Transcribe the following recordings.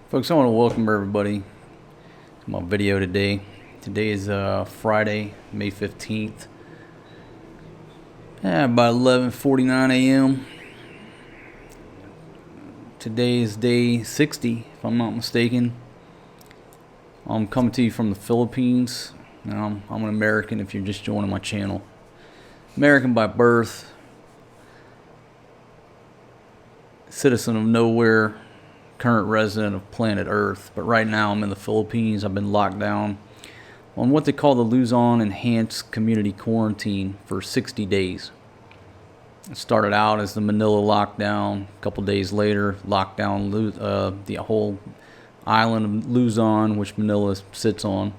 Folks, I want to welcome everybody to my video today. Today is Friday, May 15th. About 11:49 a.m. Today is day 60, if I'm not mistaken. I'm coming to you from the Philippines. Now, I'm an American if you're just joining my channel. American by birth. Citizen of nowhere. Current resident of planet Earth, but right now I'm in the Philippines. I've been locked down on what they call the Luzon Enhanced Community Quarantine for 60 days. It started out as the Manila lockdown. A couple days later, lockdown the whole island of Luzon, which Manila sits on.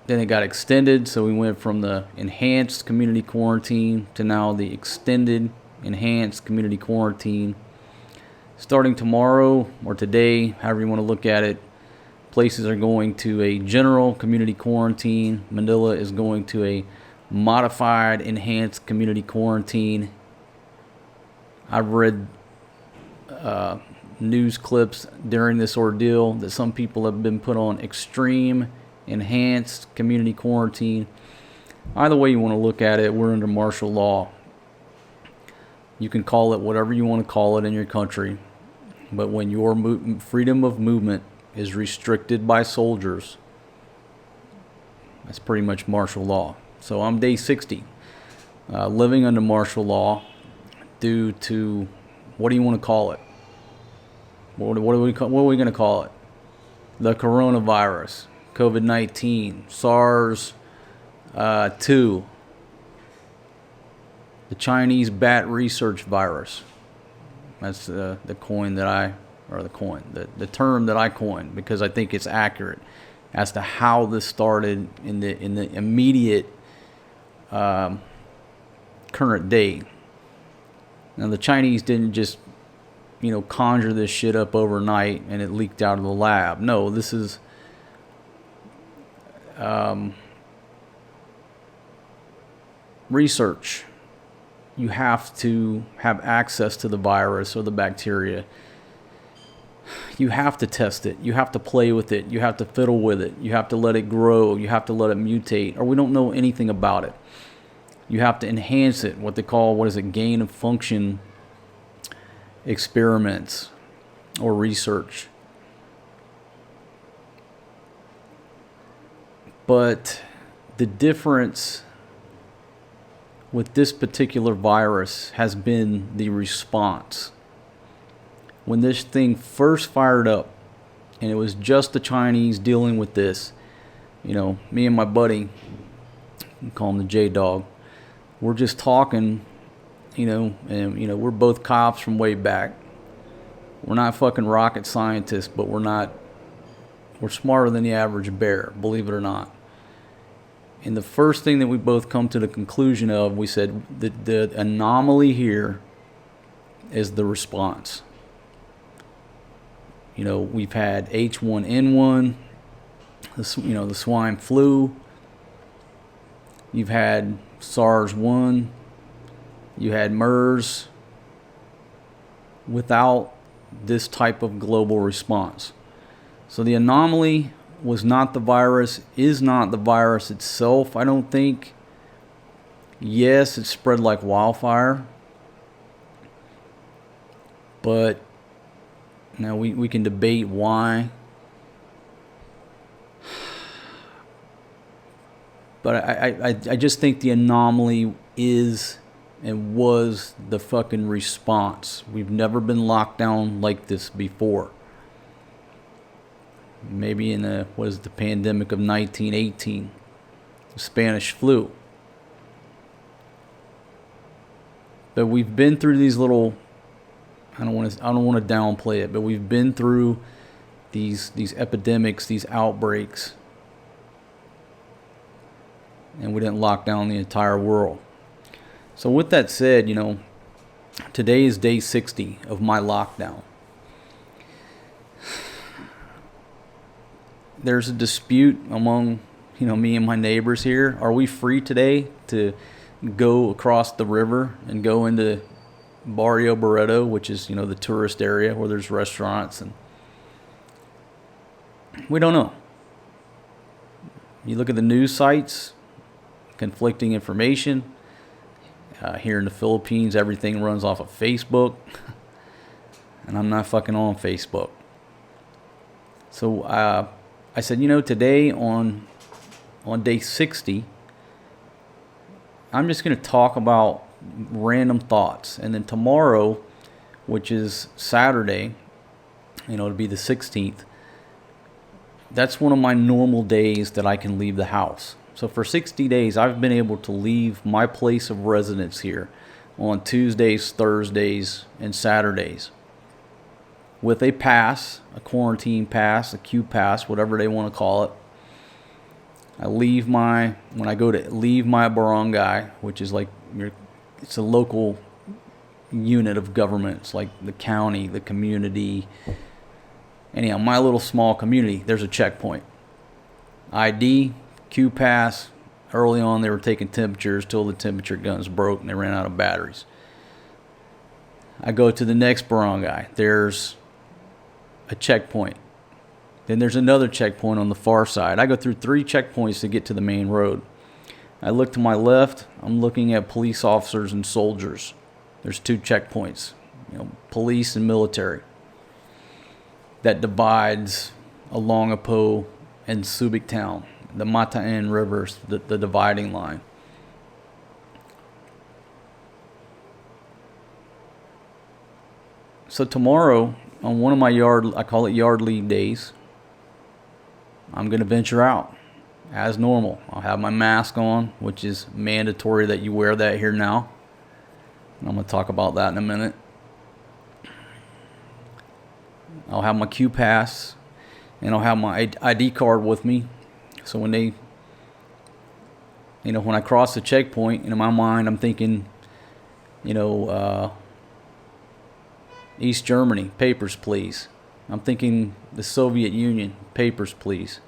Then it got extended, so we went from the Enhanced Community Quarantine to now the Extended Enhanced Community Quarantine. Starting tomorrow or today, however you want to look at it, places are going to a general community quarantine. Manila is going to a modified enhanced community quarantine. I've read news clips during this ordeal that some people have been put on extreme enhanced community quarantine. Either way you want to look at it, we're under martial law. You can call it whatever you want to call it in your country, but when your freedom of movement is restricted by soldiers, that's pretty much martial law. So I'm day 60, living under martial law due to, what do you want to call it? What are we going to call it? The coronavirus, COVID-19, SARS-2. The Chinese bat research virus. That's the term that I coined, because I think it's accurate as to how this started in the immediate current day. Now the Chinese didn't just conjure this shit up overnight and it leaked out of the lab. No, this is research. You have to have access to the virus or the bacteria. You have to test it. You have to play with it. You have to fiddle with it. You have to let it grow. You have to let it mutate, or we don't know anything about it. You have to enhance it, what they call, gain of function experiments or research. But the difference with this particular virus has been the response. When this thing first fired up, and it was just the Chinese dealing with this, me and my buddy, we call him the J-Dog, we're just talking, and we're both cops from way back. We're not fucking rocket scientists, but we're smarter than the average bear, believe it or not. And the first thing that we both come to the conclusion of, we said that the anomaly here is the response. We've had H5N1, the swine flu. You've had SARS-1. You had MERS. Without this type of global response. So the anomaly was not the virus, is not the virus itself, I don't think. Yes, it spread like wildfire. But now we can debate why. But I just think the anomaly is and was the fucking response. We've never been locked down like this before. Maybe in the pandemic of 1918, the Spanish flu. But we've been through these little, I don't want to downplay it, but we've been through these epidemics, these outbreaks, and we didn't lock down the entire world. So with that said, today is day 60 of my lockdown. There's a dispute among, me and my neighbors here. Are we free today to go across the river and go into Barrio Barreto, which is, the tourist area where there's restaurants, and we don't know. You look at the news sites, conflicting information. Here in the Philippines, everything runs off of Facebook, and I'm not fucking on Facebook. So I said, today on day 60, I'm just going to talk about random thoughts. And then tomorrow, which is Saturday, it'll be the 16th, that's one of my normal days that I can leave the house. So for 60 days, I've been able to leave my place of residence here on Tuesdays, Thursdays, and Saturdays with a pass, a quarantine pass, a Q pass, whatever they want to call it. When I go to leave my barangay, which is like, it's a local unit of government. It's like the county, the community. Anyhow, my little small community, there's a checkpoint. ID, Q pass. Early on, they were taking temperatures till the temperature guns broke and they ran out of batteries. I go to the next barangay. There's a checkpoint. Then there's another checkpoint on the far side. I go through 3 checkpoints to get to the main road. I look to my left. I'm looking at police officers and soldiers. There's 2 checkpoints, police and military. That divides Olongapo and Subic Town, the Mataen rivers, the dividing line. So tomorrow, on one of my I call it yard leave days, I'm going to venture out as normal. I'll have my mask on, which is mandatory that you wear that here now. And I'm going to talk about that in a minute. I'll have my Q pass, and I'll have my ID card with me. So when when I cross the checkpoint, in my mind, I'm thinking, East Germany, papers, please. I'm thinking the Soviet Union, papers, please.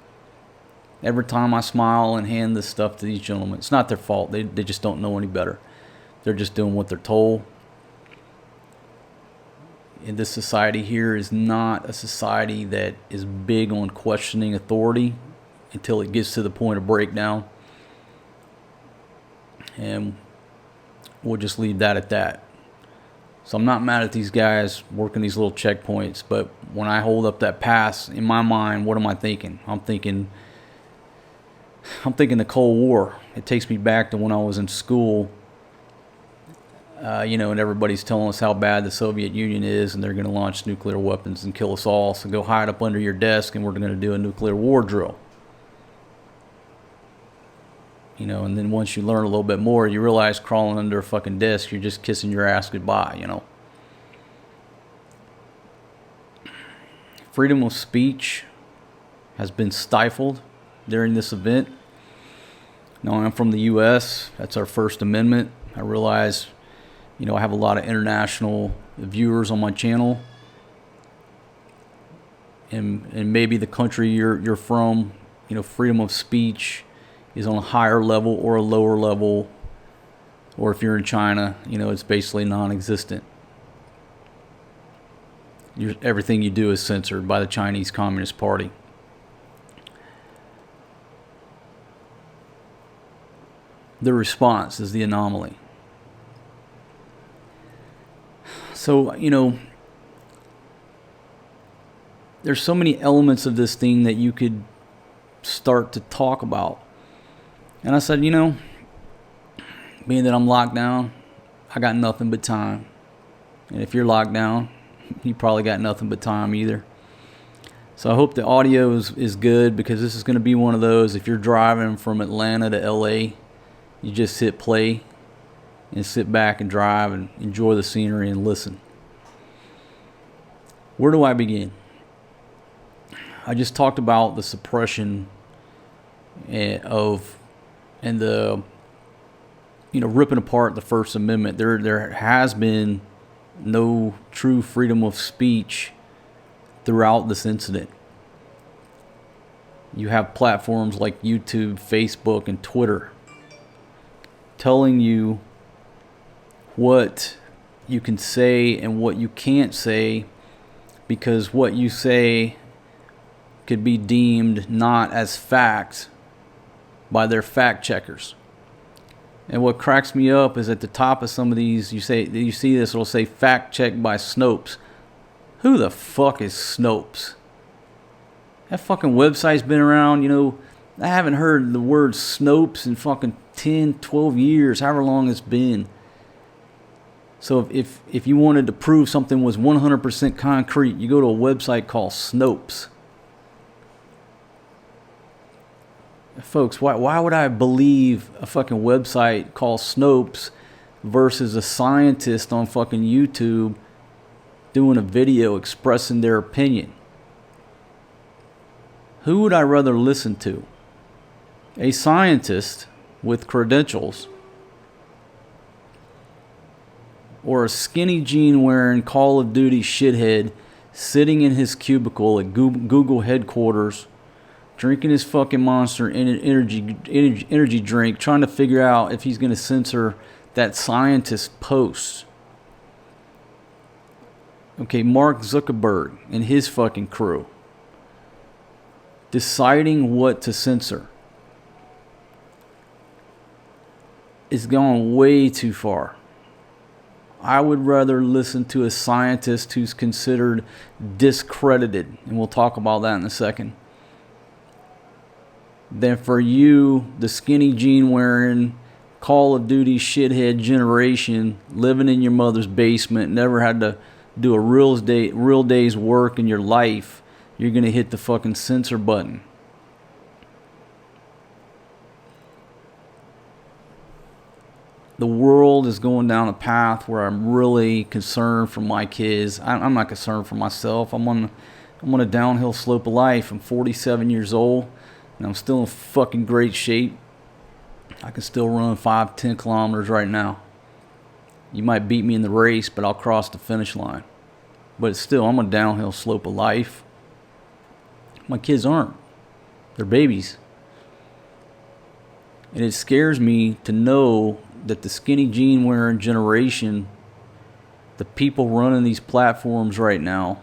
Every time I smile and hand this stuff to these gentlemen, it's not their fault. They just don't know any better. They're just doing what they're told. And this society here is not a society that is big on questioning authority until it gets to the point of breakdown. And we'll just leave that at that. So I'm not mad at these guys working these little checkpoints, but when I hold up that pass, in my mind, what am I thinking? I'm thinking the Cold War. It takes me back to when I was in school. And everybody's telling us how bad the Soviet Union is, and they're going to launch nuclear weapons and kill us all. So go hide up under your desk, and we're going to do a nuclear war drill. And then once you learn a little bit more, you realize crawling under a fucking desk, you're just kissing your ass goodbye, Freedom of speech has been stifled during this event. Now, I'm from the U.S. That's our First Amendment. I realize, I have a lot of international viewers on my channel. And maybe the country you're from, freedom of speech is on a higher level or a lower level, or if you're in China, it's basically non-existent. Everything you do is censored by the Chinese Communist Party. The response is the anomaly. So, there's so many elements of this thing that you could start to talk about. And I said, being that I'm locked down, I got nothing but time. And if you're locked down, you probably got nothing but time either. So I hope the audio is good, because this is going to be one of those, if you're driving from Atlanta to LA, you just hit play and sit back and drive and enjoy the scenery and listen. Where do I begin? I just talked about the suppression of and the ripping apart the First Amendment. There has been no true freedom of speech throughout this incident. You have platforms like YouTube, Facebook, and Twitter telling you what you can say and what you can't say, because what you say could be deemed not as fact by their fact checkers. And what cracks me up is at the top of some of these, you see this, it'll say fact checked by Snopes. Who the fuck is Snopes? That fucking website's been around, I haven't heard the word Snopes in fucking 10, 12 years, however long it's been. So if you wanted to prove something was 100% concrete, you go to a website called Snopes. Folks, why would I believe a fucking website called Snopes versus a scientist on fucking YouTube doing a video expressing their opinion? Who would I rather listen to? A scientist with credentials, or a skinny jean wearing Call of Duty shithead sitting in his cubicle at Google headquarters, drinking his fucking Monster energy drink, trying to figure out if he's going to censor that scientist post? Okay, Mark Zuckerberg and his fucking crew deciding what to censor. It's gone way too far. I would rather listen to a scientist who's considered discredited, and we'll talk about that in a second, than for you, the skinny jean wearing Call of Duty shithead generation living in your mother's basement, never had to do a real day's work in your life. You're going to hit the fucking censor button. The world is going down a path where I'm really concerned for my kids. I'm not concerned for myself. I'm on a downhill slope of life. I'm 47 years old, and I'm still in fucking great shape. I can still run 5-10 kilometers right now. You might beat me in the race, but I'll cross the finish line. But still, I'm on a downhill slope of life. My kids aren't. They're babies. And it scares me to know that the skinny jean wearing generation, the people running these platforms right now,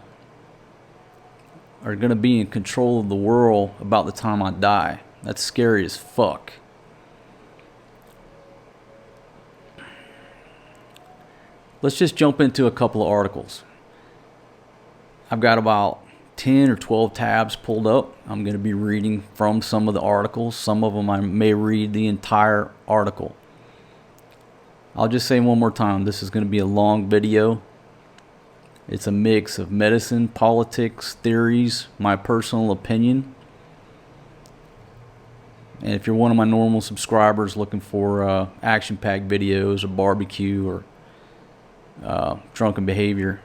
are going to be in control of the world about the time I die. That's scary as fuck. Let's just jump into a couple of articles. I've got about 10 or 12 tabs pulled up. I'm going to be reading from some of the articles. Some of them I may read the entire article. I'll just say one more time, this is going to be a long video. It's a mix of medicine, politics, theories, my personal opinion. And if you're one of my normal subscribers looking for action-packed videos or barbecue or drunken behavior,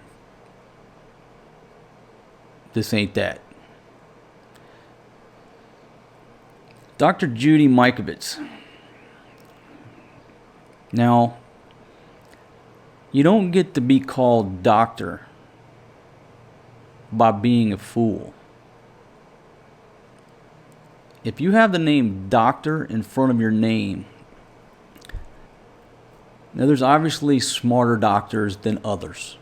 this ain't that. Dr. Judy Mikovits. Now, you don't get to be called doctor by being a fool. If you have the name doctor in front of your name, now there's obviously smarter doctors than others.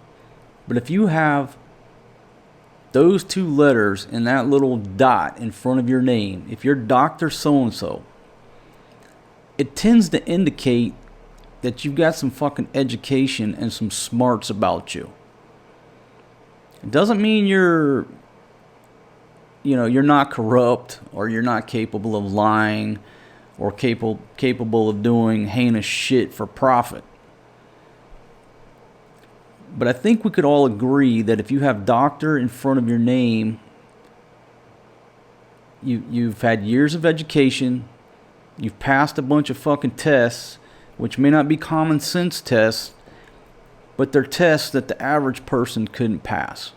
But if you have those two letters and that little dot in front of your name, if you're Dr. So-and-so, it tends to indicate that you've got some fucking education and some smarts about you. It doesn't mean you're not corrupt, or you're not capable of lying, or capable of doing heinous shit for profit. But I think we could all agree that if you have doctor in front of your name, you've had years of education, you've passed a bunch of fucking tests, which may not be common sense tests, but they're tests that the average person couldn't pass.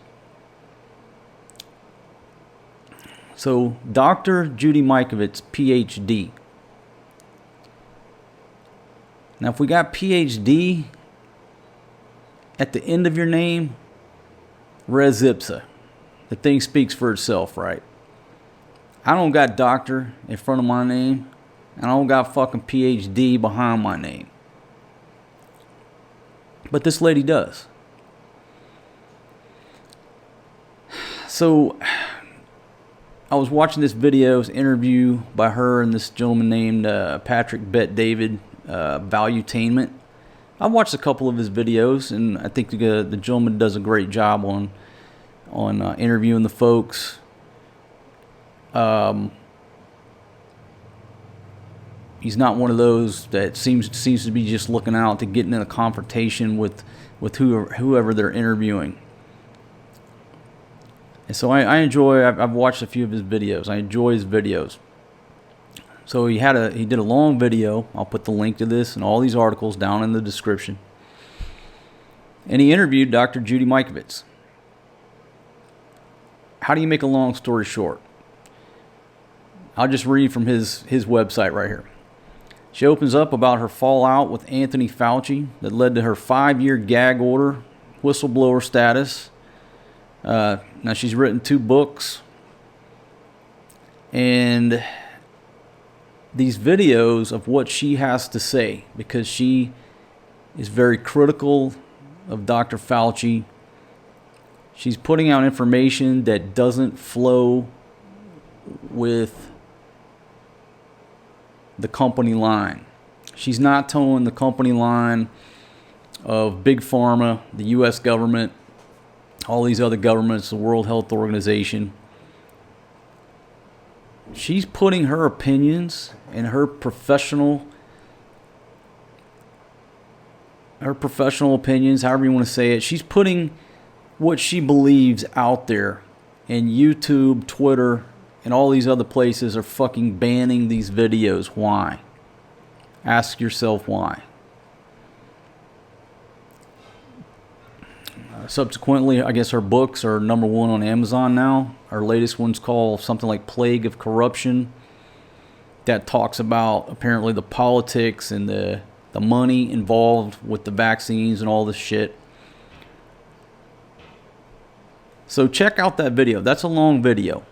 So, Dr. Judy Mikovits, PhD. Now, if we got PhD at the end of your name, res ipsa. The thing speaks for itself, right? I don't got doctor in front of my name, and I don't got fucking PhD behind my name. But this lady does. So I was watching this interview by her and this gentleman named Patrick Bet-David, Valuetainment. I've watched a couple of his videos, and I think the gentleman does a great job on interviewing the folks. He's not one of those that seems to be just looking out to getting in a confrontation with whoever they're interviewing. And so I've watched a few of his videos. I enjoy his videos. So he did a long video. I'll put the link to this and all these articles down in the description. And he interviewed Dr. Judy Mikovits. How do you make a long story short? I'll just read from his website right here. She opens up about her fallout with Anthony Fauci that led to her 5-year gag order, whistleblower status. Now she's written 2 books. And these videos of what she has to say, because she is very critical of Dr. Fauci. She's putting out information that doesn't flow with the company line. She's not towing the company line of Big Pharma, the U.S. government, all these other governments, the World Health Organization. She's putting her opinions and her professional opinions, however you want to say it. She's putting what she believes out there, and YouTube, Twitter, and all these other places are fucking banning these videos. Why? Ask yourself why. Subsequently, I guess her books are #1 on Amazon now. Her latest one's called something like Plague of Corruption. That talks about apparently the politics and the money involved with the vaccines and all this shit. So check out that video. That's a long video.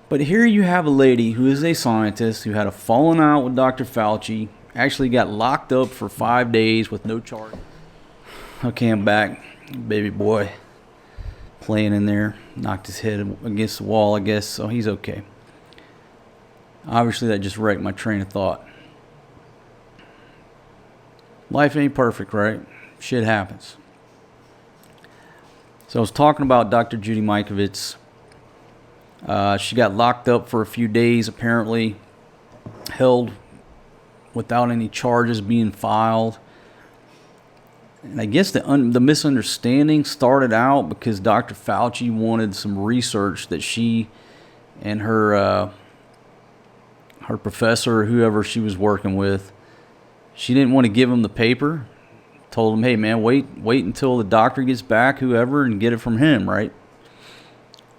But here you have a lady who is a scientist who had a falling out with Dr. Fauci, actually got locked up for 5 days with no charge. Okay, I'm back. Baby boy playing in there. Knocked his head against the wall, I guess, so he's okay. Obviously, that just wrecked my train of thought. Life ain't perfect, right? Shit happens. So I was talking about Dr. Judy Mikovits. She got locked up for a few days, apparently held without any charges being filed. And I guess the misunderstanding started out because Dr. Fauci wanted some research that she and her professor, whoever she was working with, she didn't want to give him the paper. Told him, hey man, wait until the doctor gets back, whoever, and get it from him, right?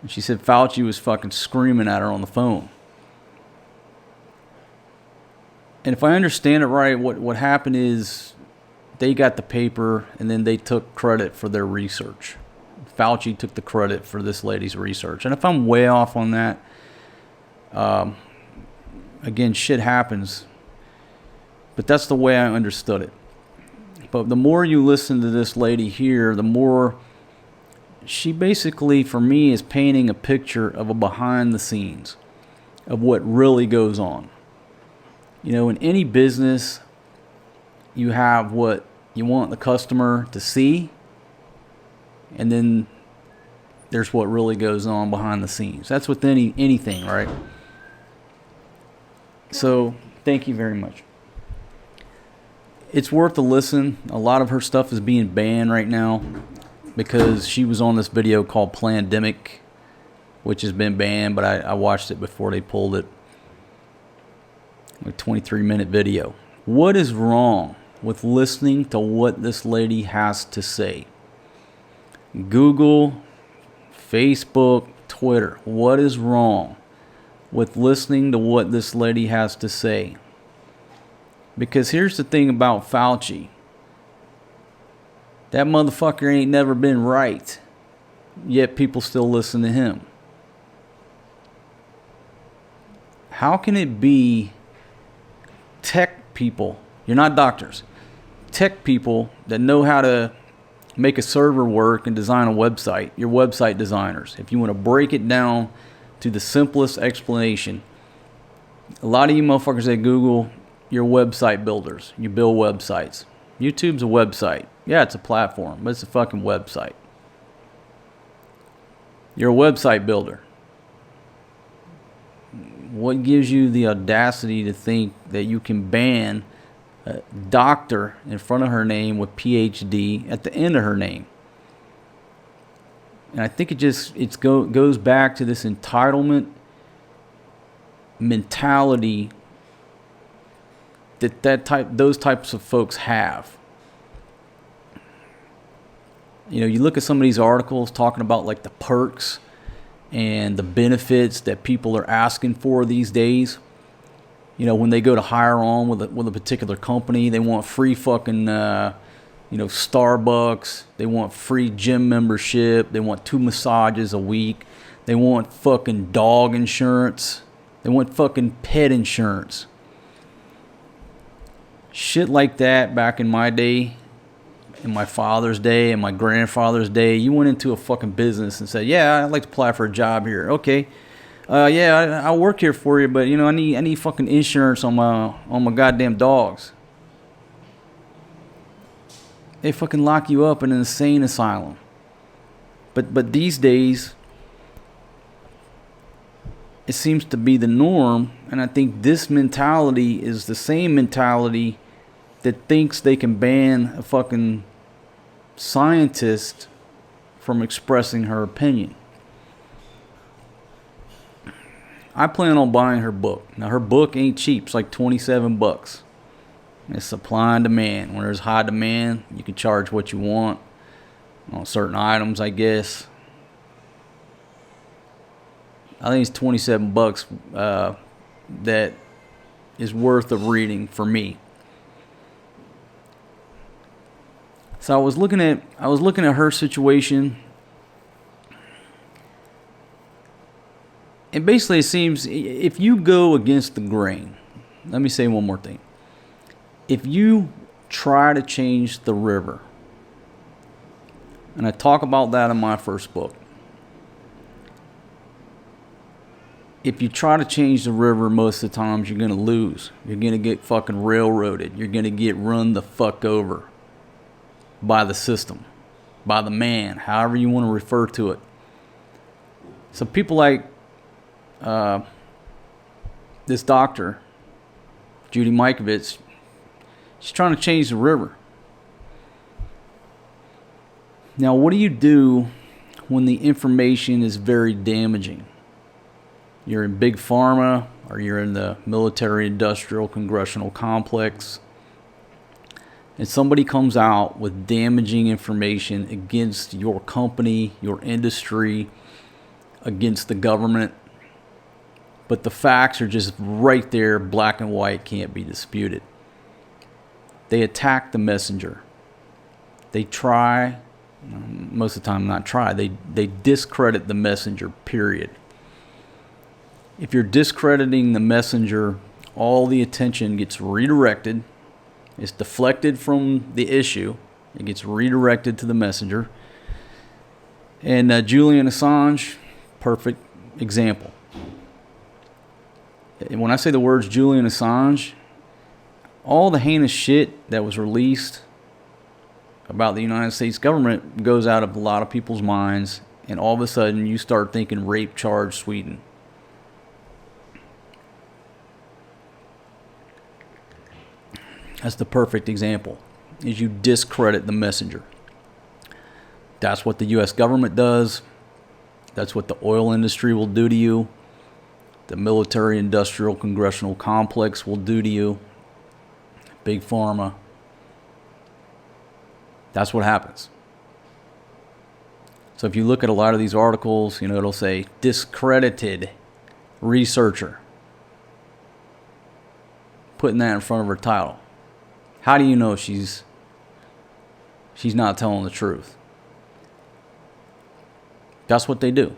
And she said Fauci was fucking screaming at her on the phone. And if I understand it right, what happened is they got the paper and then they took credit for their research. Fauci took the credit for this lady's research. And if I'm way off on that, again, shit happens. But that's the way I understood it. But the more you listen to this lady here, the more she basically, for me, is painting a picture of a behind the scenes of what really goes on. You know, in any business, you have what you want the customer to see, and then there's what really goes on behind the scenes. That's with anything, right? So, thank you very much. It's worth a listen. A lot of her stuff is being banned right now because she was on this video called Plandemic, which has been banned, but I watched it before they pulled it. A 23-minute video. What is wrong with listening to what this lady has to say? Google, Facebook, Twitter. What is wrong with listening to what this lady has to say? Because here's the thing about Fauci. That motherfucker ain't never been right. Yet people still listen to him. How can it be tech people, you're not doctors, tech people that know how to make a server work and design a website. Your website designers. If you want to break it down to the simplest explanation, a lot of you motherfuckers at Google, you're website builders. You build websites. YouTube's a website. Yeah, it's a platform, but it's a fucking website. You're a website builder. What gives you the audacity to think that you can ban a doctor in front of her name with PhD at the end of her name? And I think it goes back to this entitlement mentality those types of folks have. You know, you look at some of these articles talking about like the perks and the benefits that people are asking for these days. You know, when they go to hire on with a particular company, they want free fucking, Starbucks. They want free gym membership. They want 2 massages a week. They want fucking dog insurance. They want fucking pet insurance. Shit like that back in my day, in my father's day, and my grandfather's day, you went into a fucking business and said, yeah, I'd like to apply for a job here. Okay. I'll work here for you, but I need fucking insurance on my goddamn dogs. They fucking lock you up in an insane asylum. But these days, it seems to be the norm, and I think this mentality is the same mentality that thinks they can ban a fucking scientist from expressing her opinion. I plan on buying her book. Now, her book ain't cheap. It's like $27. It's supply and demand. When there's high demand, you can charge what you want on certain items, I guess. I think it's $27 that is worth of reading for me. So I was looking at her situation, and basically it seems if you go against the grain, let me say one more thing. If you try to change the river, and I talk about that in my first book, if you try to change the river, most of the times you're going to lose. You're going to get fucking railroaded. You're going to get run the fuck over by the system, by the man, however you want to refer to it. So people like this doctor, Judy Mikovits, she's trying to change the river. Now, what do you do when the information is very damaging? You're in big pharma, or you're in the military industrial congressional complex, and somebody comes out with damaging information against your company, your industry, against the government, but the facts are just right there, black and white, can't be disputed. They attack the messenger. They try, most of the time not try, they discredit the messenger, period. If you're discrediting the messenger, all the attention gets redirected. It's deflected from the issue. It gets redirected to the messenger. And Julian Assange, perfect example. And when I say the words Julian Assange, all the heinous shit that was released about the United States government goes out of a lot of people's minds, and all of a sudden you start thinking rape charge Sweden. That's the perfect example, is you discredit the messenger. That's what the U.S. government does. That's what the oil industry will do to you. The military industrial congressional complex will do to you. Big pharma. That's what happens. So if you look at a lot of these articles, it'll say discredited researcher. Putting that in front of her title. How do you know she's not telling the truth? That's what they do.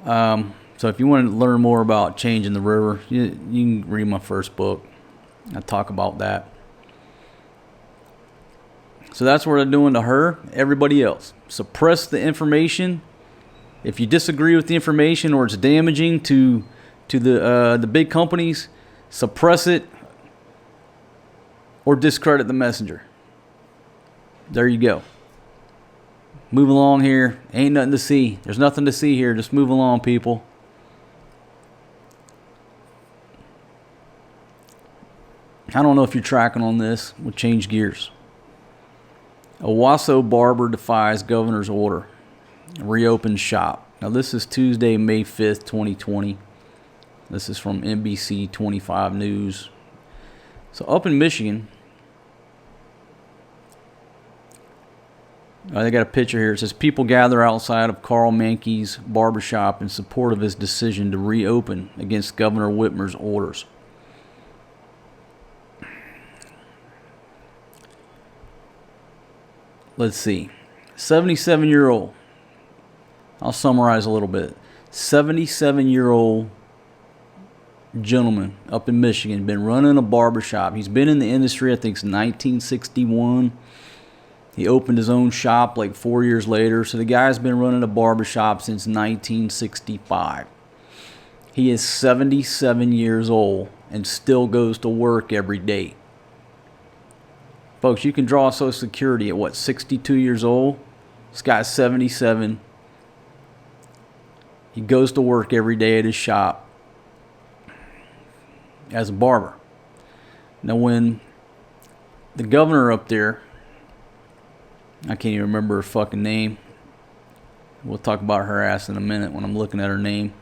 So if you want to learn more about changing the river, you can read my first book. I talk about that. So that's what they're doing to her, everybody else. Suppress the information. If you disagree with the information or it's damaging to the big companies, suppress it or discredit the messenger. There you go. Move along here. Ain't nothing to see. There's nothing to see here. Just move along, people. I don't know if you're tracking on this. We'll change gears. Owasso barber defies governor's order. Reopens shop. Now this is Tuesday, May 5th, 2020. This is from NBC 25 News. So up in Michigan, they got a picture here. It says people gather outside of Carl Mankey's barbershop in support of his decision to reopen against Governor Whitmer's orders. Let's see. 77-year-old. I'll summarize a little bit. 77-year-old gentleman up in Michigan, been running a barbershop. He's been in the industry, I think, since 1961. He opened his own shop like 4 years later. So the guy's been running a barbershop since 1965. He is 77 years old and still goes to work every day. Folks, you can draw Social Security at what, 62 years old? This guy's 77. He goes to work every day at his shop as a barber. Now, when the governor up there, I can't even remember her fucking name. We'll talk about her ass in a minute when I'm looking at her name.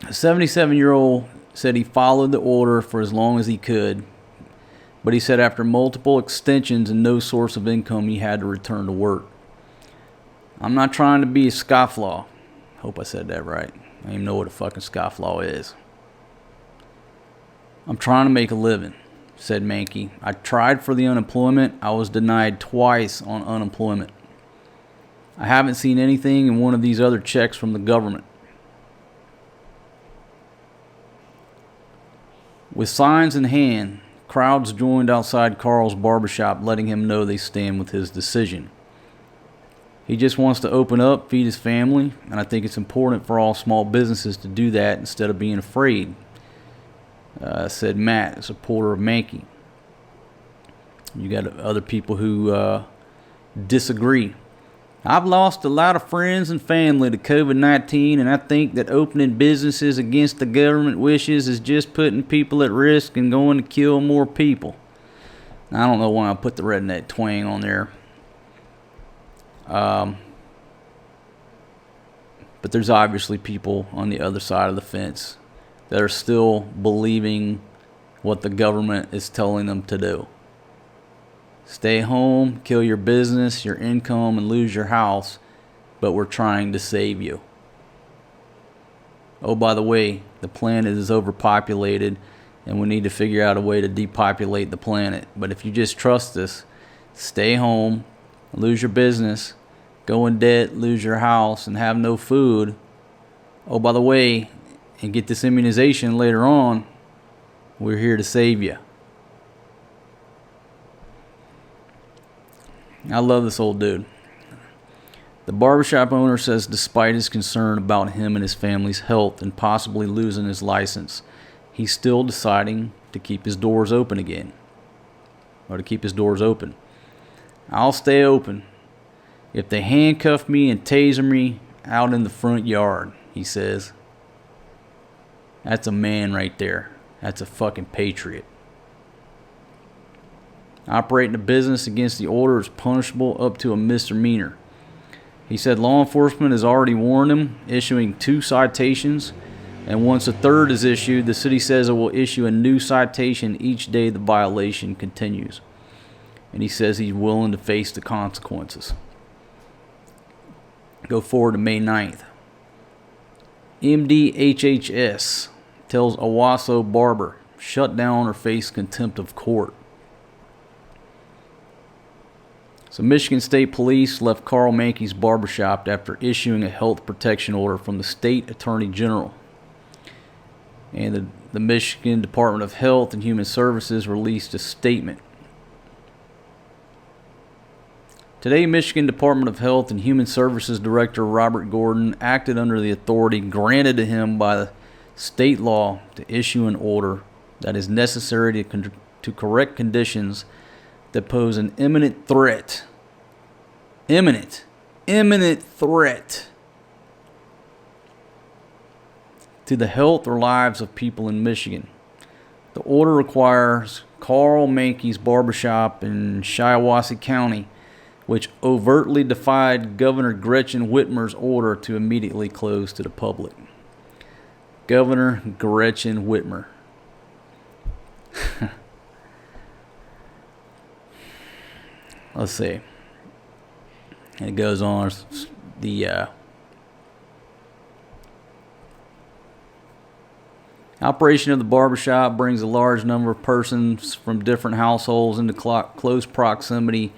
A 77-year-old said he followed the order for as long as he could. But he said after multiple extensions and no source of income, he had to return to work. I'm not trying to be a scofflaw. Hope I said that right. I don't even know what a fucking scofflaw is. I'm trying to make a living, said Mankey. I tried for the unemployment. I was denied twice on unemployment. I haven't seen anything in one of these other checks from the government. With signs in hand, crowds joined outside Carl's barbershop, letting him know they stand with his decision. He just wants to open up, feed his family, and I think it's important for all small businesses to do that instead of being afraid, said Matt, a supporter of Mankey. You got other people who disagree. I've lost a lot of friends and family to COVID-19, and I think that opening businesses against the government wishes is just putting people at risk and going to kill more people. Now, I don't know why I put the redneck twang on there. But there's obviously people on the other side of the fence that are still believing what the government is telling them to do. Stay home, kill your business, your income, and lose your house, but we're trying to save you. Oh, by the way, the planet is overpopulated, and we need to figure out a way to depopulate the planet. But if you just trust us, stay home, lose your business, go in debt, lose your house, and have no food. Oh, by the way, and get this immunization later on, we're here to save you. I love this old dude. The barbershop owner says despite his concern about him and his family's health and possibly losing his license, he's still deciding to keep his doors open again. Or to keep his doors open. I'll stay open if they handcuff me and taser me out in the front yard, he says. That's a man right there. That's a fucking patriot. Operating a business against the order is punishable up to a misdemeanor. He said law enforcement has already warned him, issuing 2 citations, and once a third is issued, the city says it will issue a new citation each day the violation continues. And he says he's willing to face the consequences. Go forward to May 9th. MDHHS tells Owasso barber, shut down or face contempt of court. So Michigan State Police left Carl Mankey's barbershop after issuing a health protection order from the state attorney general. And the Michigan Department of Health and Human Services released a statement. Today, Michigan Department of Health and Human Services Director Robert Gordon acted under the authority granted to him by the state law to issue an order that is necessary to correct conditions that pose an imminent threat to the health or lives of people in Michigan. The order requires Carl Mankey's barbershop in Shiawassee County, which overtly defied Governor Gretchen Whitmer's order to immediately close to the public. Governor Gretchen Whitmer. Let's see. It goes on. The operation of the barbershop brings a large number of persons from different households into close proximity.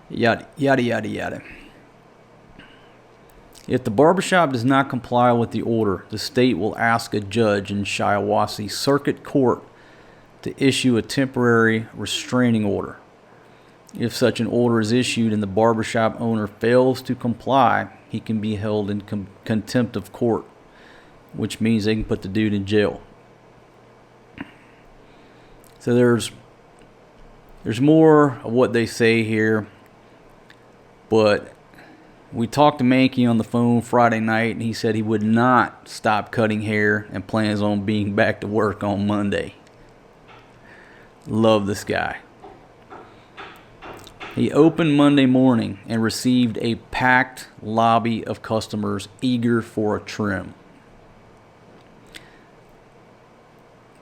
Yada, yada, yada, yada. If the barbershop does not comply with the order, the state will ask a judge in Shiawassee Circuit Court to issue a temporary restraining order. If such an order is issued and the barbershop owner fails to comply, he can be held in contempt of court, which means they can put the dude in jail. So there's more of what they say here. But we talked to Mankey on the phone Friday night, and he said he would not stop cutting hair and plans on being back to work on Monday. Love this guy. He opened Monday morning and received a packed lobby of customers eager for a trim.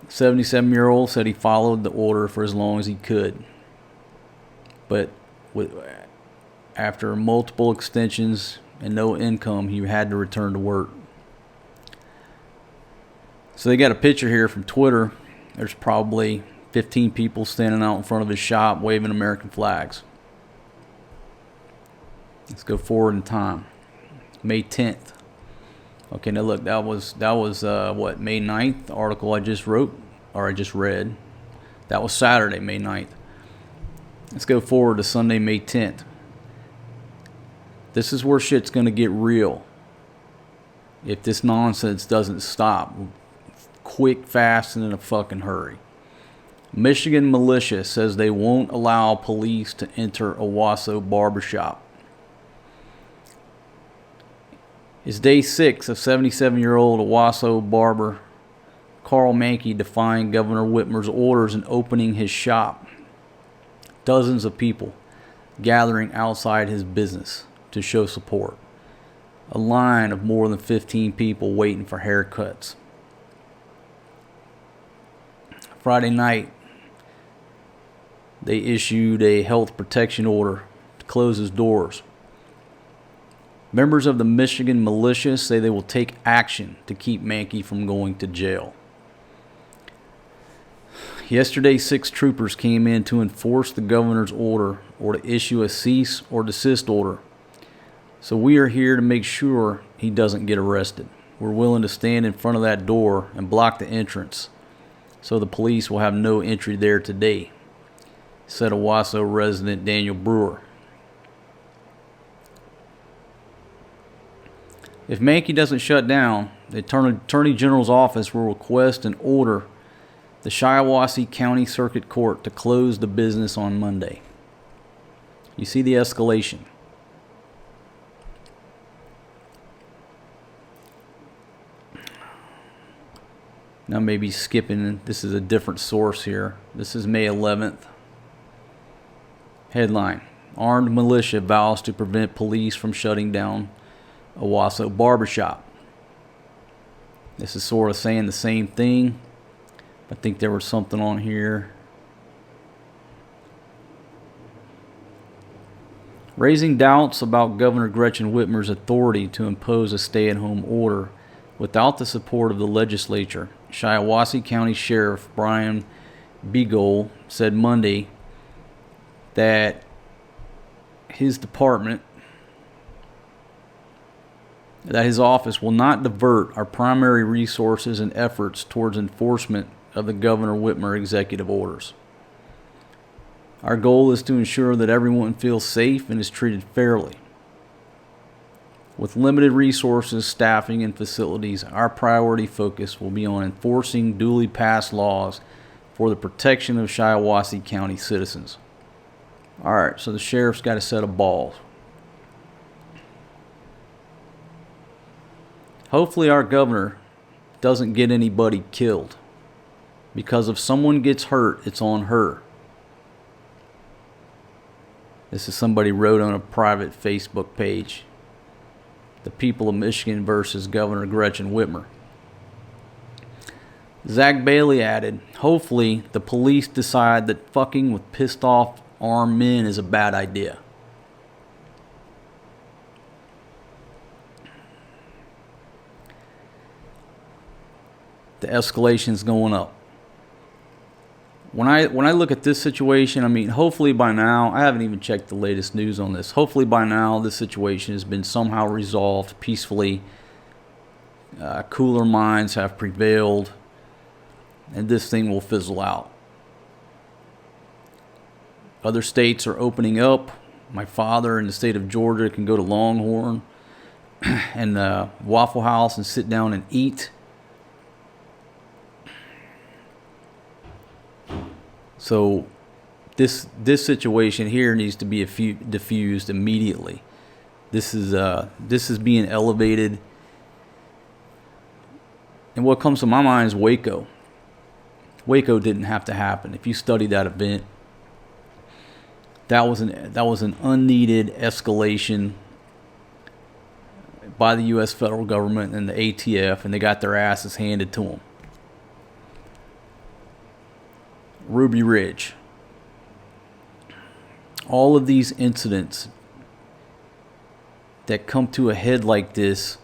77-year-old said he followed the order for as long as he could. But after multiple extensions and no income, he had to return to work. So they got a picture here from Twitter. There's probably 15 people standing out in front of his shop waving American flags. Let's go forward in time. May 10th. Okay, now look, that was what, May 9th? The article I just wrote, or I just read. That was Saturday, May 9th. Let's go forward to Sunday, May 10th. This is where shit's going to get real if this nonsense doesn't stop quick, fast, and in a fucking hurry. Michigan militia says they won't allow police to enter Owasso barbershop. It's day 6 of 77-year-old Owasso barber Carl Mankey defying Governor Whitmer's orders and opening his shop. Dozens of people gathering outside his business to show support. A line of more than 15 people waiting for haircuts. Friday night, they issued a health protection order to close his doors. Members of the Michigan militia say they will take action to keep Mankey from going to jail. Yesterday, 6 troopers came in to enforce the governor's order or to issue a cease or desist order. So we are here to make sure he doesn't get arrested. We're willing to stand in front of that door and block the entrance so the police will have no entry there today, said Owasso resident Daniel Brewer. If Mankey doesn't shut down, the Attorney General's office will request and order the Shiawassee County Circuit Court to close the business on Monday. You see the escalation. Now maybe skipping, this is a different source here. This is May 11th. Headline: Armed militia vows to prevent police from shutting down Owasso barbershop. This is sort of saying the same thing. I think there was something on here. Raising doubts about Governor Gretchen Whitmer's authority to impose a stay-at-home order without the support of the legislature, Shiawassee County Sheriff Brian Beagle said Monday that his office will not divert our primary resources and efforts towards enforcement of the Governor Whitmer executive orders. Our goal is to ensure that everyone feels safe and is treated fairly. With limited resources, staffing, and facilities, our priority focus will be on enforcing duly passed laws for the protection of Shiawassee County citizens. Alright, so the sheriff's got a set of balls. Hopefully our governor doesn't get anybody killed. Because if someone gets hurt, it's on her. This is somebody wrote on a private Facebook page. The people of Michigan versus Governor Gretchen Whitmer. Zach Bailey added, hopefully the police decide that fucking with pissed off armed men is a bad idea. The escalation's going up. When I look at this situation, I mean, hopefully by now, I haven't even checked the latest news on this. Hopefully by now, this situation has been somehow resolved peacefully. Cooler minds have prevailed, and this thing will fizzle out. Other states are opening up. My father in the state of Georgia can go to Longhorn and Waffle House and sit down and eat. So this situation here needs to be diffused immediately. This is being elevated. And what comes to my mind is Waco. Waco didn't have to happen. If you study that event, that was an unneeded escalation by the U.S. federal government and the ATF, and they got their asses handed to them. Ruby Ridge. All of these incidents that come to a head like this,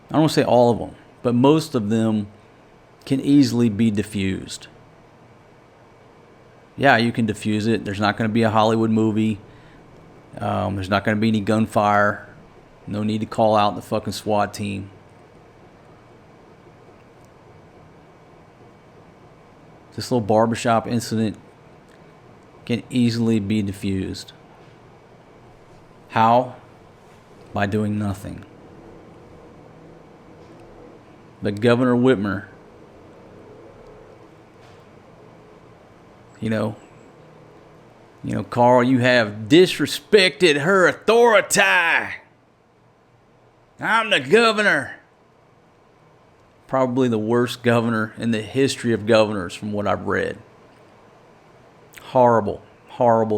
I don't want to say all of them, but most of them can easily be diffused. Yeah, you can diffuse it. There's not going to be a Hollywood movie. There's not going to be any gunfire. No need to call out the fucking SWAT team. This little barbershop incident can easily be diffused. How? By doing nothing. But Governor Whitmer, you know, Carl, you have disrespected her authority. I'm the governor. Probably the worst governor in the history of governors from what I've read. Horrible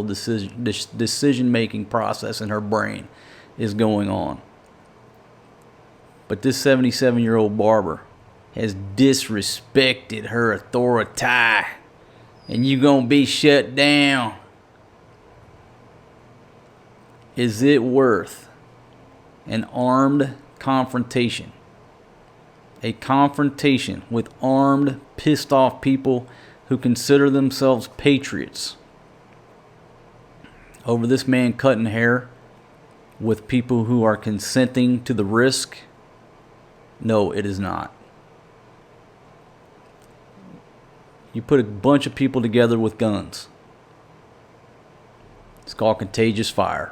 decision-making process in her brain is going on. But this 77-year-old barber has disrespected her authority. And you gonna be shut down. Is it worth an armed confrontation? A confrontation with armed, pissed off people who consider themselves patriots over this man cutting hair with people who are consenting to the risk? No, it is not. You put a bunch of people together with guns. It's called contagious fire.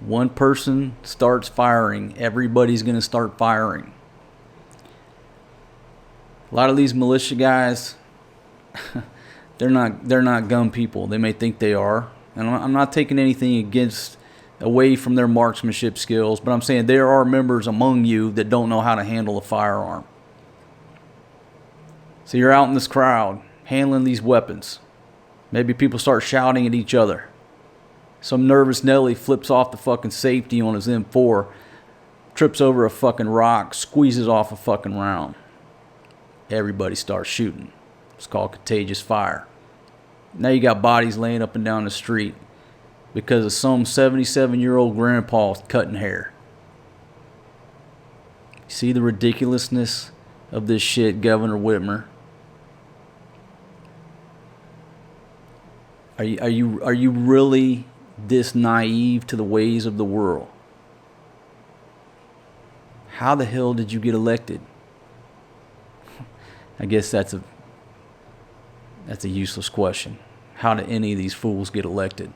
One person starts firing, everybody's going to start firing. A lot of these militia guys, they're not gun people. They may think they are. And I'm not taking anything away from their marksmanship skills, but I'm saying there are members among you that don't know how to handle a firearm. So you're out in this crowd, handling these weapons. Maybe people start shouting at each other. Some nervous Nelly flips off the fucking safety on his M4, trips over a fucking rock, squeezes off a fucking round. Everybody starts shooting. It's called contagious fire. Now you got bodies laying up and down the street because of some 77-year-old grandpa cutting hair. See the ridiculousness of this shit, Governor Whitmer? Are you really this naive to the ways of the world? How the hell did you get elected? I guess that's a useless question. how did any of these fools get elected?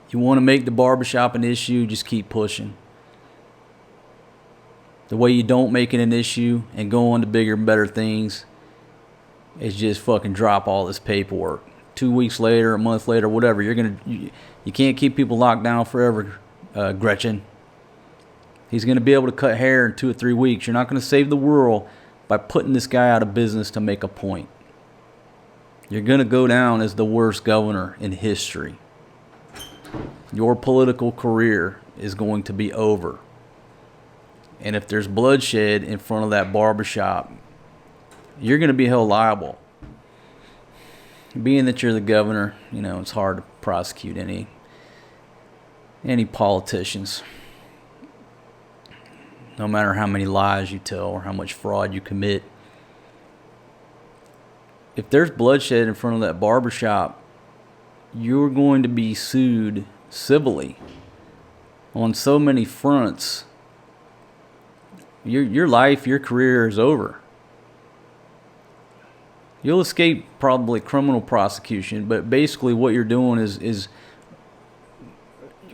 You want to make the barbershop an issue, just keep pushing. The way you don't make it an issue and go on to bigger and better things is just fucking drop all this paperwork. 2 weeks later, a month later, whatever, you can't keep people locked down forever, Gretchen. He's going to be able to cut hair in 2 or 3 weeks. You're not going to save the world by putting this guy out of business to make a point. You're going to go down as the worst governor in history. Your political career is going to be over. And if there's bloodshed in front of that barbershop, you're going to be held liable. Being that you're the governor, it's hard to prosecute any politicians. No matter how many lies you tell or how much fraud you commit. If there's bloodshed in front of that barbershop, you're going to be sued civilly on so many fronts. Your life, your career is over. You'll escape probably criminal prosecution, but basically what you're doing is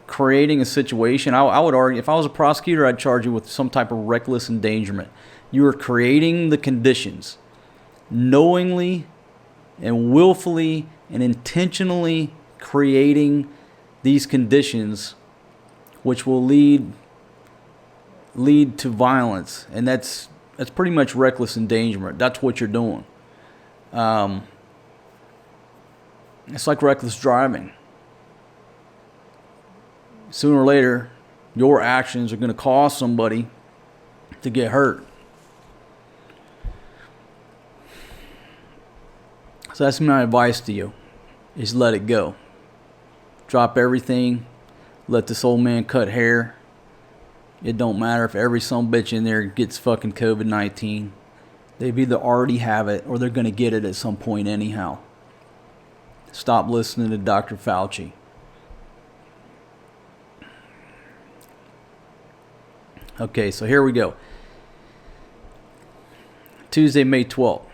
creating a situation. I would argue, if I was a prosecutor, I'd charge you with some type of reckless endangerment. You are creating the conditions, knowingly and willfully and intentionally creating these conditions which will lead to violence, and that's pretty much reckless endangerment. That's what you're doing. It's like reckless driving. Sooner or later, your actions are going to cause somebody to get hurt. So that's my advice to you, is let it go. Drop everything. Let this old man cut hair. It don't matter if every sumbitch in there gets fucking COVID-19. They've either already have it or they're going to get it at some point anyhow. Stop listening to Dr. Fauci. Okay, so here we go. Tuesday, May 12th.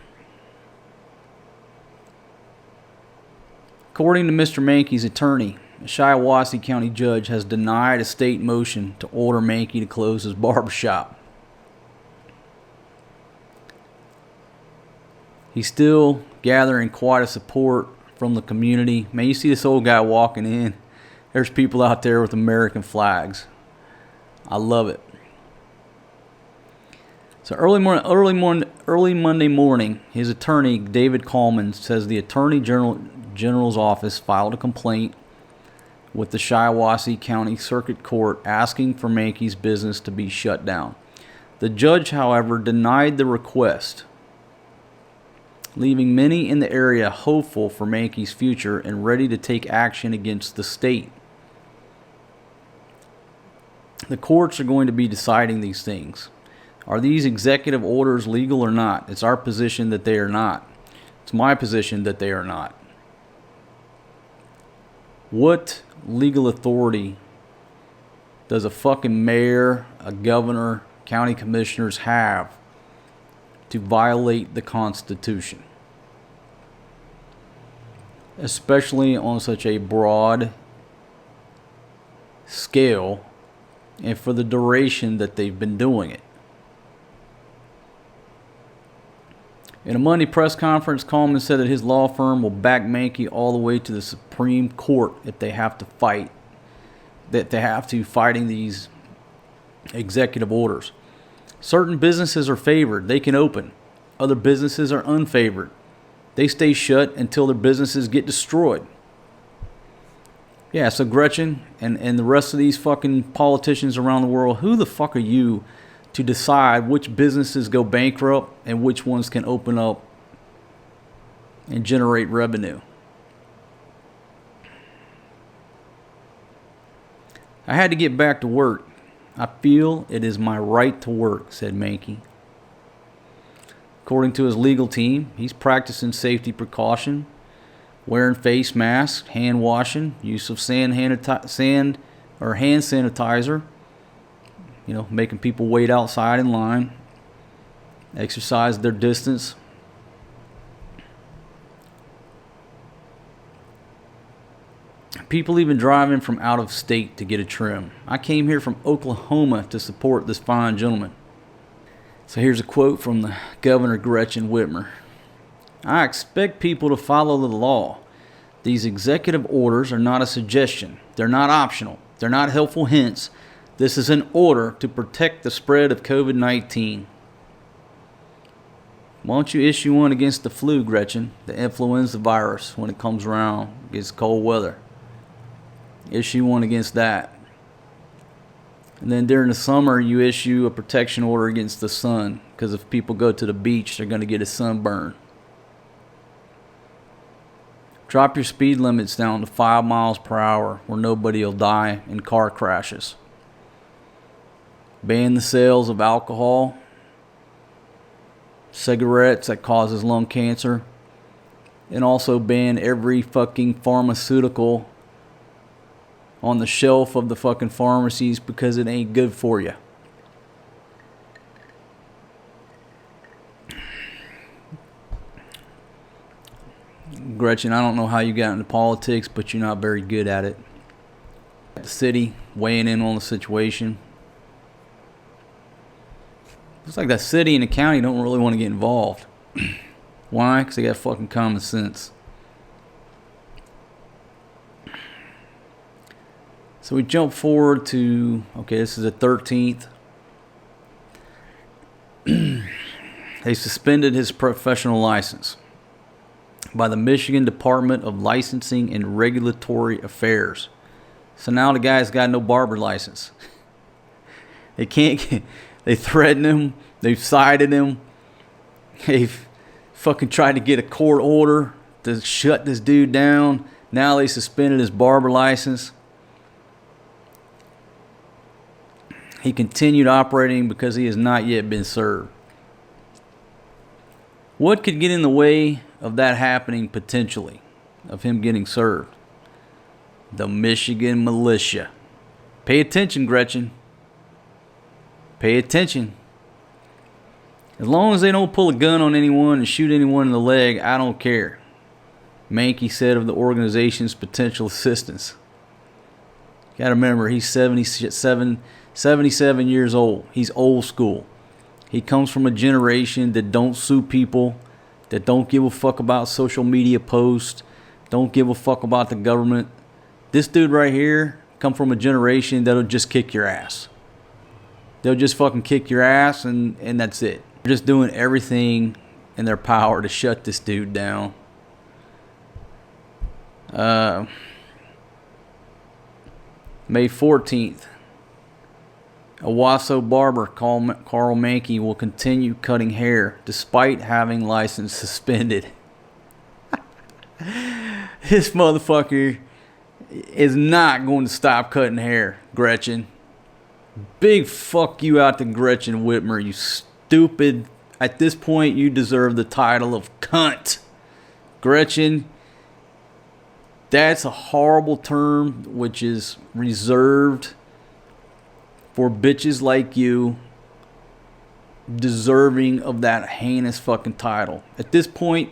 According to Mr. Mankey's attorney, a Shiawassee County judge has denied a state motion to order Mankey to close his barbershop. He's still gathering quite a support from the community. Man, you see this old guy walking in. There's people out there with American flags. I love it. So early Monday morning, his attorney, David Coleman, says the Attorney General's office filed a complaint with the Shiawassee County Circuit Court asking for Mankey's business to be shut down. The judge, however, denied the request, leaving many in the area hopeful for Mankey's future and ready to take action against the state. The courts are going to be deciding these things. Are these executive orders legal or not? It's our position that they are not. It's my position that they are not. What legal authority does a fucking mayor, a governor, county commissioners have to violate the Constitution? Especially on such a broad scale and for the duration that they've been doing it. In a Monday press conference, Coleman said that his law firm will back Mankey all the way to the Supreme Court if they have to fight. That they have to fighting these executive orders. Certain businesses are favored. They can open. Other businesses are unfavored. They stay shut until their businesses get destroyed. Yeah, so Gretchen and the rest of these fucking politicians around the world, who the fuck are you to decide which businesses go bankrupt and which ones can open up and generate revenue? I had to get back to work. I feel it is my right to work, said Mankey. According to his legal team, he's practicing safety precaution, wearing face masks, hand washing, use of hand sanitizer, making people wait outside in line, exercise their distance, People even driving from out of state to get a trim. I came here from Oklahoma to support this fine gentleman. So here's a quote from the Governor Gretchen Whitmer. I expect people to follow the law. These executive orders are not a suggestion. They're not optional. They're not helpful hints. This is an order to protect the spread of COVID-19. Why don't you issue one against the flu, Gretchen? The influenza virus when it comes around, gets cold weather. Issue one against that. And then during the summer, you issue a protection order against the sun. Because if people go to the beach, they're going to get a sunburn. Drop your speed limits down to 5 miles per hour where nobody will die in car crashes. Ban the sales of alcohol, cigarettes that causes lung cancer, and also ban every fucking pharmaceutical on the shelf of the fucking pharmacies because it ain't good for you. Gretchen, I don't know how you got into politics, but you're not very good at it. The city weighing in on the situation. Looks like the city and the county don't really want to get involved. Why? Because they got fucking common sense. So we jump forward to, okay, this is the 13th. They suspended his professional license by the Michigan Department of Licensing and Regulatory Affairs. So now the guy's got no barber license. They threatened him. They've cited him. They've fucking tried to get a court order to shut this dude down. Now they suspended his barber license. He continued operating because he has not yet been served. What could get in the way of that happening potentially, of him getting served? The Michigan militia. Pay attention, Gretchen. Pay attention. As long as they don't pull a gun on anyone and shoot anyone in the leg, I don't care. Mankey said of the organization's potential assistance. You gotta remember, he's 77 years old. He's old school. He comes from a generation that don't sue people, that don't give a fuck about social media posts, don't give a fuck about the government. This dude right here come from a generation that'll just kick your ass. They'll just fucking kick your ass and that's it. They're just doing everything in their power to shut this dude down. May 14th. Owasso barber Carl Mankey will continue cutting hair despite having license suspended. This motherfucker is not going to stop cutting hair, Gretchen. Big fuck you out to Gretchen Whitmer, you stupid. At this point, you deserve the title of cunt. Gretchen, that's a horrible term which is reserved for bitches like you, deserving of that heinous fucking title. At this point,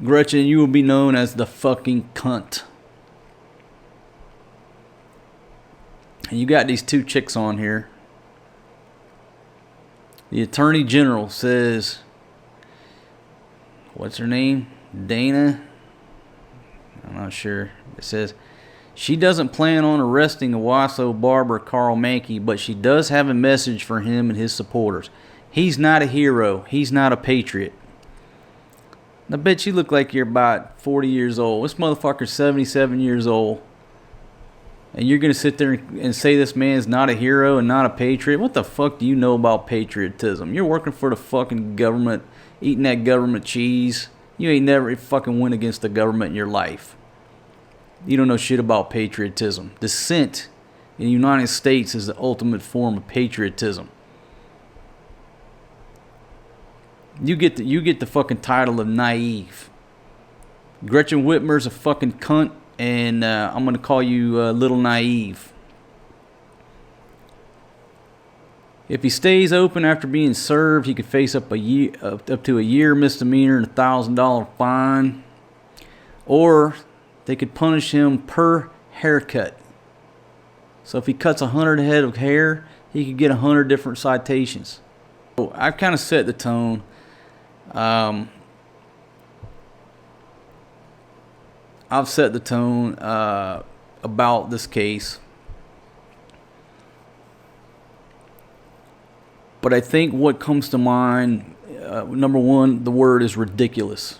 Gretchen, you will be known as the fucking cunt. And you got these two chicks on here. The Attorney General says, what's her name? Dana? I'm not sure. It says, she doesn't plan on arresting Owasso barber Carl Mankey, but she does have a message for him and his supporters. He's not a hero. He's not a patriot. I bet you look like you're about 40 years old. This motherfucker's 77 years old. And you're going to sit there and say this man's not a hero and not a patriot? What the fuck do you know about patriotism? You're working for the fucking government, eating that government cheese. You ain't never fucking went against the government in your life. You don't know shit about patriotism. Dissent in the United States is the ultimate form of patriotism. You get the fucking title of naive. Gretchen Whitmer's a fucking cunt, and I'm gonna call you little naive. If he stays open after being served, he could face up to a year misdemeanor and $1,000 fine, or they could punish him per haircut. So if he cuts 100 head of hair, he could get 100 different citations. So I've kind of set the tone. I've set the tone about this case. But I think what comes to mind, number one, the word is ridiculous.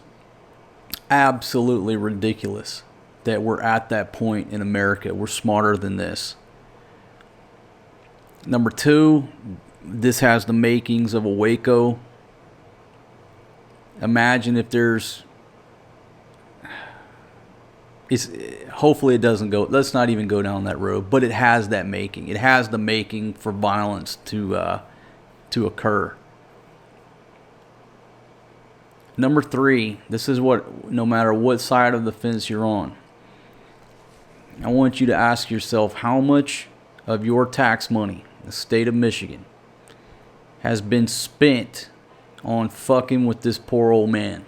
Absolutely ridiculous that we're at that point in America. We're smarter than this. Number two, this has the makings of a Waco. Imagine if there's... hopefully it doesn't go... Let's not even go down that road. But it has that making. It has the making for violence to occur. Number three, this is what, no matter what side of the fence you're on, I want you to ask yourself how much of your tax money, the state of Michigan, has been spent on fucking with this poor old man.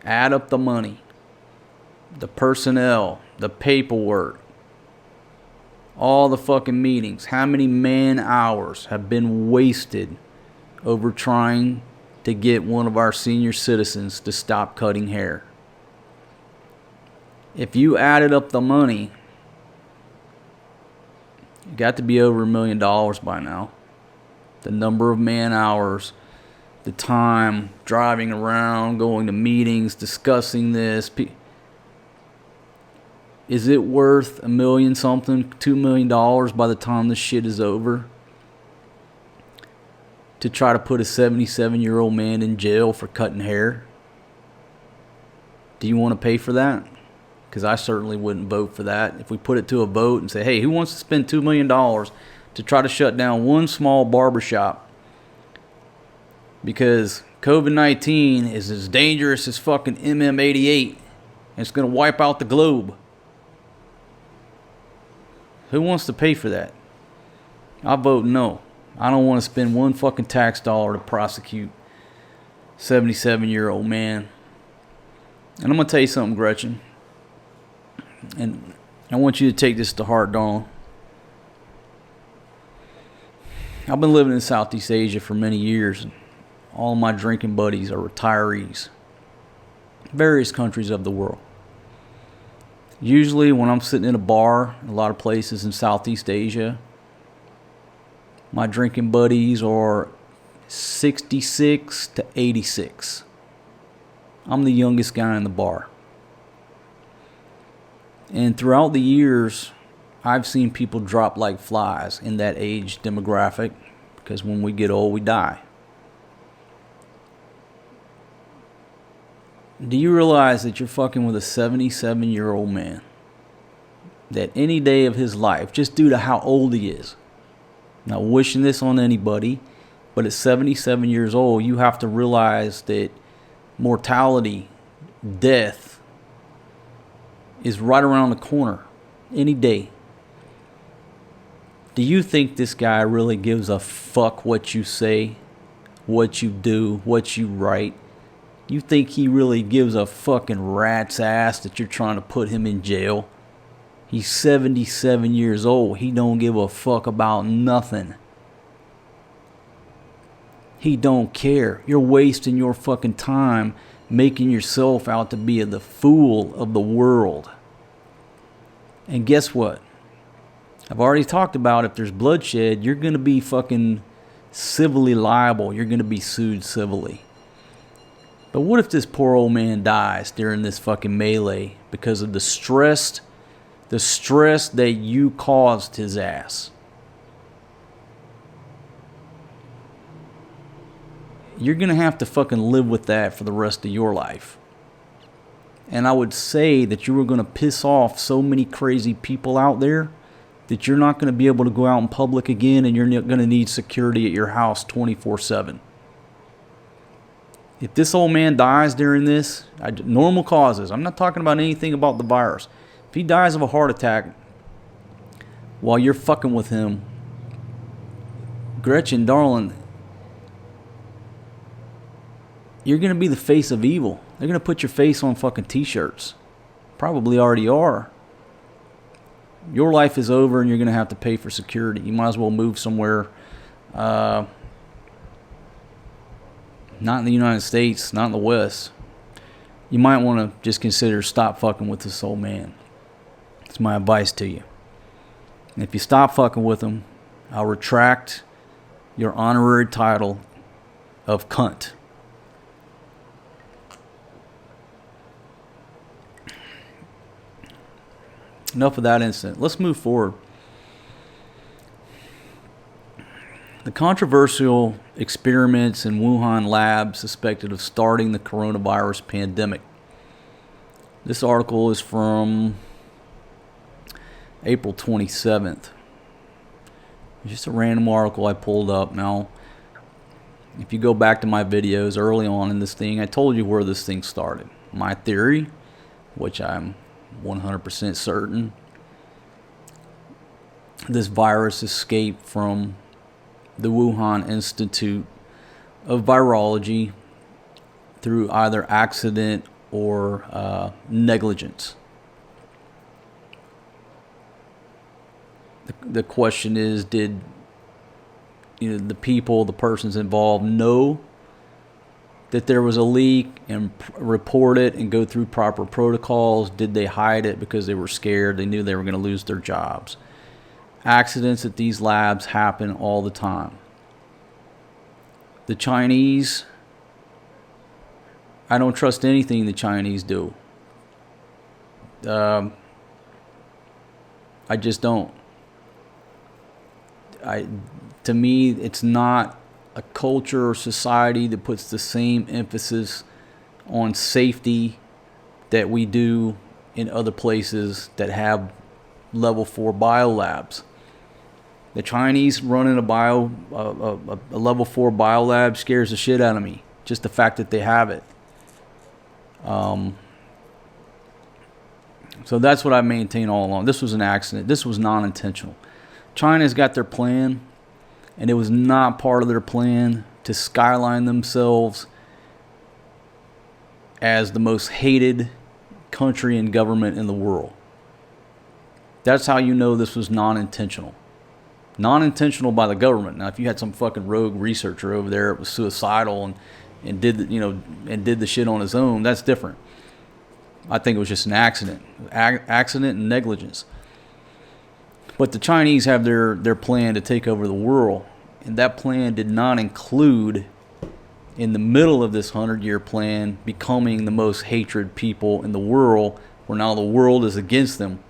Add up the money, the personnel, the paperwork, all the fucking meetings. How many man hours have been wasted over trying to get one of our senior citizens to stop cutting hair? If you added up the money, it got to be over $1 million by now. The number of man hours, the time driving around, going to meetings, discussing this. Is it worth $1 million something, $2 million by the time this shit is over? To try to put a 77-year-old man in jail for cutting hair? Do you want to pay for that? Because I certainly wouldn't vote for that. If we put it to a vote and say, hey, who wants to spend $2 million to try to shut down one small barbershop because COVID-19 is as dangerous as fucking MM88 and it's going to wipe out the globe? Who wants to pay for that? I vote no. I don't want to spend one fucking tax dollar to prosecute 77-year-old man. And I'm going to tell you something, Gretchen. And I want you to take this to heart, darling. I've been living in Southeast Asia for many years. And all of my drinking buddies are retirees. Various countries of the world. Usually when I'm sitting in a bar, a lot of places in Southeast Asia, my drinking buddies are 66 to 86. I'm the youngest guy in the bar. And throughout the years, I've seen people drop like flies in that age demographic because when we get old, we die. Do you realize that you're fucking with a 77-year-old man? That any day of his life, just due to how old he is, not wishing this on anybody, but at 77 years old, you have to realize that mortality, death, is right around the corner any day. Do you think this guy really gives a fuck what you say, what you do, what you write? You think he really gives a fucking rat's ass that you're trying to put him in jail? He's 77 years old. He don't give a fuck about nothing. He don't care. You're wasting your fucking time making yourself out to be the fool of the world. And guess what? I've already talked about if there's bloodshed, you're going to be fucking civilly liable. You're going to be sued civilly. But what if this poor old man dies during this fucking melee because of the stress that you caused his ass? You're going to have to fucking live with that for the rest of your life. And I would say that you were going to piss off so many crazy people out there that you're not going to be able to go out in public again, and you're going to need security at your house 24/7. If this old man dies during this, normal causes, I'm not talking about anything about the virus. If he dies of a heart attack while you're fucking with him, Gretchen, darling, you're going to be the face of evil. They're going to put your face on fucking t-shirts. probably already are. Your life is over and you're going to have to pay for security. You might as well move somewhere, not in the United States, not in the West. You might want to just consider stop fucking with this old man. It's my advice to you. And if you stop fucking with him, I'll retract your honorary title of cunt. Enough of that incident. Let's move forward. The controversial experiments in Wuhan lab suspected of starting the coronavirus pandemic. This article is from April 27th. It's just a random article I pulled up. Now, if you go back to my videos early on in this thing, I told you where this thing started. My theory, which I'm 100% certain, this virus escaped from the Wuhan Institute of Virology through either accident or negligence. The question is, did the persons involved know that there was a leak and report it and go through proper protocols? Did they hide it because they were scared? They knew they were going to lose their jobs. Accidents at these labs happen all the time. The Chinese, I don't trust anything the Chinese do. I just don't. To me, it's not a culture or society that puts the same emphasis on safety that we do in other places that have level 4 biolabs. The Chinese running a level 4 biolab scares the shit out of me. Just the fact that they have it. So that's what I maintain all along. This was an accident. This was non-intentional. China's got their plan, and it was not part of their plan to skyline themselves as the most hated country and government in the world. That's how you know this was non-intentional. Non-intentional by the government. Now, if you had some fucking rogue researcher over there that was suicidal and did the shit on his own, that's different. I think it was just an accident and negligence. But the Chinese have their plan to take over the world, and that plan did not include, in the middle of this 100-year plan, becoming the most hated people in the world, where now the world is against them.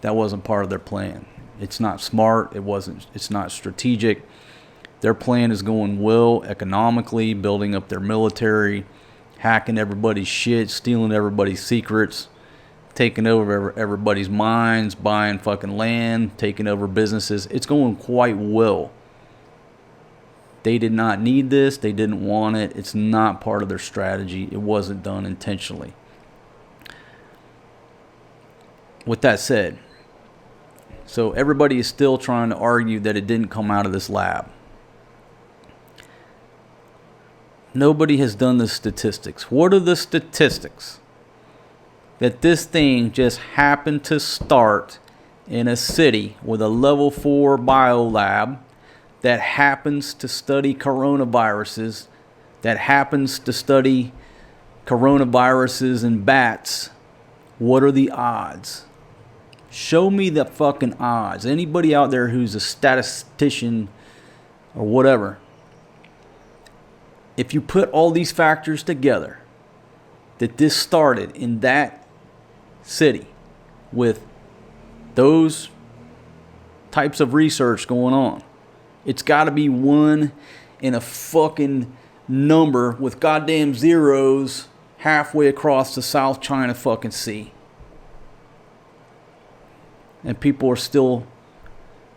That wasn't part of their plan. It's not smart. It's not strategic. Their plan is going well economically, building up their military, hacking everybody's shit, stealing everybody's secrets, taking over everybody's minds, buying fucking land, taking over businesses. It's going quite well. They did not need this. They didn't want it. It's not part of their strategy. It wasn't done intentionally. With that said, so everybody is still trying to argue that it didn't come out of this lab. Nobody has done the statistics. What are the statistics? That this thing just happened to start in a city with a level 4 biolab that happens to study coronaviruses, that happens to study coronaviruses in bats. What are the odds? Show me the fucking odds. Anybody out there who's a statistician or whatever, if you put all these factors together, that this started in that city with those types of research going on, it's got to be one in a fucking number with goddamn zeros halfway across the South China fucking Sea. And people are still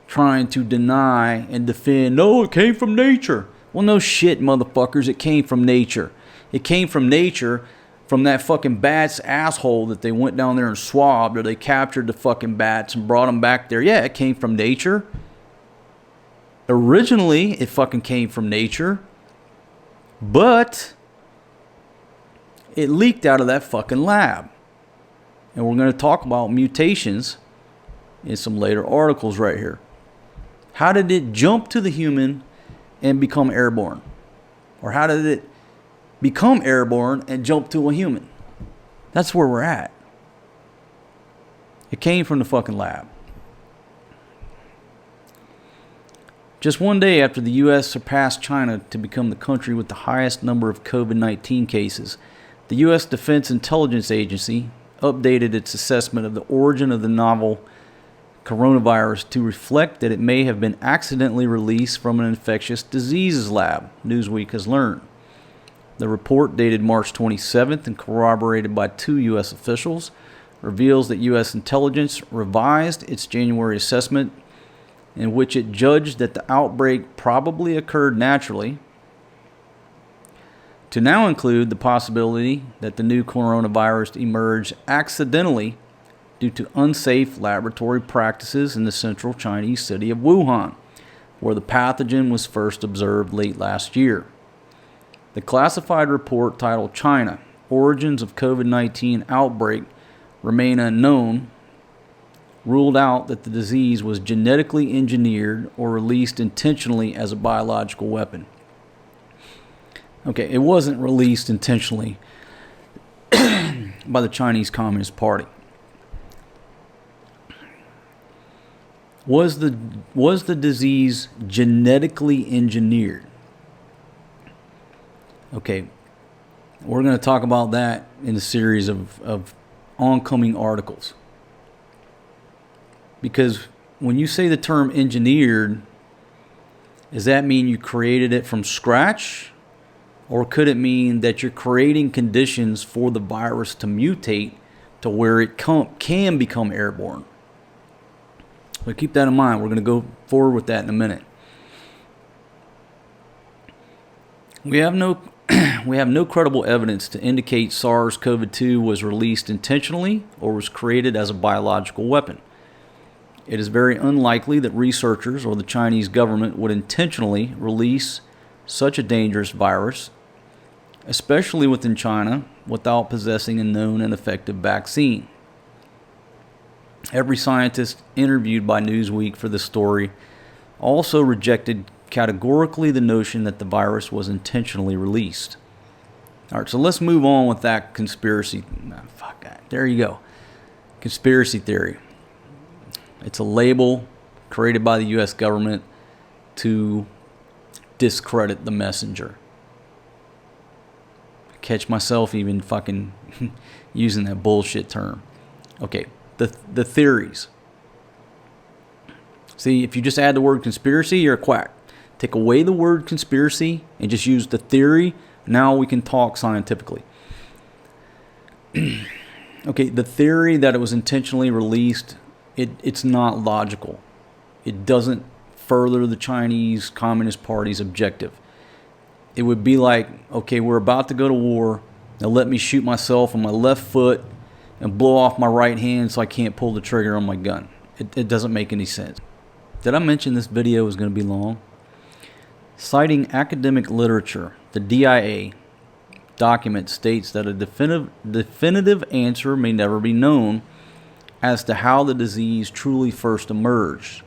trying to deny and defend, no, it came from nature. Well, no shit, motherfuckers, it came from nature. It came from nature, from that fucking bat's asshole that they went down there and swabbed, or they captured the fucking bats and brought them back there. Yeah, it came from nature. Originally, it fucking came from nature. But it leaked out of that fucking lab. And we're going to talk about mutations in some later articles right here. How did it jump to the human and become airborne? Or how did it become airborne and jump to a human? That's where we're at. It came from the fucking lab. Just one day after the U.S. surpassed China to become the country with the highest number of COVID-19 cases, the U.S. Defense Intelligence Agency updated its assessment of the origin of the novel coronavirus to reflect that it may have been accidentally released from an infectious diseases lab, Newsweek has learned. The report, dated March 27th and corroborated by 2 U.S. officials, reveals that U.S. intelligence revised its January assessment, in which it judged that the outbreak probably occurred naturally, to now include the possibility that the new coronavirus emerged accidentally due to unsafe laboratory practices in the central Chinese city of Wuhan, where the pathogen was first observed late last year. The classified report, titled China, Origins of COVID-19 Outbreak Remain Unknown, ruled out that the disease was genetically engineered or released intentionally as a biological weapon. Okay, it wasn't released intentionally by the Chinese Communist Party. Was the disease genetically engineered? Okay, we're going to talk about that in a series of oncoming articles. Because when you say the term engineered, does that mean you created it from scratch? Or could it mean that you're creating conditions for the virus to mutate to where it can become airborne? So keep that in mind. We're going to go forward with that in a minute. We have no credible evidence to indicate SARS-CoV-2 was released intentionally or was created as a biological weapon. It is very unlikely that researchers or the Chinese government would intentionally release such a dangerous virus, especially within China, without possessing a known and effective vaccine. Every scientist interviewed by Newsweek for this story also rejected categorically the notion that the virus was intentionally released. All right, so let's move on with that conspiracy. Fuck that. There you go. Conspiracy theory. It's a label created by the U.S. government to discredit the messenger. Catch myself even fucking using that bullshit term. Okay, the theories. See, if you just add the word conspiracy, you're a quack. Take away the word conspiracy and just use the theory. Now we can talk scientifically. Okay, the theory that it was intentionally released, it's not logical. It doesn't further the Chinese Communist Party's objective. It would be like, okay, we're about to go to war. Now let me shoot myself on my left foot and blow off my right hand so I can't pull the trigger on my gun. It doesn't make any sense. Did I mention this video is going to be long? Citing academic literature, the DIA document states that a definitive answer may never be known as to how the disease truly first emerged.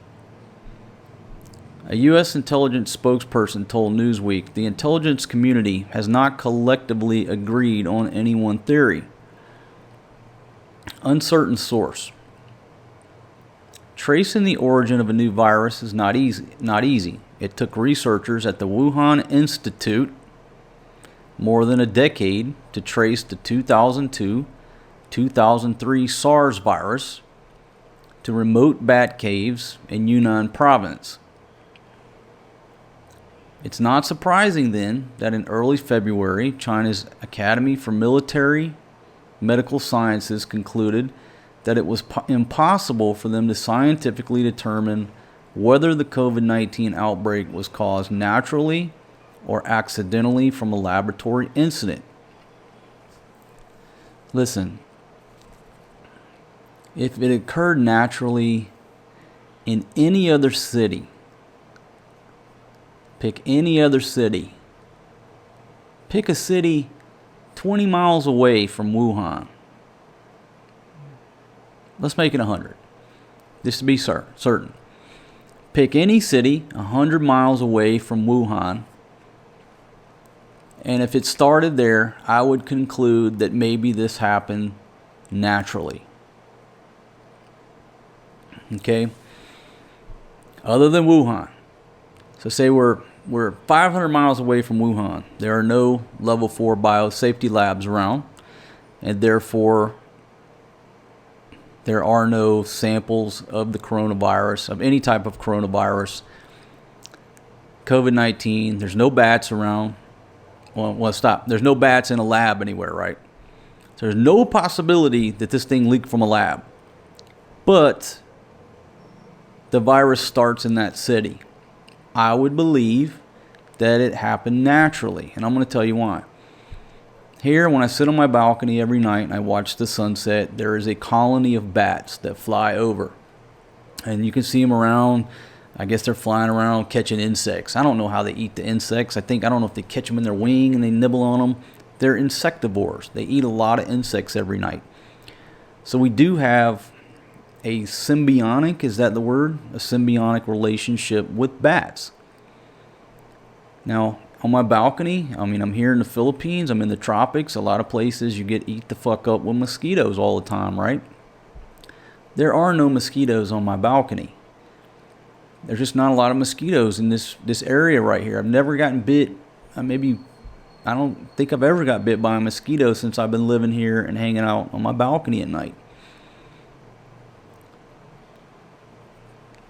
A U.S. intelligence spokesperson told Newsweek the intelligence community has not collectively agreed on any one theory. Uncertain source. Tracing the origin of a new virus is not easy. It took researchers at the Wuhan Institute more than a decade to trace the 2002-2003 SARS virus to remote bat caves in Yunnan province. It's not surprising then that in early February, China's Academy for Military Medical Sciences concluded that it was impossible for them to scientifically determine whether the COVID-19 outbreak was caused naturally or accidentally from a laboratory incident. Listen, if it occurred naturally in any other city, pick any other city. Pick a city 20 miles away from Wuhan. Let's make it 100, just to be certain. Pick any city 100 miles away from Wuhan, and if it started there, I would conclude that maybe this happened naturally. Okay? Other than Wuhan. So say we're 500 miles away from Wuhan. There are no level 4 biosafety labs around, and therefore there are no samples of the coronavirus, of any type of coronavirus, COVID-19. There's no bats around. Well, stop. There's no bats in a lab anywhere, right? So there's no possibility that this thing leaked from a lab. But the virus starts in that city. I would believe that it happened naturally, and I'm going to tell you why. Here, when I sit on my balcony every night and I watch the sunset, there is a colony of bats that fly over. And you can see them around. I guess they're flying around catching insects. I don't know how they eat the insects. I don't know if they catch them in their wing and they nibble on them. They're insectivores. They eat a lot of insects every night. So we do have a symbiotic, is that the word? A symbiotic relationship with bats. Now, on my balcony, I'm here in the Philippines, I'm in the tropics. A lot of places you get eat the fuck up with mosquitoes all the time, right? There are no mosquitoes on my balcony. There's just not a lot of mosquitoes in this area right here. I've never gotten bit. I don't think I've ever got bit by a mosquito since I've been living here and hanging out on my balcony at night.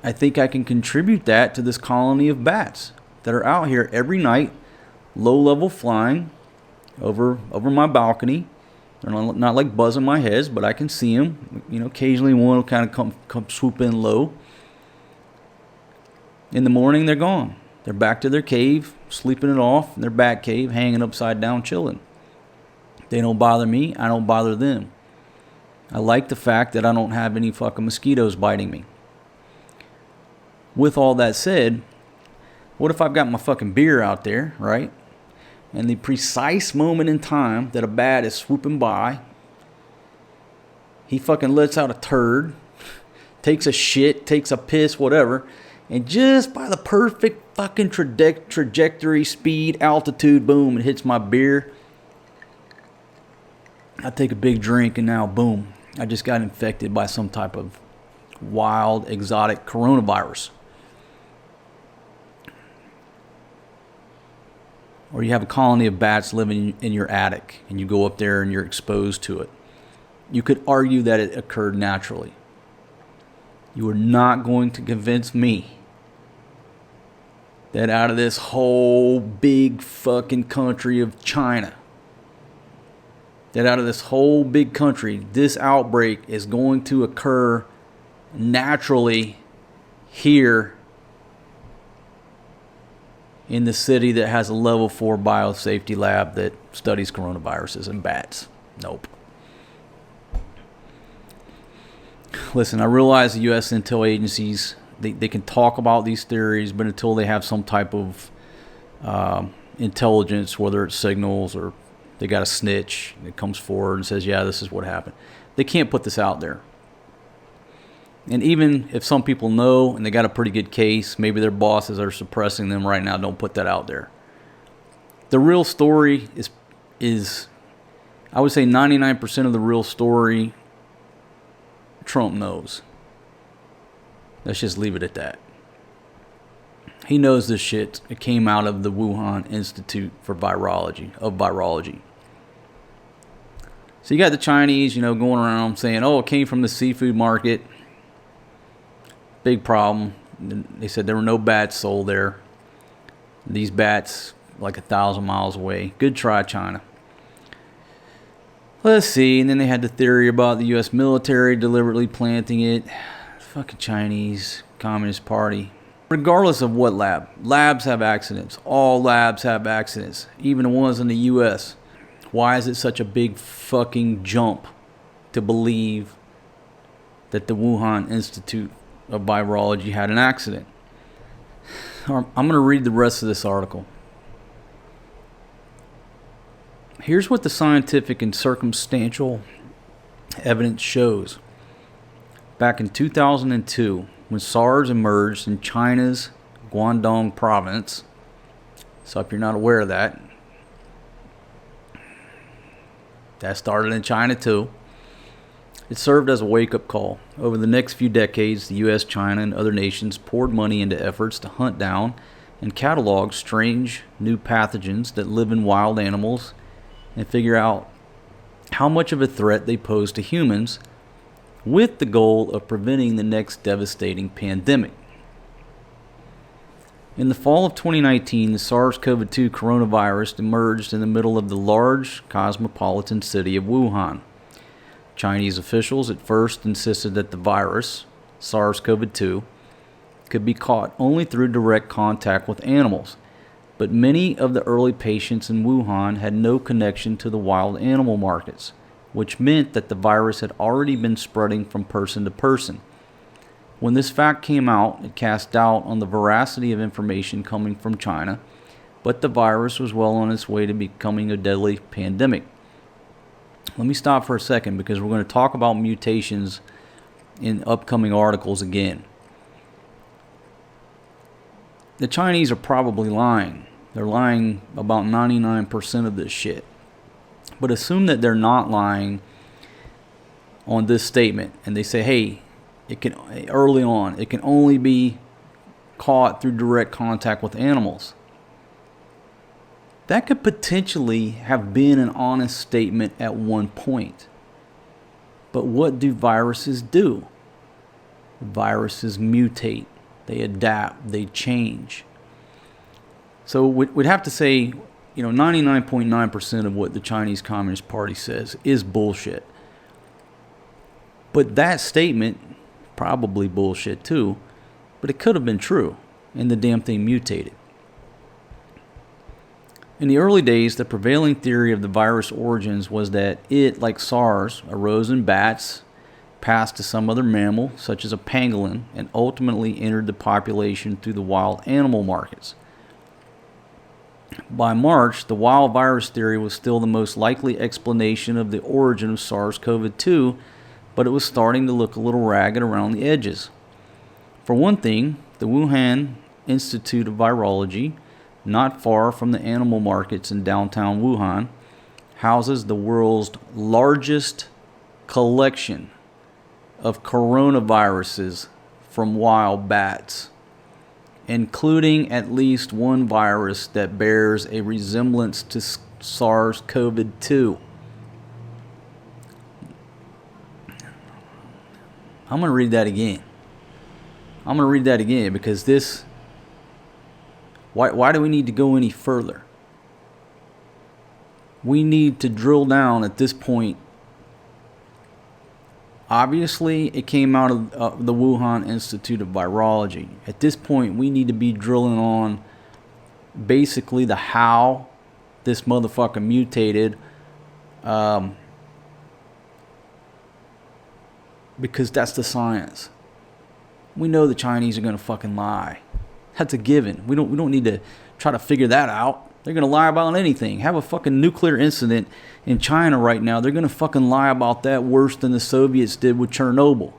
I think I can contribute that to this colony of bats that are out here every night, low level flying over my balcony. They're not like buzzing my heads, but I can see them. Occasionally one will kind of come swoop in low. In the morning, they're gone. They're back to their cave, sleeping it off in their bat cave, hanging upside down, chilling. They don't bother me. I don't bother them. I like the fact that I don't have any fucking mosquitoes biting me. With all that said, what if I've got my fucking beer out there, right? And the precise moment in time that a bat is swooping by, he fucking lets out a turd, takes a shit, takes a piss, whatever, and just by the perfect fucking trajectory, speed, altitude, boom, it hits my beer. I take a big drink and now, boom, I just got infected by some type of wild, exotic coronavirus. Or you have a colony of bats living in your attic and you go up there and you're exposed to it. You could argue that it occurred naturally. You are not going to convince me that out of this whole big fucking country of China, that out of this whole big country, this outbreak is going to occur naturally here in the city that has a level 4 biosafety lab that studies coronaviruses and bats. Nope. Listen, I realize the U.S. intel agencies, they can talk about these theories, but until they have some type of intelligence, whether it's signals or they got a snitch that comes forward and says, yeah, this is what happened, they can't put this out there. And even if some people know and they got a pretty good case, maybe their bosses are suppressing them right now, don't put that out there. The real story is I would say 99% of the real story, Trump knows. Let's just leave it at that. He knows this shit. It came out of the Wuhan Institute for Virology. So you got the Chinese, going around saying, oh, it came from the seafood market. Big problem. They said there were no bats sold there. These bats, like 1,000 miles away. Good try, China. Let's see. And then they had the theory about the U.S. military deliberately planting it. Fucking Chinese Communist Party. Regardless of what lab. Labs have accidents. All labs have accidents. Even the ones in the U.S. Why is it such a big fucking jump to believe that the Wuhan Institute of Virology had an accident? I'm going to read the rest of this article. Here's what the scientific and circumstantial evidence shows. back in 2002 when SARS emerged in China's Guangdong province. So if you're not aware of that, that started in China too. It served as a wake-up call. Over the next few decades, the US, China, and other nations poured money into efforts to hunt down and catalog strange new pathogens that live in wild animals and figure out how much of a threat they pose to humans, with the goal of preventing the next devastating pandemic. In the fall of 2019, the SARS-CoV-2 coronavirus emerged in the middle of the large cosmopolitan city of Wuhan. Chinese officials at first insisted that the virus, SARS-CoV-2, could be caught only through direct contact with animals, but many of the early patients in Wuhan had no connection to the wild animal markets, which meant that the virus had already been spreading from person to person. When this fact came out, it cast doubt on the veracity of information coming from China, but the virus was well on its way to becoming a deadly pandemic. Let me stop for a second because we're going to talk about mutations in upcoming articles again. The Chinese are probably lying. They're lying about 99% of this shit. But assume that they're not lying on this statement and they say, hey, it can early on, it can only be caught through direct contact with animals. That could potentially have been an honest statement at one point. But what do viruses do? Viruses mutate, they adapt, they change. So we'd have to say, 99.9% of what the Chinese Communist Party says is bullshit. But that statement, probably bullshit too, but it could have been true, and the damn thing mutated. In the early days, the prevailing theory of the virus origins was that it, like SARS, arose in bats, passed to some other mammal, such as a pangolin, and ultimately entered the population through the wild animal markets. By March, the wild virus theory was still the most likely explanation of the origin of SARS-CoV-2, but it was starting to look a little ragged around the edges. For one thing, the Wuhan Institute of Virology, not far from the animal markets in downtown Wuhan, houses the world's largest collection of coronaviruses from wild bats, including at least one virus that bears a resemblance to SARS-CoV-2. I'm going to read that again. Because this... Why do we need to go any further? We need to drill down at this point. Obviously, it came out of the Wuhan Institute of Virology. At this point, we need to be drilling on basically the how this motherfucker mutated. Because that's the science. We know the Chinese are going to fucking lie. That's a given. We don't need to try to figure that out. They're going to lie about anything. Have a fucking nuclear incident in China right now. They're going to fucking lie about that worse than the Soviets did with Chernobyl.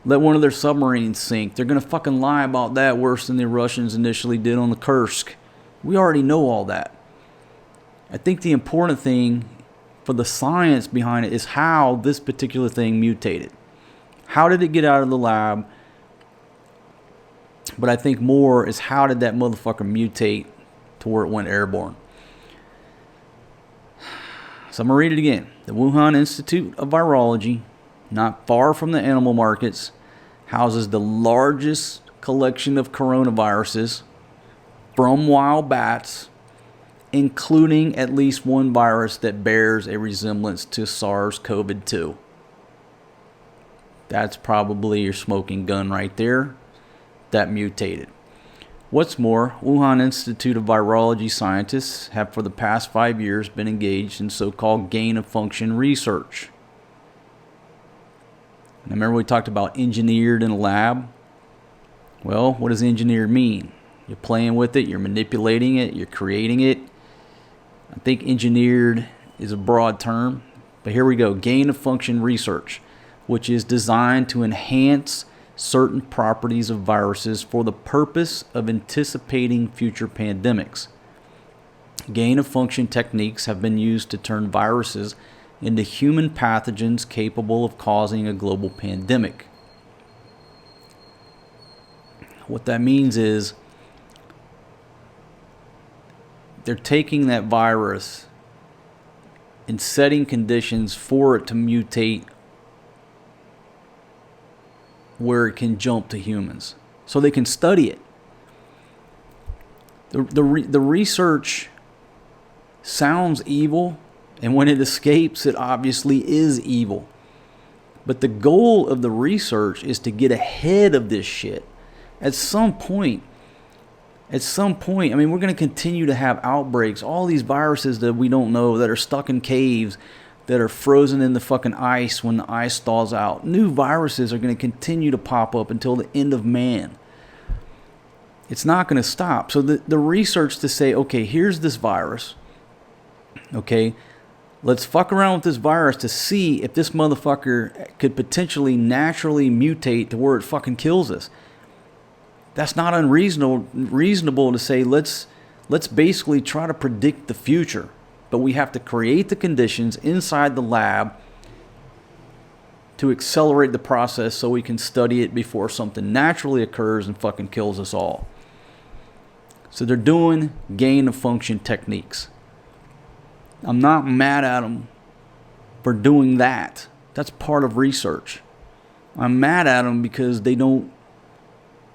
Let one of their submarines sink. They're going to fucking lie about that worse than the Russians initially did on the Kursk. We already know all that. I think the important thing for the science behind it is how this particular thing mutated. How did it get out of the lab? But I think more is how did that motherfucker mutate to where it went airborne. So I'm going to read it again. The Wuhan Institute of Virology, not far from the animal markets, houses the largest collection of coronaviruses from wild bats, including at least one virus that bears a resemblance to SARS-CoV-2. That's probably your smoking gun right there. That mutated. What's more, Wuhan Institute of Virology scientists have for the past 5 years been engaged in so-called gain-of-function research. Now, remember we talked about engineered in a lab? Well, what does engineered mean? You're playing with it, you're manipulating it, you're creating it. I think engineered is a broad term, but here we go. Gain-of-function research. which is designed to enhance certain properties of viruses for the purpose of anticipating future pandemics. Gain-of-function techniques have been used to turn viruses into human pathogens capable of causing a global pandemic. What that means is they're taking that virus and setting conditions for it to mutate where it can jump to humans, so they can study it. The research sounds evil, and when it escapes, it obviously is evil. But the goal of the research is to get ahead of this shit. At some point, I mean, we're going to continue to have outbreaks. All these viruses that we don't know, that are stuck in caves, that are frozen in the fucking ice when the ice thaws out. New viruses are going to continue to pop up until the end of man. It's not going to stop. So the research to say, okay, here's this virus. Okay, let's fuck around with this virus to see if this motherfucker could potentially naturally mutate to where it fucking kills us. That's not reasonable to say, let's basically try to predict the future. But we have to create the conditions inside the lab to accelerate the process so we can study it before something naturally occurs and fucking kills us all. So they're doing gain-of-function techniques. I'm not mad at them for doing that. That's part of research. I'm mad at them because they don't,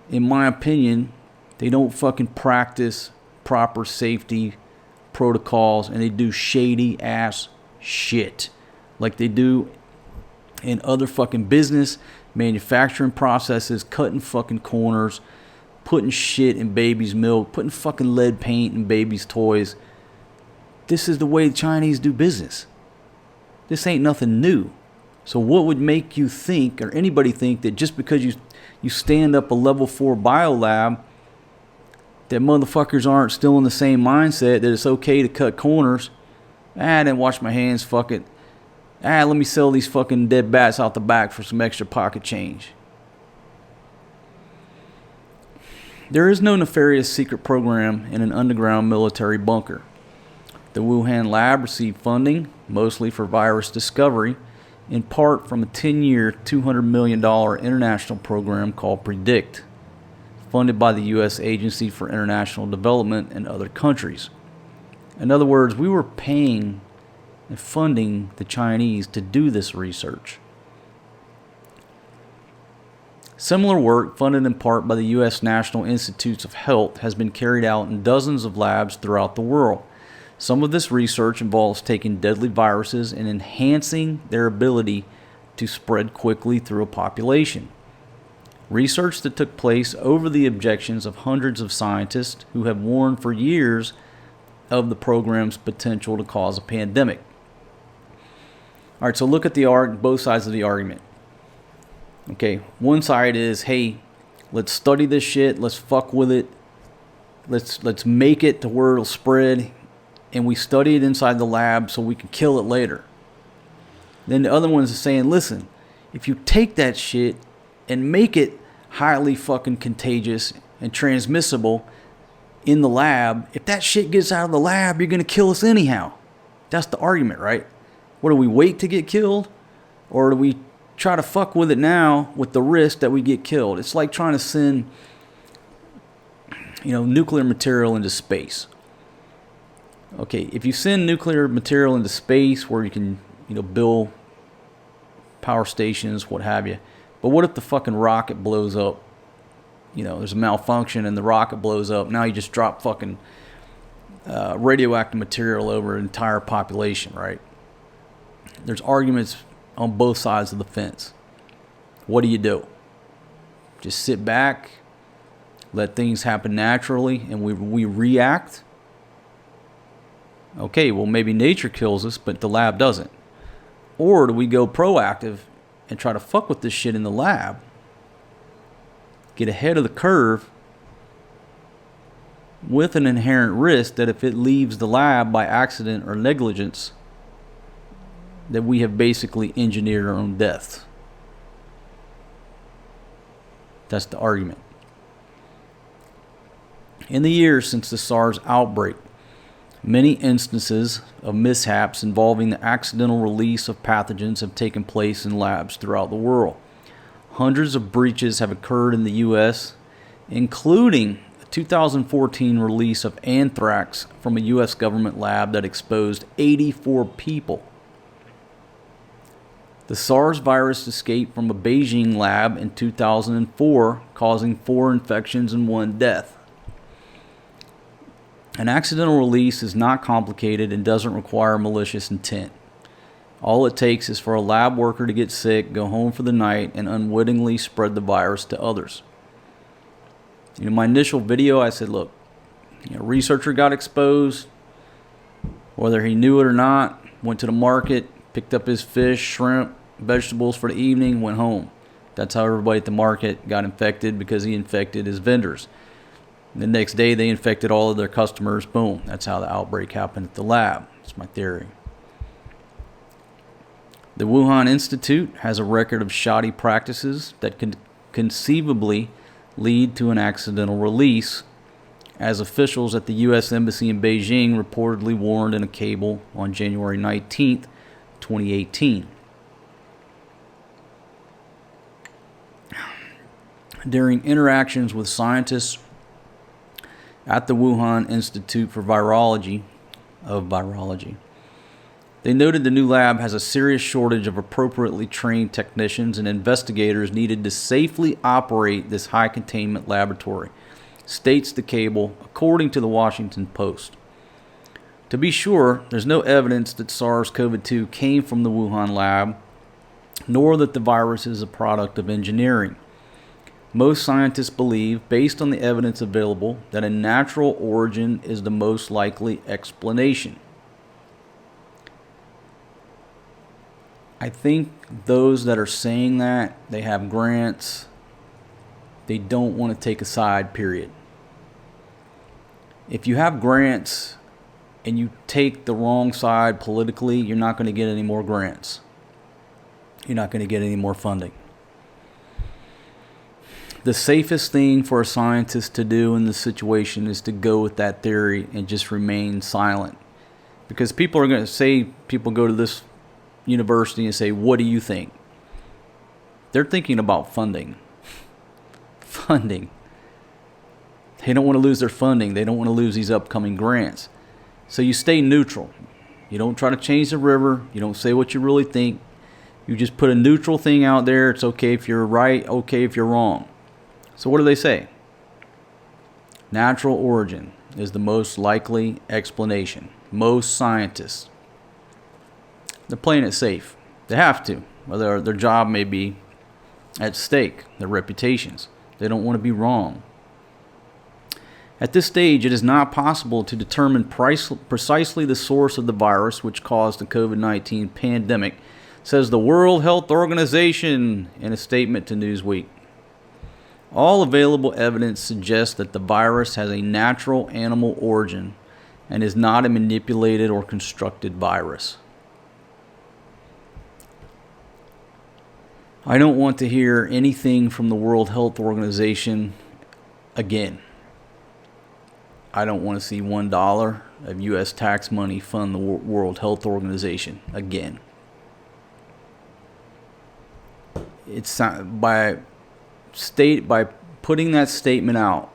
in my opinion, they don't fucking practice proper safety protocols, and they do shady ass shit like they do in other fucking business, manufacturing processes, cutting fucking corners, putting shit in babies' milk, putting fucking lead paint in babies' toys. This is the way the Chinese do business. This ain't nothing new. So what would make you think, or anybody think, that just because you stand up a level 4 biolab, that motherfuckers aren't still in the same mindset that it's okay to cut corners? I didn't wash my hands, fuck it. Let me sell these fucking dead bats out the back for some extra pocket change. There is no nefarious secret program in an underground military bunker. The Wuhan lab received funding, mostly for virus discovery, in part from a 10-year, $200 million international program called PREDICT, funded by the U.S. Agency for International Development and other countries. In other words, we were paying and funding the Chinese to do this research. Similar work, funded in part by the U.S. National Institutes of Health, has been carried out in dozens of labs throughout the world. Some of this research involves taking deadly viruses and enhancing their ability to spread quickly through a population. Research that took place over the objections of hundreds of scientists who have warned for years of the program's potential to cause a pandemic. All right, so look at both sides of the argument. Okay, one side is, hey, let's study this shit, let's fuck with it, let's make it to where it'll spread, and we study it inside the lab so we can kill it later. Then the other ones are saying, listen, if you take that shit and make it highly fucking contagious and transmissible in the lab, if that shit gets out of the lab, you're going to kill us anyhow. That's the argument, right? What, do we wait to get killed? Or do we try to fuck with it now with the risk that we get killed? It's like trying to send, nuclear material into space. Okay, if you send nuclear material into space where you can, build power stations, what have you, but what if the fucking rocket blows up? There's a malfunction and the rocket blows up. Now you just drop fucking radioactive material over an entire population, right? There's arguments on both sides of the fence. What do? Just sit back, let things happen naturally, and we react? Okay, well, maybe nature kills us, but the lab doesn't. Or do we go proactive and try to fuck with this shit in the lab, get ahead of the curve with an inherent risk that if it leaves the lab by accident or negligence, that we have basically engineered our own death? That's the argument. In the years since the SARS outbreak, many instances of mishaps involving the accidental release of pathogens have taken place in labs throughout the world. Hundreds of breaches have occurred in the U.S., including a 2014 release of anthrax from a U.S. government lab that exposed 84 people. The SARS virus escaped from a Beijing lab in 2004, causing 4 infections and 1 death. An accidental release is not complicated and doesn't require malicious intent. All it takes is for a lab worker to get sick, go home for the night, and unwittingly spread the virus to others. In my initial video, I said, look, a researcher got exposed, whether he knew it or not, went to the market, picked up his fish, shrimp, vegetables for the evening, went home. That's how everybody at the market got infected, because he infected his vendors. The next day, they infected all of their customers. Boom. That's how the outbreak happened at the lab. That's my theory. The Wuhan Institute has a record of shoddy practices that can conceivably lead to an accidental release, as officials at the U.S. Embassy in Beijing reportedly warned in a cable on January 19, 2018. During interactions with scientists at the Wuhan Institute for Virology, they noted the new lab has a serious shortage of appropriately trained technicians and investigators needed to safely operate this high containment laboratory, states the cable, according to the Washington Post. To be sure, there's no evidence that SARS-CoV-2 came from the Wuhan lab, nor that the virus is a product of engineering. Most scientists believe, based on the evidence available, that a natural origin is the most likely explanation. I think those that are saying that, they have grants. They don't want to take a side, period. If you have grants and you take the wrong side politically, you're not going to get any more grants. You're not going to get any more funding. The safest thing for a scientist to do in this situation is to go with that theory and just remain silent. Because people are going to say, people go to this university and say, what do you think? They're thinking about funding. Funding. They don't want to lose their funding. They don't want to lose these upcoming grants. So you stay neutral. You don't try to change the river. You don't say what you really think. You just put a neutral thing out there. It's okay if you're right, okay if you're wrong. So what do they say? Natural origin is the most likely explanation. Most scientists. They're playing it safe. They have to. Whether their job may be at stake, their reputations. They don't want to be wrong. At this stage, it is not possible to determine precisely the source of the virus which caused the COVID-19 pandemic, says the World Health Organization in a statement to Newsweek. All available evidence suggests that the virus has a natural animal origin and is not a manipulated or constructed virus. I don't want to hear anything from the World Health Organization again. I don't want to see $1 of U.S. tax money fund the World Health Organization again. It's by putting that statement out,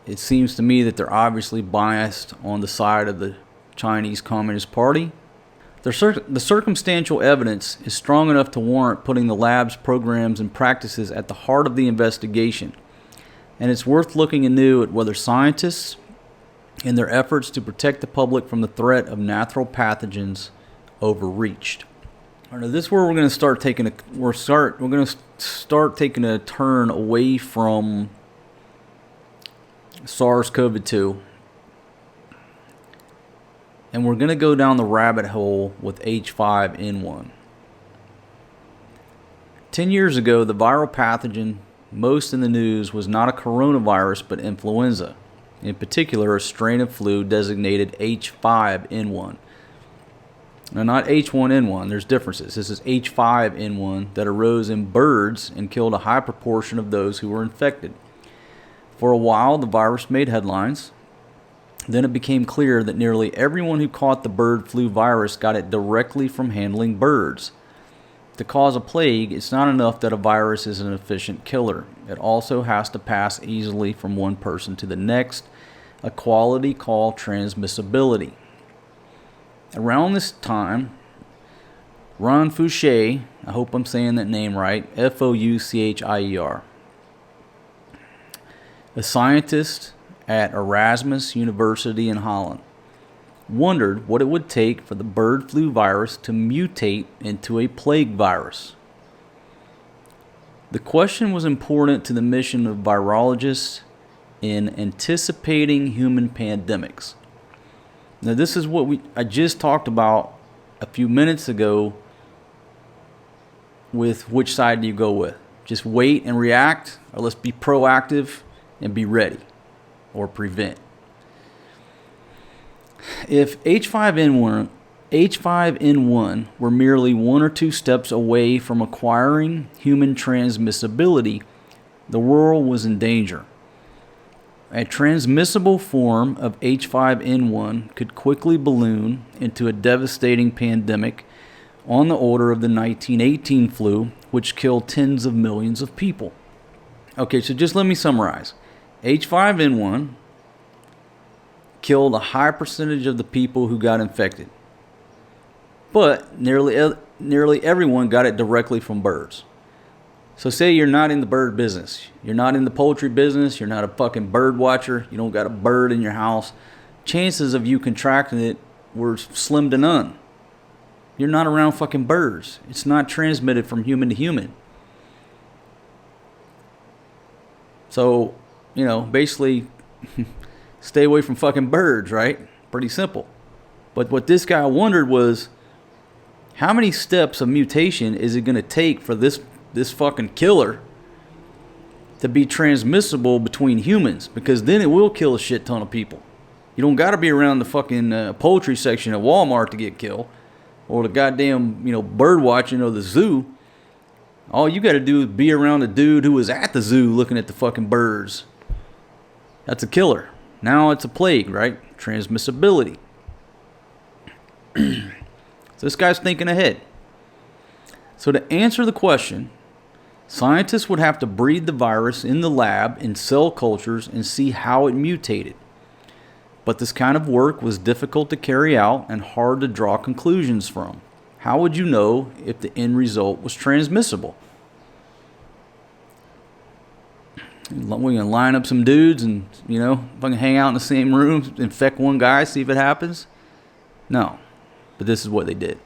it seems to me that they're obviously biased on the side of the Chinese Communist Party. The circumstantial evidence is strong enough to warrant putting the lab's programs and practices at the heart of the investigation. And it's worth looking anew at whether scientists, in their efforts to protect the public from the threat of natural pathogens, overreached. All right, this is where we're going to start taking a turn away from SARS-CoV-2, and we're going to go down the rabbit hole with H5N1. 10 years ago, the viral pathogen most in the news was not a coronavirus but influenza, in particular a strain of flu designated H5N1. Now, not H1N1, there's differences. This is H5N1 that arose in birds and killed a high proportion of those who were infected. For a while, the virus made headlines. Then it became clear that nearly everyone who caught the bird flu virus got it directly from handling birds. To cause a plague, it's not enough that a virus is an efficient killer. It also has to pass easily from one person to the next, a quality called transmissibility. Around this time, Ron Fouchier, I hope I'm saying that name right, Fouchier, a scientist at Erasmus University in Holland, wondered what it would take for the bird flu virus to mutate into a plague virus. The question was important to the mission of virologists in anticipating human pandemics. Now, this is what I just talked about a few minutes ago with which side do you go with. Just wait and react, or let's be proactive and be ready or prevent. If H5N1 were merely 1 or 2 steps away from acquiring human transmissibility, the world was in danger. A transmissible form of H5N1 could quickly balloon into a devastating pandemic on the order of the 1918 flu, which killed tens of millions of people. Okay, so just let me summarize. H5N1 killed a high percentage of the people who got infected, but nearly everyone got it directly from birds. So say you're not in the bird business. You're not in the poultry business. You're not a fucking bird watcher. You don't got a bird in your house. Chances of you contracting it were slim to none. You're not around fucking birds. It's not transmitted from human to human. So, basically stay away from fucking birds, right? Pretty simple. But what this guy wondered was, how many steps of mutation is it going to take for this fucking killer to be transmissible between humans? Because then it will kill a shit ton of people. You don't got to be around the fucking poultry section at Walmart to get killed, or the goddamn bird watching or the zoo. All you got to do is be around a dude who was at the zoo looking at the fucking birds. That's a killer. Now it's a plague, right? Transmissibility. So this guy's thinking ahead. So to answer the question, scientists would have to breed the virus in the lab in cell cultures and see how it mutated. But this kind of work was difficult to carry out and hard to draw conclusions from. How would you know if the end result was transmissible? We're going to line up some dudes and, fucking hang out in the same room, infect one guy, see if it happens? No. But this is what they did.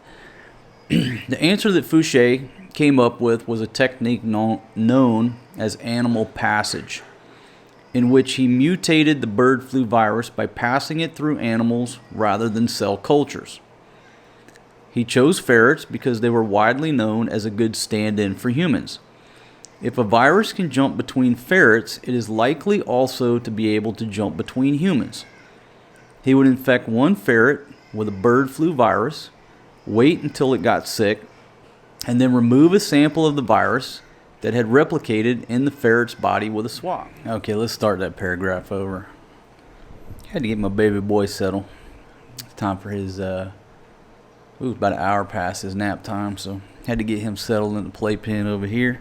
The answer that Fouchier came up with was a technique known as animal passage, in which he mutated the bird flu virus by passing it through animals rather than cell cultures. He chose ferrets because they were widely known as a good stand-in for humans. If a virus can jump between ferrets, it is likely also to be able to jump between humans. He would infect one ferret with a bird flu virus, wait until it got sick, and then remove a sample of the virus that had replicated in the ferret's body with a swab. Okay, let's start that paragraph over. Had to get my baby boy settled. It's time for his, it was about an hour past his nap time, so had to get him settled in the playpen over here.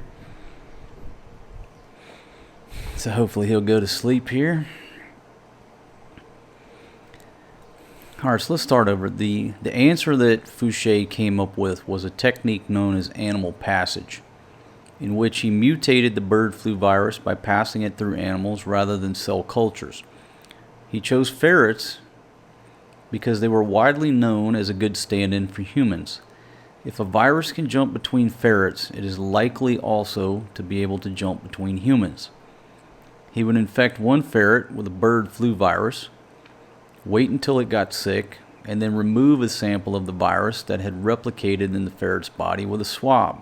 So hopefully he'll go to sleep here. Alright, so let's start over. The answer that Fouchier came up with was a technique known as animal passage, in which he mutated the bird flu virus by passing it through animals rather than cell cultures. He chose ferrets because they were widely known as a good stand-in for humans. If a virus can jump between ferrets, it is likely also to be able to jump between humans. He would infect one ferret with a bird flu virus, wait until it got sick, and then remove a sample of the virus that had replicated in the ferret's body with a swab.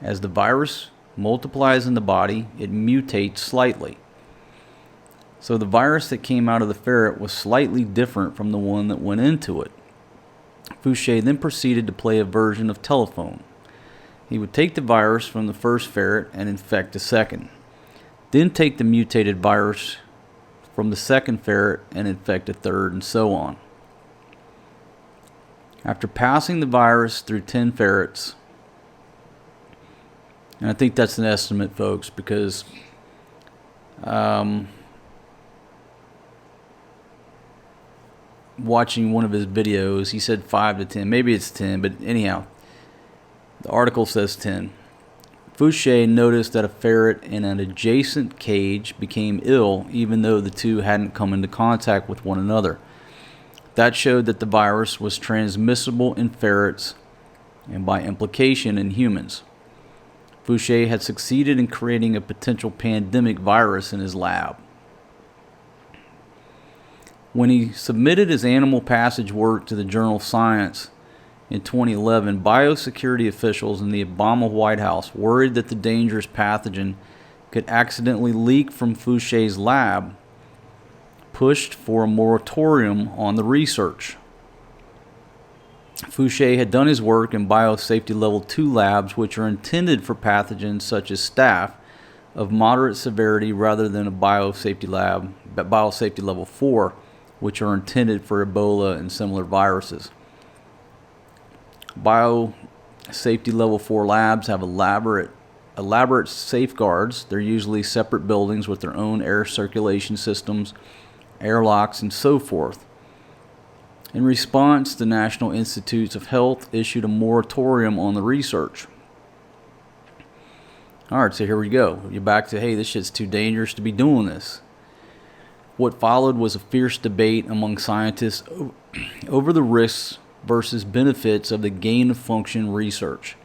As the virus multiplies in the body, it mutates slightly. So the virus that came out of the ferret was slightly different from the one that went into it. Fouché then proceeded to play a version of telephone. He would take the virus from the first ferret and infect the second. Then take the mutated virus from the second ferret and infect a third, and so on. After passing the virus through 10 ferrets, and I think that's an estimate, folks, because watching one of his videos, he said 5 to 10. Maybe it's 10, but anyhow, the article says 10. Fouché noticed that a ferret in an adjacent cage became ill even though the two hadn't come into contact with one another. That showed that the virus was transmissible in ferrets and by implication in humans. Fouché had succeeded in creating a potential pandemic virus in his lab. When he submitted his animal passage work to the journal Science in 2011, biosecurity officials in the Obama White House worried that the dangerous pathogen could accidentally leak from Fouché's lab, pushed for a moratorium on the research. Fouché had done his work in biosafety level 2 labs, which are intended for pathogens such as staph of moderate severity, rather than a biosafety level 4, which are intended for Ebola and similar viruses. Biosafety level 4 labs have elaborate safeguards. They're usually separate buildings with their own air circulation systems, airlocks, and so forth. In response, the National Institutes of Health issued a moratorium on the research. Alright, so here we go. You're back to, hey, this shit's too dangerous to be doing this. What followed was a fierce debate among scientists over the risks versus benefits of the gain-of-function research.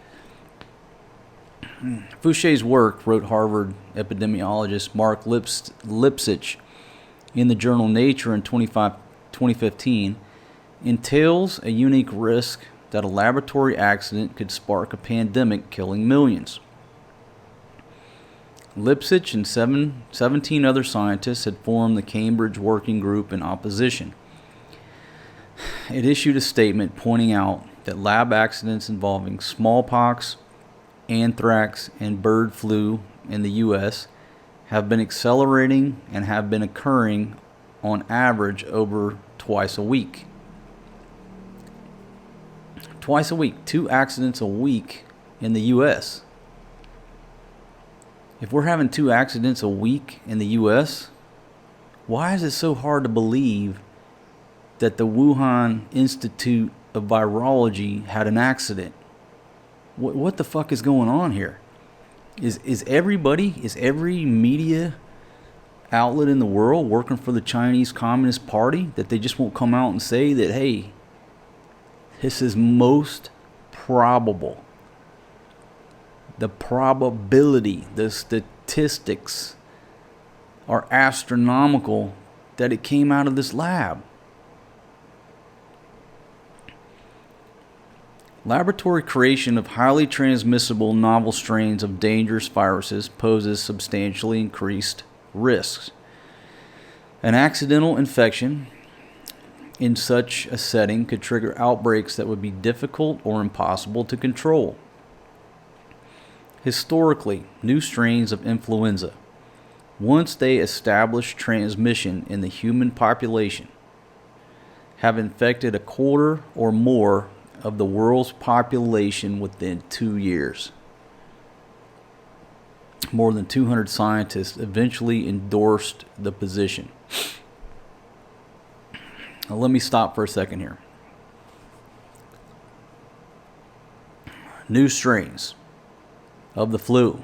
Fouché's work, wrote Harvard epidemiologist Mark Lipsitch in the journal Nature in 2015, entails a unique risk that a laboratory accident could spark a pandemic killing millions. Lipsitch and 17 other scientists had formed the Cambridge Working Group in opposition. It issued a statement pointing out that lab accidents involving smallpox, anthrax, and bird flu in the U.S. have been accelerating and have been occurring on average over twice a week. Twice a week, 2 accidents a week in the U.S. If we're having 2 accidents a week in the U.S., why is it so hard to believe that the Wuhan Institute of Virology had an accident? What the fuck is going on here? Is every media outlet in the world working for the Chinese Communist Party, that they just won't come out and say that, hey, this is most probable? The probability, the statistics are astronomical that it came out of this lab. Laboratory creation of highly transmissible novel strains of dangerous viruses poses substantially increased risks. An accidental infection in such a setting could trigger outbreaks that would be difficult or impossible to control. Historically, new strains of influenza, once they establish transmission in the human population, have infected a quarter or more of the world's population within 2 years. More than 200 scientists eventually endorsed the position. Now, let me stop for a second here. New strains of the flu,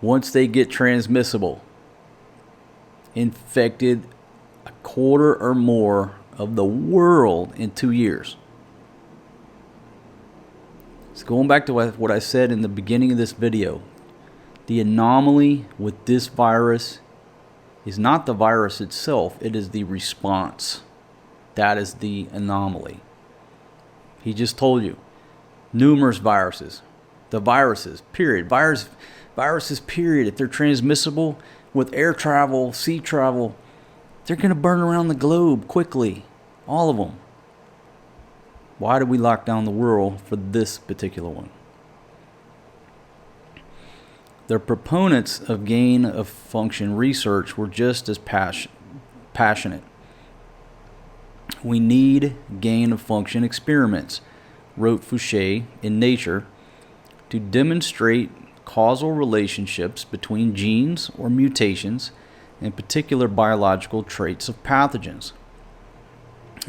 once they get transmissible, infected a quarter or more of the world in 2 years. So going back to what I said in the beginning of this video, the anomaly with this virus is not the virus itself, it is the response. That is the anomaly. He just told you, numerous viruses. The viruses, period. Viruses, period. If they're transmissible with air travel, sea travel, they're going to burn around the globe quickly. All of them. Why did we lock down the world for this particular one? The proponents of gain of function research were just as passionate. We need gain of function experiments, wrote Fouché in Nature, to demonstrate causal relationships between genes or mutations and particular biological traits of pathogens.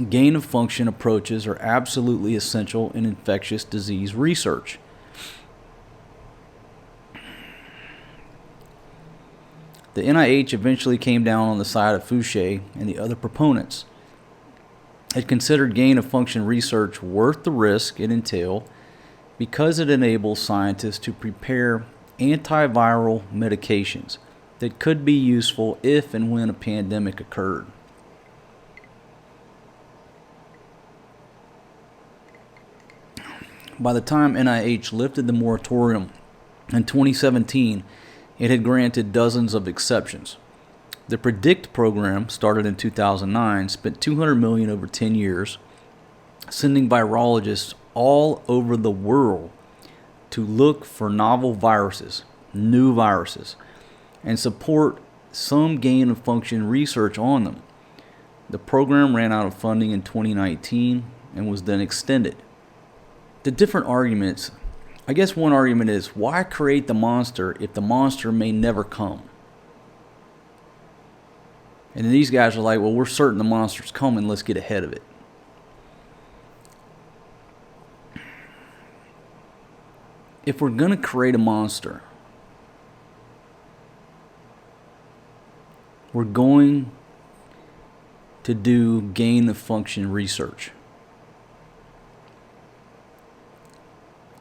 Gain of function approaches are absolutely essential in infectious disease research. The NIH eventually came down on the side of Fouché and the other proponents. It considered gain of function research worth the risk it entailed because it enables scientists to prepare antiviral medications that could be useful if and when a pandemic occurred. By the time NIH lifted the moratorium in 2017, it had granted dozens of exceptions. The PREDICT program, started in 2009, spent $200 million over 10 years, sending virologists all over the world to look for novel viruses, new viruses, and support some gain of function research on them. The program ran out of funding in 2019 and was then extended. The different arguments, I guess one argument is, why create the monster if the monster may never come? And then these guys are like, well, we're certain the monster's coming, let's get ahead of it. If we're going to create a monster, we're going to do gain of function research.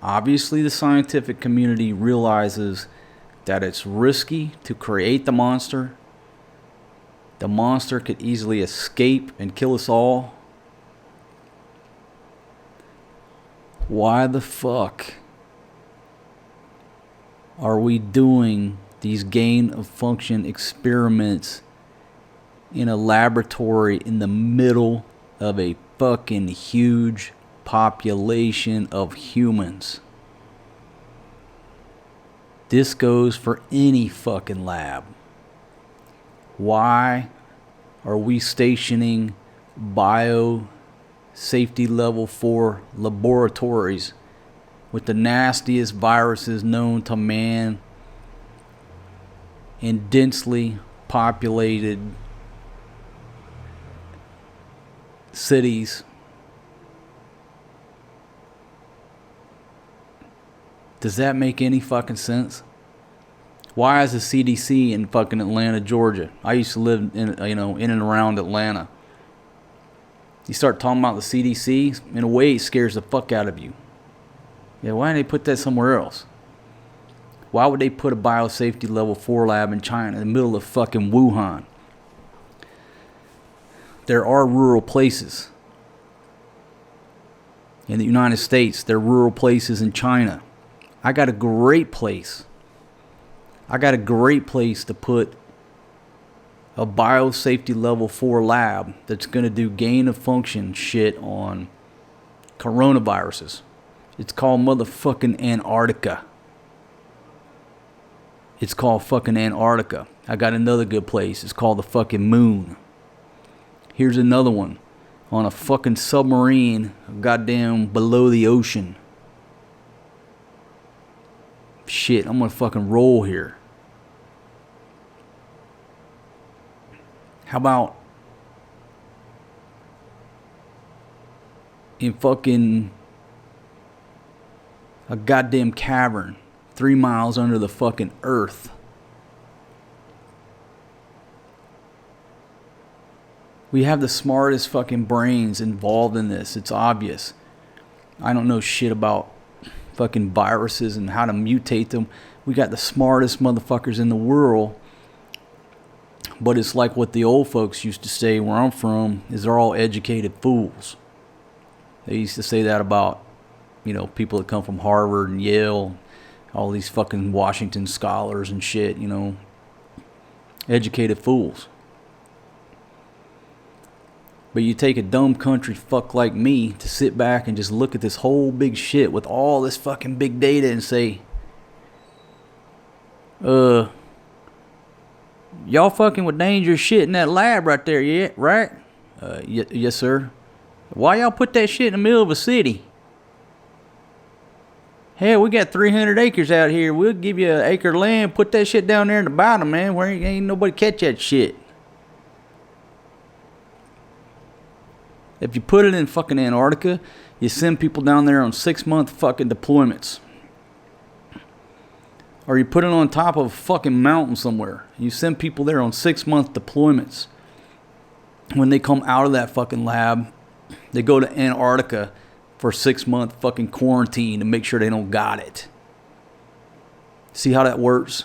Obviously, the scientific community realizes that it's risky to create the monster. The monster could easily escape and kill us all. Why the fuck are we doing these gain of function experiments in a laboratory in the middle of a fucking huge population of humans? This goes for any fucking lab. Why are we stationing bio safety level 4 laboratories with the nastiest viruses known to man in densely populated cities? Does that make any fucking sense? Why is the CDC in fucking Atlanta, Georgia? I used to live in and around Atlanta. You start talking about the CDC, in a way it scares the fuck out of you. Yeah, why didn't they put that somewhere else? Why would they put a biosafety level 4 lab in China in the middle of fucking Wuhan? There are rural places in the United States. There are rural places in China. I got a great place to put a biosafety level 4 lab that's going to do gain of function shit on coronaviruses. It's called motherfucking Antarctica. It's called fucking Antarctica. I got another good place. It's called the fucking moon. Here's another one on a fucking submarine goddamn below the ocean. Shit, I'm gonna fucking roll here. How about in fucking a goddamn cavern 3 miles under the fucking earth? We have the smartest fucking brains involved in this. It's obvious. I don't know shit about fucking viruses and how to mutate them. We got the smartest motherfuckers in the world. But it's like what the old folks used to say where I'm from, is they're all educated fools. They used to say that about, people that come from Harvard and Yale, all these fucking Washington scholars and shit, educated fools. But you take a dumb country fuck like me to sit back and just look at this whole big shit with all this fucking big data and say, y'all fucking with dangerous shit in that lab right there, yeah, right? Yes, sir. Why y'all put that shit in the middle of a city? Hell, we got 300 acres out here. We'll give you an acre of land. Put that shit down there in the bottom, man, where ain't nobody catch that shit. If you put it in fucking Antarctica, you send people down there on 6-month fucking deployments. Or you put it on top of a fucking mountain somewhere. You send people there on 6-month deployments. When they come out of that fucking lab, they go to Antarctica for 6-month fucking quarantine to make sure they don't got it. See how that works?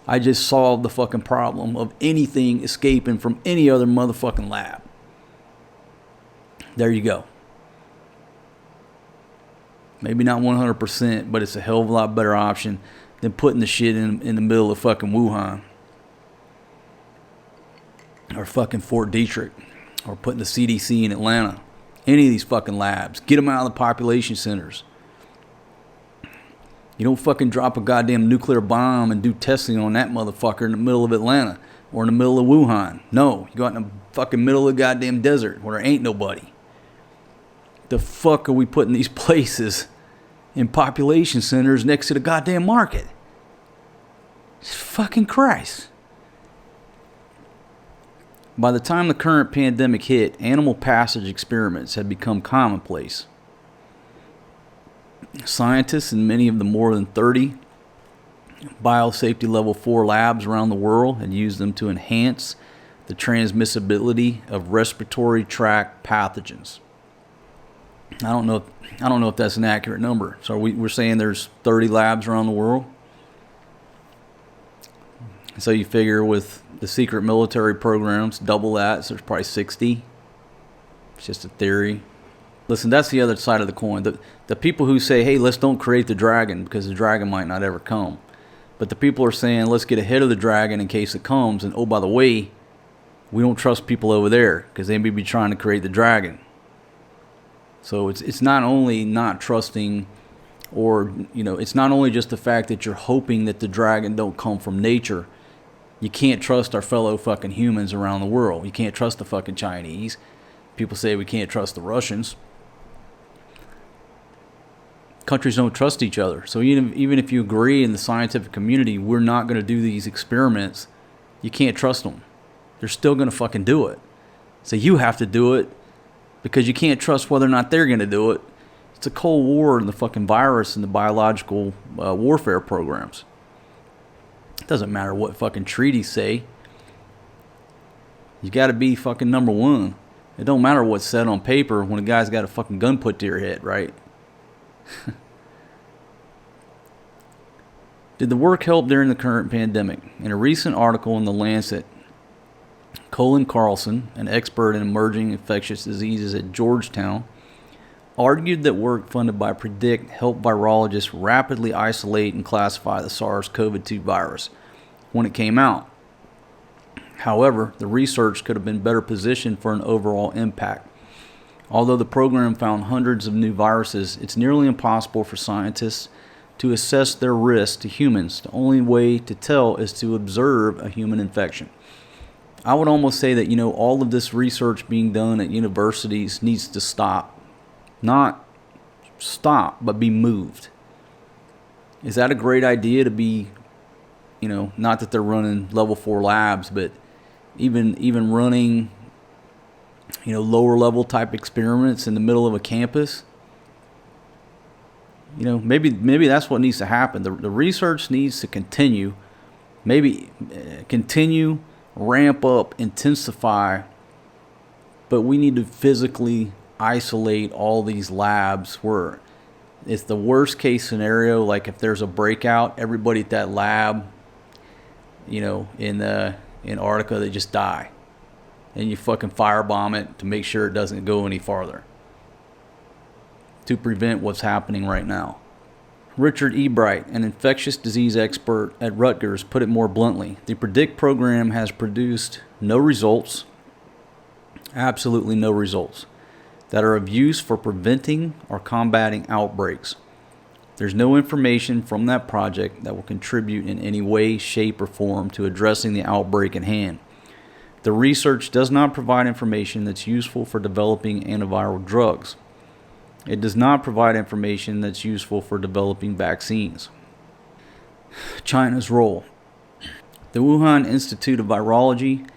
I just solved the fucking problem of anything escaping from any other motherfucking lab. There you go. Maybe not 100%, but it's a hell of a lot better option than putting the shit in the middle of fucking Wuhan. Or fucking Fort Detrick. Or putting the CDC in Atlanta. Any of these fucking labs. Get them out of the population centers. You don't fucking drop a goddamn nuclear bomb and do testing on that motherfucker in the middle of Atlanta. Or in the middle of Wuhan. No, you go out in the fucking middle of the goddamn desert where there ain't nobody. The fuck are we putting these places in population centers next to the goddamn market? It's fucking Christ. By the time the current pandemic hit, animal passage experiments had become commonplace. Scientists in many of the more than 30 biosafety level 4 labs around the world had used them to enhance the transmissibility of respiratory tract pathogens. I don't know if that's an accurate number. So we're saying there's 30 labs around the world. So you figure with the secret military programs, double that, so there's probably 60. It's just a theory. Listen, that's the other side of the coin. The people who say, hey, let's don't create the dragon because the dragon might not ever come. But the people are saying, let's get ahead of the dragon in case it comes. And oh, by the way, we don't trust people over there because they may be trying to create the dragon. So it's not only not trusting, or, you know, it's not only just the fact that you're hoping that the dragon don't come from nature. You can't trust our fellow fucking humans around the world. You can't trust the fucking Chinese. People say we can't trust the Russians. Countries don't trust each other. So even if you agree in the scientific community, we're not going to do these experiments, you can't trust them. They're still going to fucking do it. So you have to do it because you can't trust whether or not they're going to do it. It's a cold war in the fucking virus and the biological warfare programs. It doesn't matter what fucking treaties say. You got to be fucking number one. It don't matter what's said on paper when a guy's got a fucking gun put to your head, right? Did the work help during the current pandemic? In a recent article in The Lancet, Colin Carlson, an expert in emerging infectious diseases at Georgetown, argued that work funded by Predict helped virologists rapidly isolate and classify the SARS-CoV-2 virus when it came out. However, the research could have been better positioned for an overall impact. Although the program found hundreds of new viruses, it's nearly impossible for scientists to assess their risk to humans. The only way to tell is to observe a human infection. I would almost say that, you know, all of this research being done at universities needs to stop. Not stop, but be moved. Is that a great idea to be, you know, not that they're running level 4 labs, but even running, you know, lower level type experiments in the middle of a campus? You know, maybe that's what needs to happen. The research needs to continue. Maybe continue, ramp up, intensify. But we need to physically isolate all these labs where it's the worst case scenario. Like if there's a breakout, everybody at that lab, you know, in Antarctica, they just die. And you fucking firebomb it to make sure it doesn't go any farther, to prevent what's happening right now. Richard Ebright, an infectious disease expert at Rutgers, put it more bluntly. The Predict program has produced no results, Absolutely no results that are of use for preventing or combating outbreaks. There's no information from that project that will contribute in any way, shape, or form to addressing the outbreak at hand. The research does not provide information that's useful for developing antiviral drugs. It does not provide information that's useful for developing vaccines. China's role. The Wuhan Institute of Virology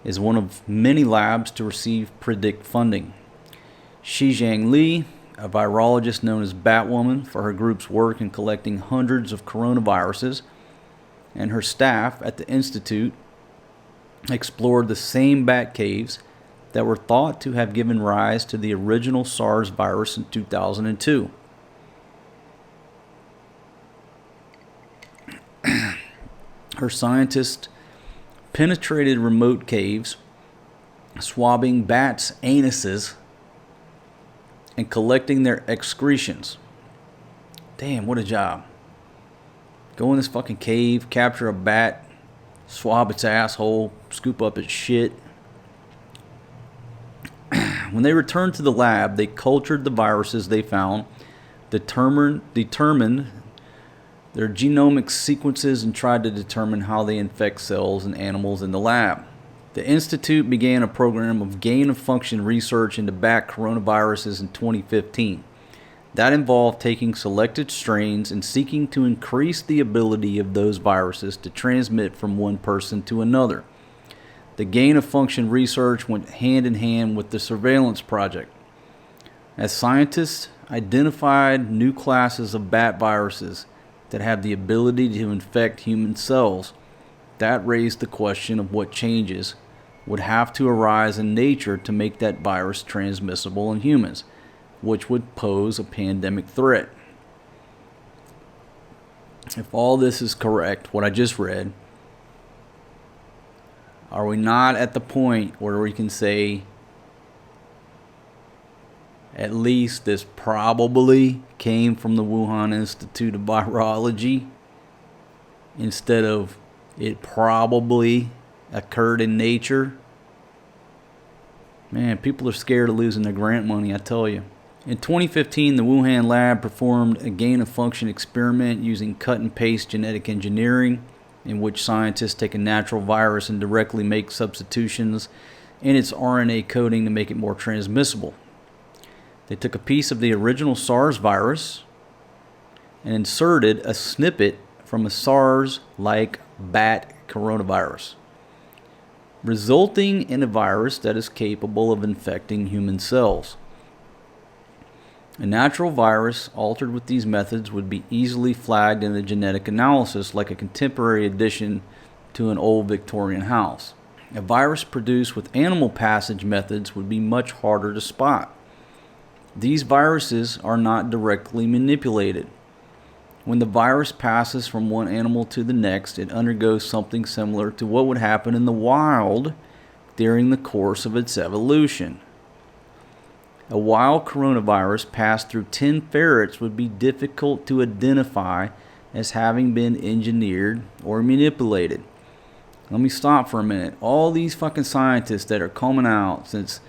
is one of many labs to receive PREDICT funding. Xizhang Li, a virologist known as Batwoman for her group's work in collecting hundreds of coronaviruses, and her staff at the Institute explored the same bat caves that were thought to have given rise to the original SARS virus in 2002. Her scientists penetrated remote caves, swabbing bats' anuses and collecting their excretions. Damn, what a job. Go in this fucking cave, capture a bat, swab its asshole, scoop up its shit. When they returned to the lab, they cultured the viruses they found, determined their genomic sequences, and tried to determine how they infect cells and animals in the lab. The Institute began a program of gain-of-function research into bat coronaviruses in 2015. That involved taking selected strains and seeking to increase the ability of those viruses to transmit from one person to another. The gain-of-function research went hand in hand with the surveillance project. As scientists identified new classes of bat viruses that have the ability to infect human cells, that raised the question of what changes would have to arise in nature to make that virus transmissible in humans, which would pose a pandemic threat. If all this is correct, what I just read, are we not at the point where we can say at least this probably came from the Wuhan Institute of Virology instead of it probably occurred in nature? Man, people are scared of losing their grant money, I tell you. In 2015, the Wuhan lab performed a gain-of-function experiment using cut-and-paste genetic engineering, in which scientists take a natural virus and directly make substitutions in its RNA coding to make it more transmissible. They took a piece of the original SARS virus and inserted a snippet from a SARS-like bat coronavirus, resulting in a virus that is capable of infecting human cells. A natural virus altered with these methods would be easily flagged in a genetic analysis like a contemporary addition to an old Victorian house. A virus produced with animal passage methods would be much harder to spot. These viruses are not directly manipulated. When the virus passes from one animal to the next, it undergoes something similar to what would happen in the wild during the course of its evolution. A wild coronavirus passed through 10 ferrets would be difficult to identify as having been engineered or manipulated. Let me stop for a minute. All these fucking scientists that are coming out since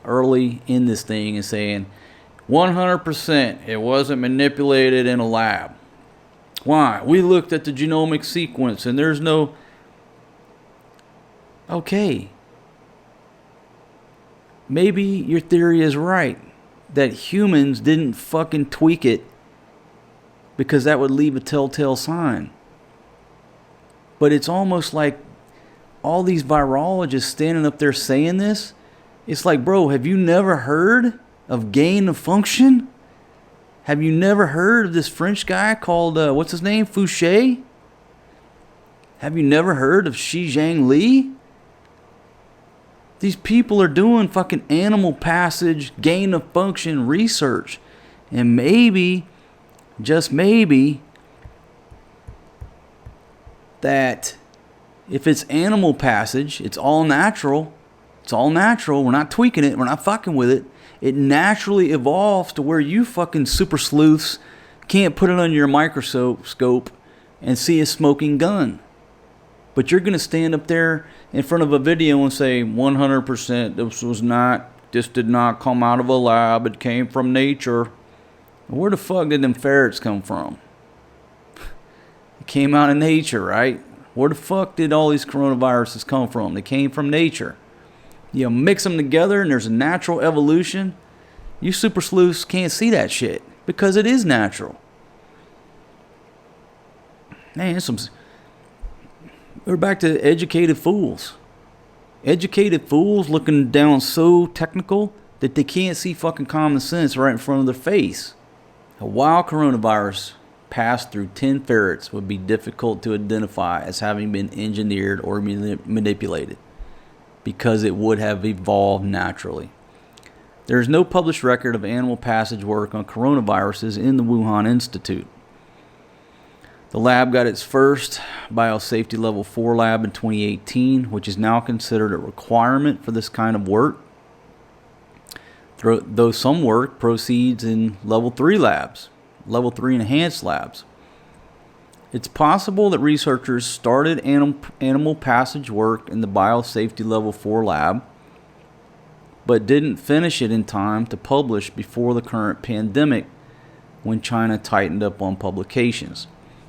early in this thing and saying 100% it wasn't manipulated in a lab. Why? We looked at the genomic sequence and there's no... Okay. Maybe your theory is right, that humans didn't fucking tweak it because that would leave a telltale sign. But it's almost like all these virologists standing up there saying this, it's like, bro, have you never heard of gain of function? Have you never heard of this French guy called, what's his name, Fouché? Have you never heard of Xizhang Li? These people are doing fucking animal passage, gain of function research. And maybe, just maybe, that if it's animal passage, it's all natural. It's all natural. We're not tweaking it. We're not fucking with it. It naturally evolves to where you fucking super sleuths can't put it under your microscope and see a smoking gun. But you're going to stand up there in front of a video and say 100% this did not come out of a lab, it came from nature. Where the fuck did them ferrets come from? It came out of nature, right? Where the fuck did all these coronaviruses come from? They came from nature. You mix them together and there's a natural evolution. You super sleuths can't see that shit because it is natural. Man, we're back to educated fools. Educated fools looking down so technical that they can't see fucking common sense right in front of their face. A wild coronavirus passed through 10 ferrets would be difficult to identify as having been engineered or manipulated because it would have evolved naturally. There is no published record of animal passage work on coronaviruses in the Wuhan Institute. The lab got its first biosafety level 4 lab in 2018, which is now considered a requirement for this kind of work, though some work proceeds in level 3 labs, level 3 enhanced labs. It's possible that researchers started animal passage work in the biosafety level 4 lab, but didn't finish it in time to publish before the current pandemic when China tightened up on publications.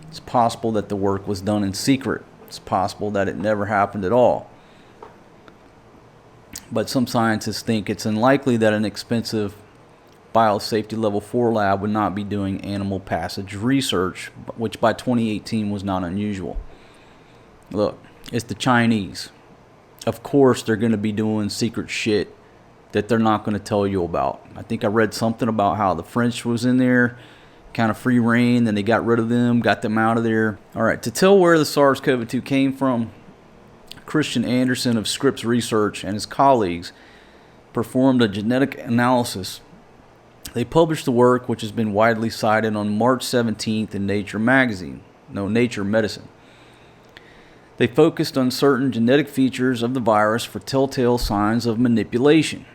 It's possible that the work was done in secret. It's possible that it never happened at all. But some scientists think it's unlikely that an expensive biosafety level 4 lab would not be doing animal passage research, which by 2018 was not unusual. Look, it's the Chinese. Of course they're going to be doing secret shit that they're not going to tell you about. I think I read something about how the French was in there, kind of free reign, then they got rid of them, got them out of there. All right, to tell where the SARS-CoV-2 came from, Christian Anderson of Scripps Research and his colleagues performed a genetic analysis. They published the work, which has been widely cited, on March 17th in Nature Medicine. They focused on certain genetic features of the virus for telltale signs of manipulation.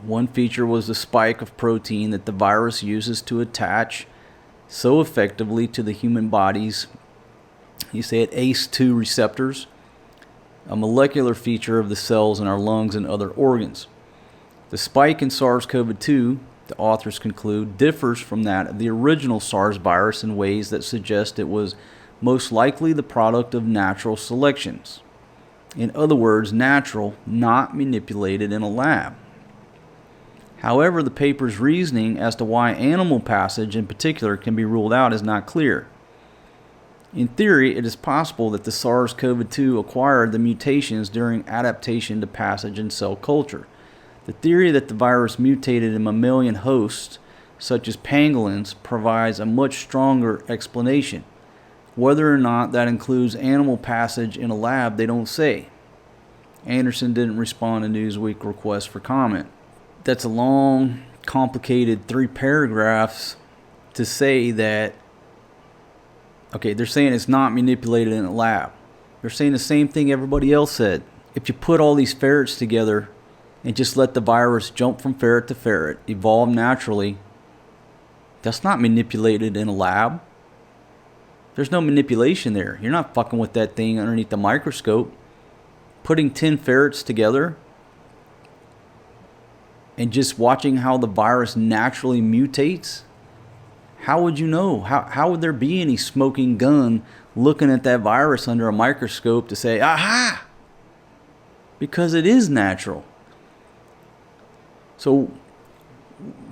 One feature was the spike of protein that the virus uses to attach so effectively to the human body's, ACE2 receptors, a molecular feature of the cells in our lungs and other organs. The spike in SARS-CoV-2, the authors conclude, differs from that of the original SARS virus in ways that suggest it was most likely the product of natural selections. In other words, natural, not manipulated in a lab. However, the paper's reasoning as to why animal passage in particular can be ruled out is not clear. In theory, it is possible that the SARS-CoV-2 acquired the mutations during adaptation to passage in cell culture. The theory that the virus mutated in mammalian hosts, such as pangolins, provides a much stronger explanation. Whether or not that includes animal passage in a lab, they don't say. Anderson didn't respond to Newsweek requests for comment. That's a long, complicated 3 paragraphs to say that, okay, they're saying it's not manipulated in a lab. They're saying the same thing everybody else said. If you put all these ferrets together and just let the virus jump from ferret to ferret, evolve naturally, that's not manipulated in a lab. There's no manipulation there. You're not fucking with that thing underneath the microscope. Putting 10 ferrets together and just watching how the virus naturally mutates, how would you know? How would there be any smoking gun looking at that virus under a microscope to say, aha? Because it is natural. So,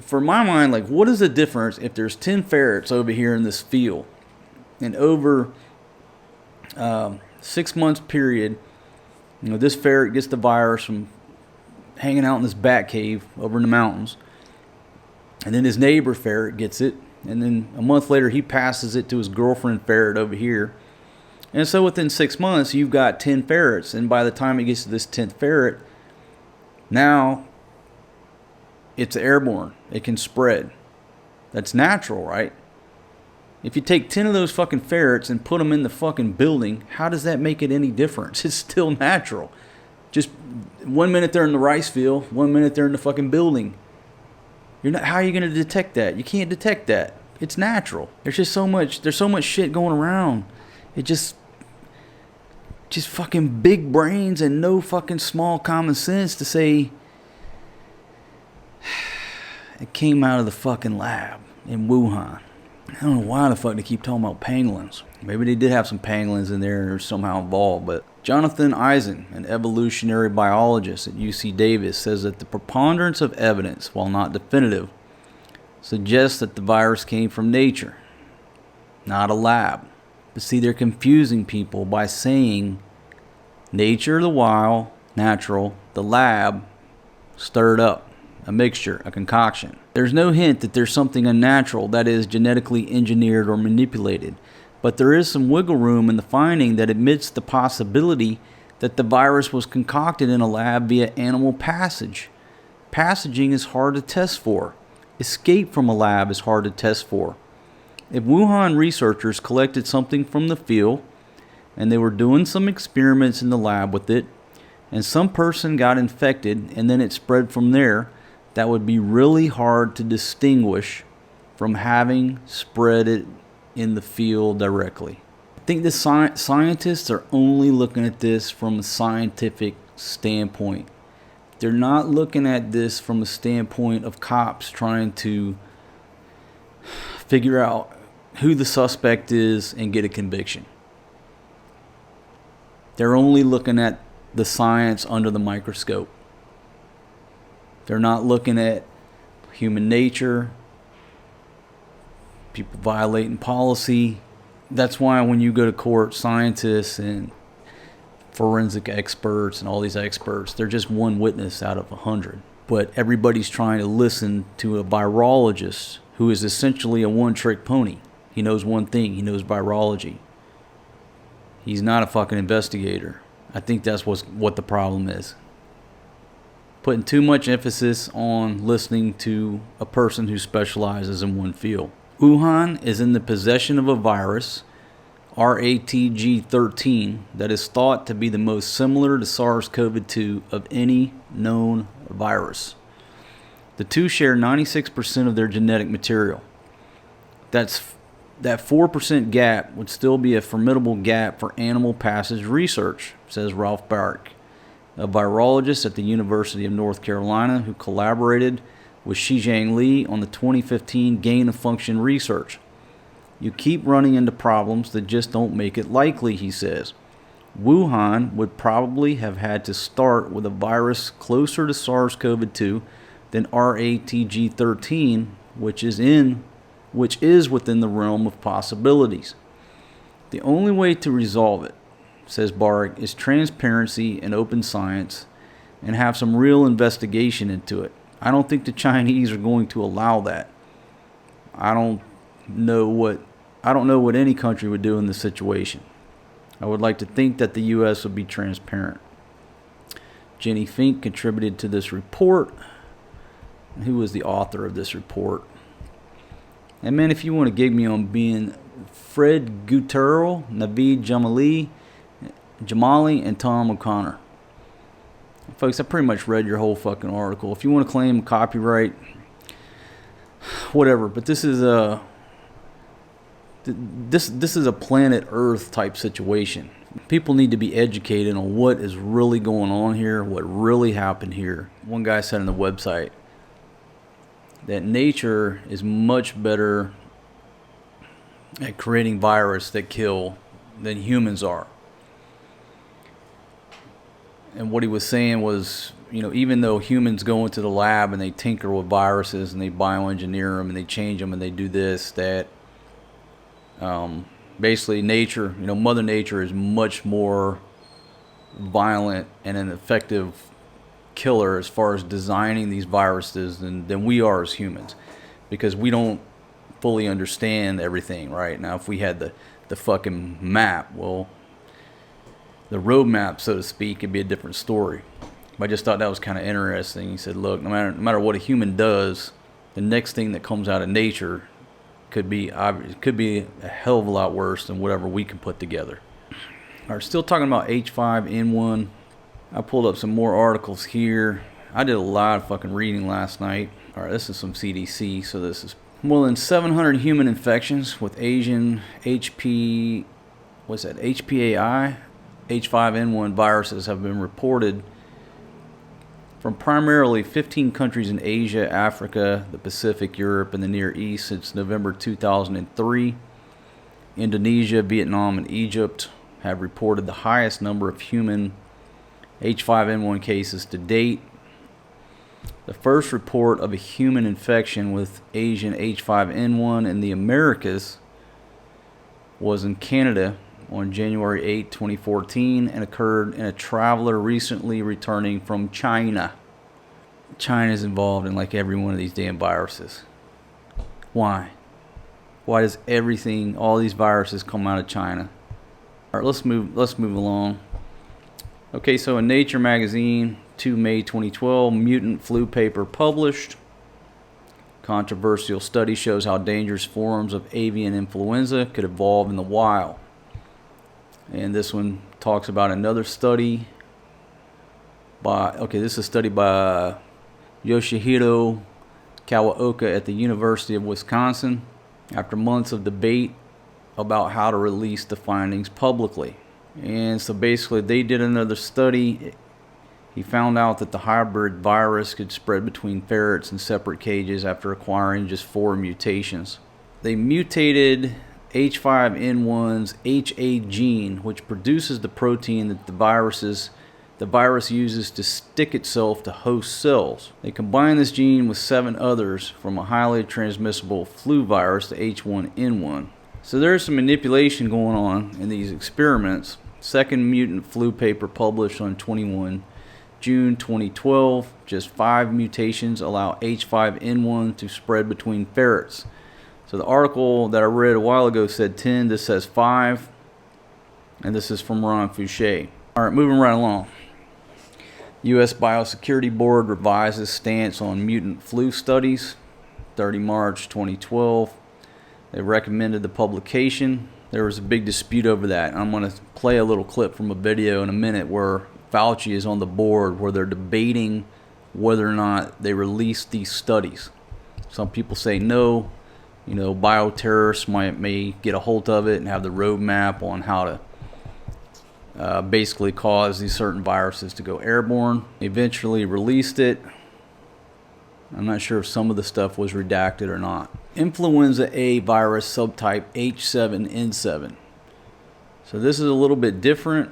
for my mind, like, what is the difference if there's 10 ferrets over here in this field, and over 6 months period, this ferret gets the virus from hanging out in this bat cave over in the mountains, and then his neighbor ferret gets it, and then a month later he passes it to his girlfriend ferret over here, and so within 6 months you've got 10 ferrets, and by the time it gets to this 10th ferret, now it's airborne. It can spread. That's natural, right? If you take 10 of those fucking ferrets and put them in the fucking building, how does that make it any different? It's still natural. Just 1 minute they're in the rice field, 1 minute they're in the fucking building. How are you going to detect that? You can't detect that. It's natural. There's so much shit going around. just fucking big brains and no fucking small common sense to say it came out of the fucking lab in Wuhan. I don't know why the fuck they keep talking about pangolins. Maybe they did have some pangolins in there or somehow involved, but Jonathan Eisen, an evolutionary biologist at UC Davis, says that the preponderance of evidence, while not definitive, suggests that the virus came from nature, not a lab. But see, they're confusing people by saying nature, the wild, natural, the lab, stirred up, a mixture, a concoction. There's no hint that there's something unnatural, that is, genetically engineered or manipulated. But there is some wiggle room in the finding that admits the possibility that the virus was concocted in a lab via animal passage. Passaging is hard to test for. Escape from a lab is hard to test for. If Wuhan researchers collected something from the field and they were doing some experiments in the lab with it, and some person got infected and then it spread from there, that would be really hard to distinguish from having spread it in the field directly. I think the scientists are only looking at this from a scientific standpoint. They're not looking at this from a standpoint of cops trying to figure out who the suspect is and get a conviction. They're only looking at the science under the microscope. They're not looking at human nature, people violating policy. That's why when you go to court, scientists and forensic experts and all these experts, they're just one witness out of 100. But everybody's trying to listen to a virologist who is essentially a one-trick pony. He knows one thing. He knows virology. He's not a fucking investigator. I think that's what the problem is. Putting too much emphasis on listening to a person who specializes in one field. Wuhan is in the possession of a virus, RATG13, that is thought to be the most similar to SARS-CoV-2 of any known virus. The two share 96% of their genetic material. That 4% gap would still be a formidable gap for animal passage research, says Ralph Barrick, a virologist at the University of North Carolina who collaborated with Shizhang Li on the 2015 gain-of-function research. You keep running into problems that just don't make it likely, he says. Wuhan would probably have had to start with a virus closer to SARS-CoV-2 than RATG13, which is within the realm of possibilities. The only way to resolve it, says Barrick, is transparency and open science and have some real investigation into it. I don't think the Chinese are going to allow that. I don't know what any country would do in this situation. I would like to think that the U.S. would be transparent. Jenny Fink contributed to this report. Who was the author of this report? And man, if you want to gig me on being Fred Gutturl, Naveed Jamali, and Tom O'Connor. Folks, I pretty much read your whole fucking article. If you want to claim copyright, whatever. But this is a planet Earth type situation. People need to be educated on what is really going on here, what really happened here. One guy said on the website that nature is much better at creating virus that kill than humans are. And what he was saying was, even though humans go into the lab and they tinker with viruses and they bioengineer them and they change them and they do this, that basically nature, Mother Nature is much more violent and an effective killer as far as designing these viruses than we are as humans, because we don't fully understand everything right now. If we had the fucking map, well, the roadmap, so to speak, could be a different story. But I just thought that was kind of interesting. He said, look, no matter what a human does, the next thing that comes out of nature could be a hell of a lot worse than whatever we can put together. All right, still talking about H5N1. I pulled up some more articles here. I did a lot of fucking reading last night. All right, this is some CDC. So this is more than 700 human infections with Asian HPAI H5N1 viruses have been reported from primarily 15 countries in Asia, Africa, the Pacific, Europe, and the Near East since November 2003. Indonesia, Vietnam, and Egypt have reported the highest number of human H5N1 cases to date. The first report of a human infection with Asian H5N1 in the Americas was in Canada on January 8, 2014, and occurred in a traveler recently returning from China. China is involved in like every one of these damn viruses. Why? Why does everything, all these viruses come out of China? All right, let's move along. Okay, so in Nature magazine, 2 May 2012, mutant flu paper published. Controversial study shows how dangerous forms of avian influenza could evolve in the wild. And this one talks about another study this is a study by Yoshihiro Kawaoka at the University of Wisconsin after months of debate about how to release the findings publicly. And so basically they did another study. He found out that the hybrid virus could spread between ferrets in separate cages after acquiring just 4 mutations. They mutated H5N1's HA gene, which produces the protein that the virus uses to stick itself to host cells. They combined this gene with 7 others from a highly transmissible flu virus, the H1N1. So there's some manipulation going on in these experiments. Second mutant flu paper published on 21 June 2012. Just 5 mutations allow H5N1 to spread between ferrets. So the article that I read a while ago said 10, this says 5, and this is from Ron Fouché. All right, moving right along. U.S. Biosecurity Board revises stance on mutant flu studies, 30 March 2012. They recommended the publication. There was a big dispute over that. I'm going to play a little clip from a video in a minute where Fauci is on the board, where they're debating whether or not they release these studies. Some people say no. You know, bioterrorists may get a hold of it and have the roadmap on how to basically cause these certain viruses to go airborne. Eventually released it. I'm not sure if some of the stuff was redacted or not. Influenza A virus subtype H5N1. So this is a little bit different.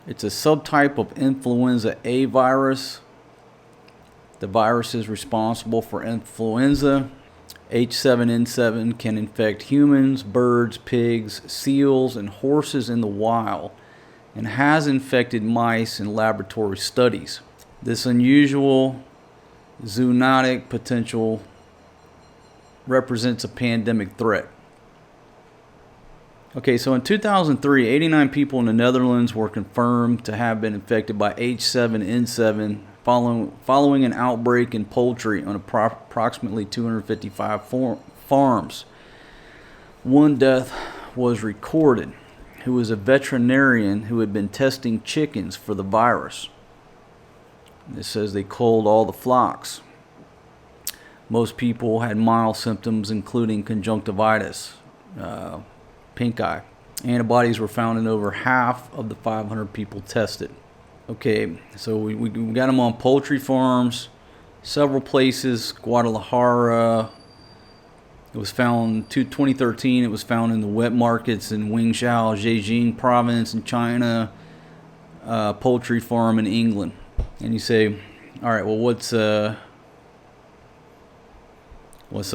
It's a subtype of influenza A virus. The virus is responsible for influenza. H5N1 can infect humans, birds, pigs, seals, and horses in the wild, and has infected mice in laboratory studies. This unusual zoonotic potential represents a pandemic threat. Okay, so in 2003, 89 people in the Netherlands were confirmed to have been infected by H5N1 following an outbreak in poultry on approximately 255 farms. One death was recorded, who was a veterinarian who had been testing chickens for the virus. It says they culled all the flocks. Most people had mild symptoms, including conjunctivitis, pink eye. Antibodies were found in over half of the 500 people tested. Okay, so we got them on poultry farms, several places. Guadalajara, it was found 2013. It was found in the wet markets in Wingzhou, Zhejiang province in China, poultry farm in England. And you say, all right, well, what's so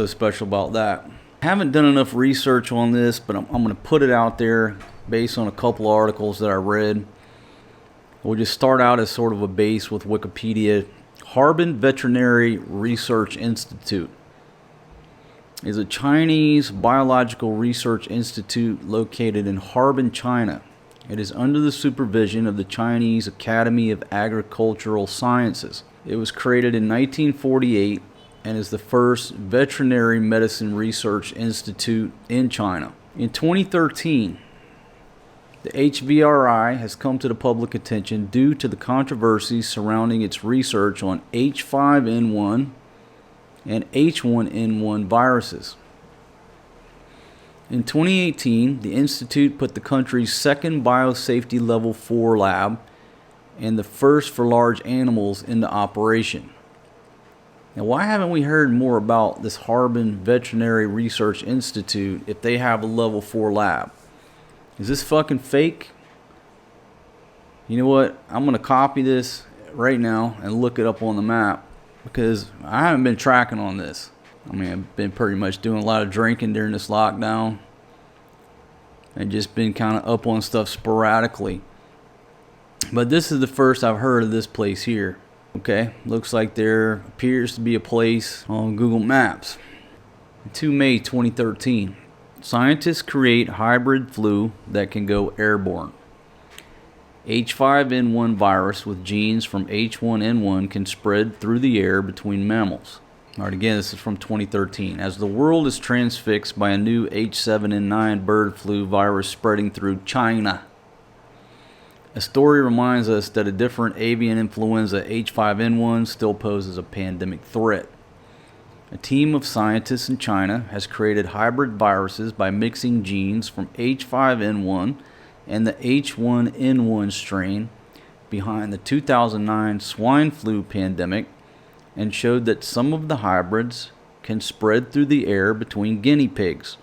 special about that? I haven't done enough research on this, but I'm going to put it out there based on a couple articles that I read. We'll just start out as sort of a base with Wikipedia. Harbin Veterinary Research Institute is a Chinese biological research institute located in Harbin, China. It is under the supervision of the Chinese Academy of Agricultural Sciences. It was created in 1948 and is the first veterinary medicine research institute in China. In 2013, the HVRI has come to the public attention due to the controversies surrounding its research on H5N1 and H1N1 viruses. In 2018, the Institute put the country's second biosafety level 4 lab and the first for large animals into operation. Now, why haven't we heard more about this Harbin Veterinary Research Institute if they have a level 4 lab? Is this fucking fake? You know what? I'm going to copy this right now and look it up on the map because I haven't been tracking on this. I mean, I've been pretty much doing a lot of drinking during this lockdown and just been kind of up on stuff sporadically. But this is the first I've heard of this place here. Okay, looks like there appears to be a place on Google Maps. 2 May 2013. Scientists create hybrid flu that can go airborne. H5N1 virus with genes from H1N1 can spread through the air between mammals. Alright, again, this is from 2013. As the world is transfixed by a new H7N9 bird flu virus spreading through China. A story reminds us that a different avian influenza H5N1 still poses a pandemic threat. A team of scientists in China has created hybrid viruses by mixing genes from H5N1 and the H1N1 strain behind the 2009 swine flu pandemic and showed that some of the hybrids can spread through the air between guinea pigs.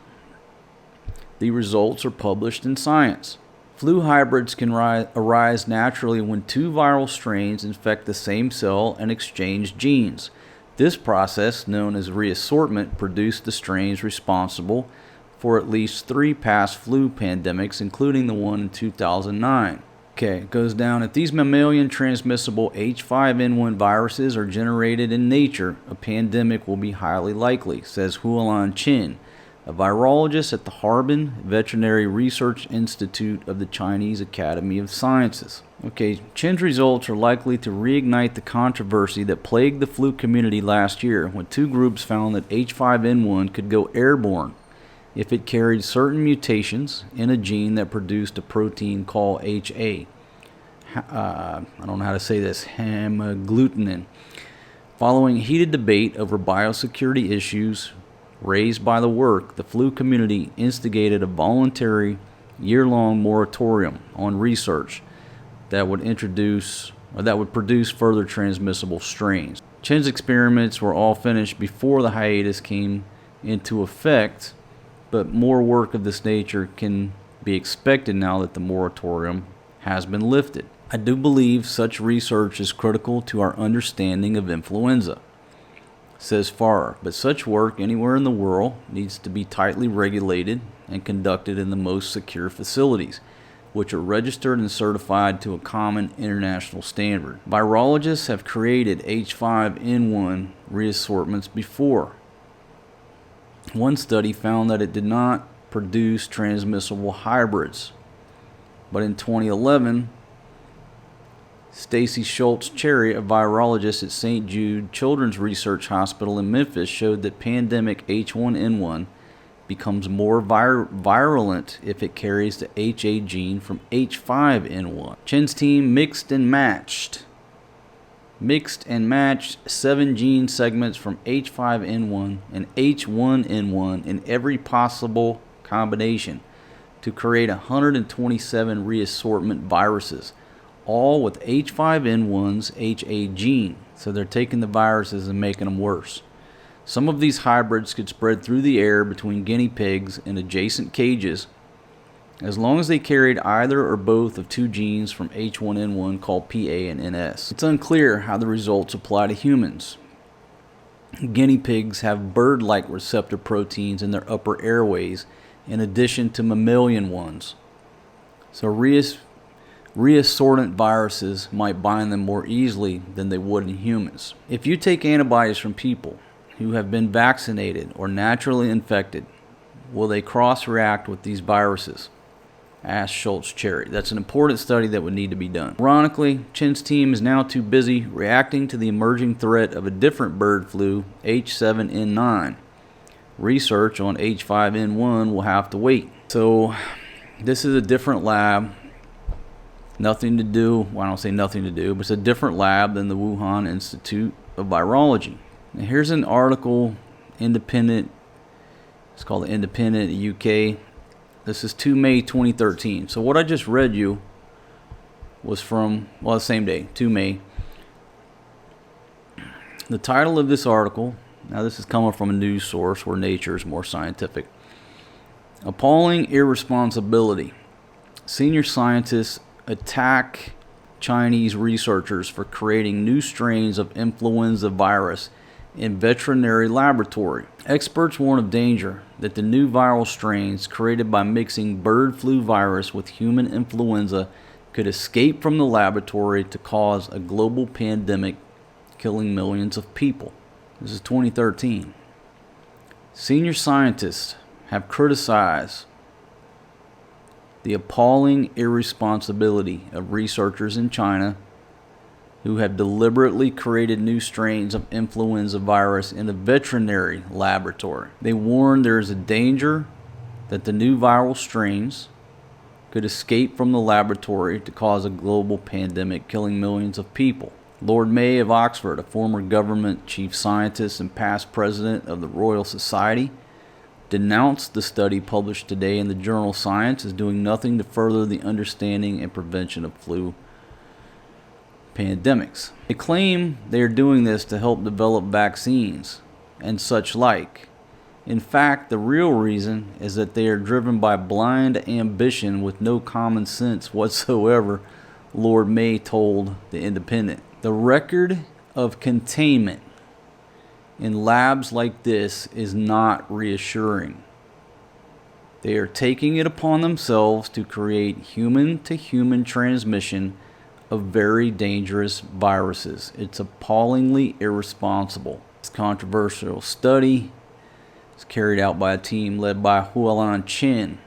The results are published in Science. Flu hybrids can arise naturally when two viral strains infect the same cell and exchange genes. This process, known as reassortment, produced the strains responsible for at least 3 past flu pandemics, including the one in 2009. Okay, it goes down. If these mammalian transmissible H5N1 viruses are generated in nature, a pandemic will be highly likely, says Hualan Qin, a virologist at the Harbin Veterinary Research Institute of the Chinese Academy of Sciences. Okay, Chin's results are likely to reignite the controversy that plagued the flu community last year when 2 groups found that H5N1 could go airborne if it carried certain mutations in a gene that produced a protein called HA. I don't know how to say this, hemagglutinin. Following heated debate over biosecurity issues raised by the work, the flu community instigated a voluntary year-long moratorium on research that would produce further transmissible strains. Chin's experiments were all finished before the hiatus came into effect, but more work of this nature can be expected now that the moratorium has been lifted. I do believe such research is critical to our understanding of influenza, says Farrer, but such work anywhere in the world needs to be tightly regulated and conducted in the most secure facilities, which are registered and certified to a common international standard. Virologists have created H5N1 reassortments before. One study found that it did not produce transmissible hybrids, but in 2011, Stacy Schultz-Cherry, a virologist at St. Jude Children's Research Hospital in Memphis, showed that pandemic H1N1 becomes more virulent if it carries the HA gene from H5N1. Chin's team mixed and matched 7 gene segments from H5N1 and H1N1 in every possible combination to create 127 reassortment viruses, all with H5N1's HA gene. So they're taking the viruses and making them worse. Some of these hybrids could spread through the air between guinea pigs in adjacent cages as long as they carried either or both of 2 genes from H1N1 called PA and NS. It's unclear how the results apply to humans. Guinea pigs have bird-like receptor proteins in their upper airways in addition to mammalian ones. So reassortant viruses might bind them more easily than they would in humans. If you take antibodies from people who have been vaccinated or naturally infected, will they cross-react with these viruses? Asked Schultz-Cherry. That's an important study that would need to be done. Ironically, Chin's team is now too busy reacting to the emerging threat of a different bird flu, H7N9. Research on H5N1 will have to wait. So, this is a different lab. Nothing to do, well, I don't say nothing to do, but it's a different lab than the Wuhan Institute of Virology. Now, here's an article, independent It's called The Independent, UK. This is 2 May 2013. So what I just read you was from, well, the same day, 2 May. The title of this article, now this is coming from a news source where Nature is more scientific. Appalling irresponsibility. Senior scientists attack Chinese researchers for creating new strains of influenza virus in veterinary laboratory. Experts warn of danger that the new viral strains created by mixing bird flu virus with human influenza could escape from the laboratory to cause a global pandemic, killing millions of people. This is 2013. Senior scientists have criticized the appalling irresponsibility of researchers in China who have deliberately created new strains of influenza virus in a veterinary laboratory. They warn there is a danger that the new viral strains could escape from the laboratory to cause a global pandemic, killing millions of people. Lord May of Oxford, a former government chief scientist and past president of the Royal Society, denounced the study published today in the journal Science as doing nothing to further the understanding and prevention of flu pandemics. They claim they are doing this to help develop vaccines and such like. In fact, the real reason is that they are driven by blind ambition with no common sense whatsoever, Lord May told The Independent. The record of containment in labs like this is not reassuring. They are taking it upon themselves to create human-to-human transmission of very dangerous viruses. It's appallingly irresponsible. This controversial study is carried out by a team led by Hualan Chen,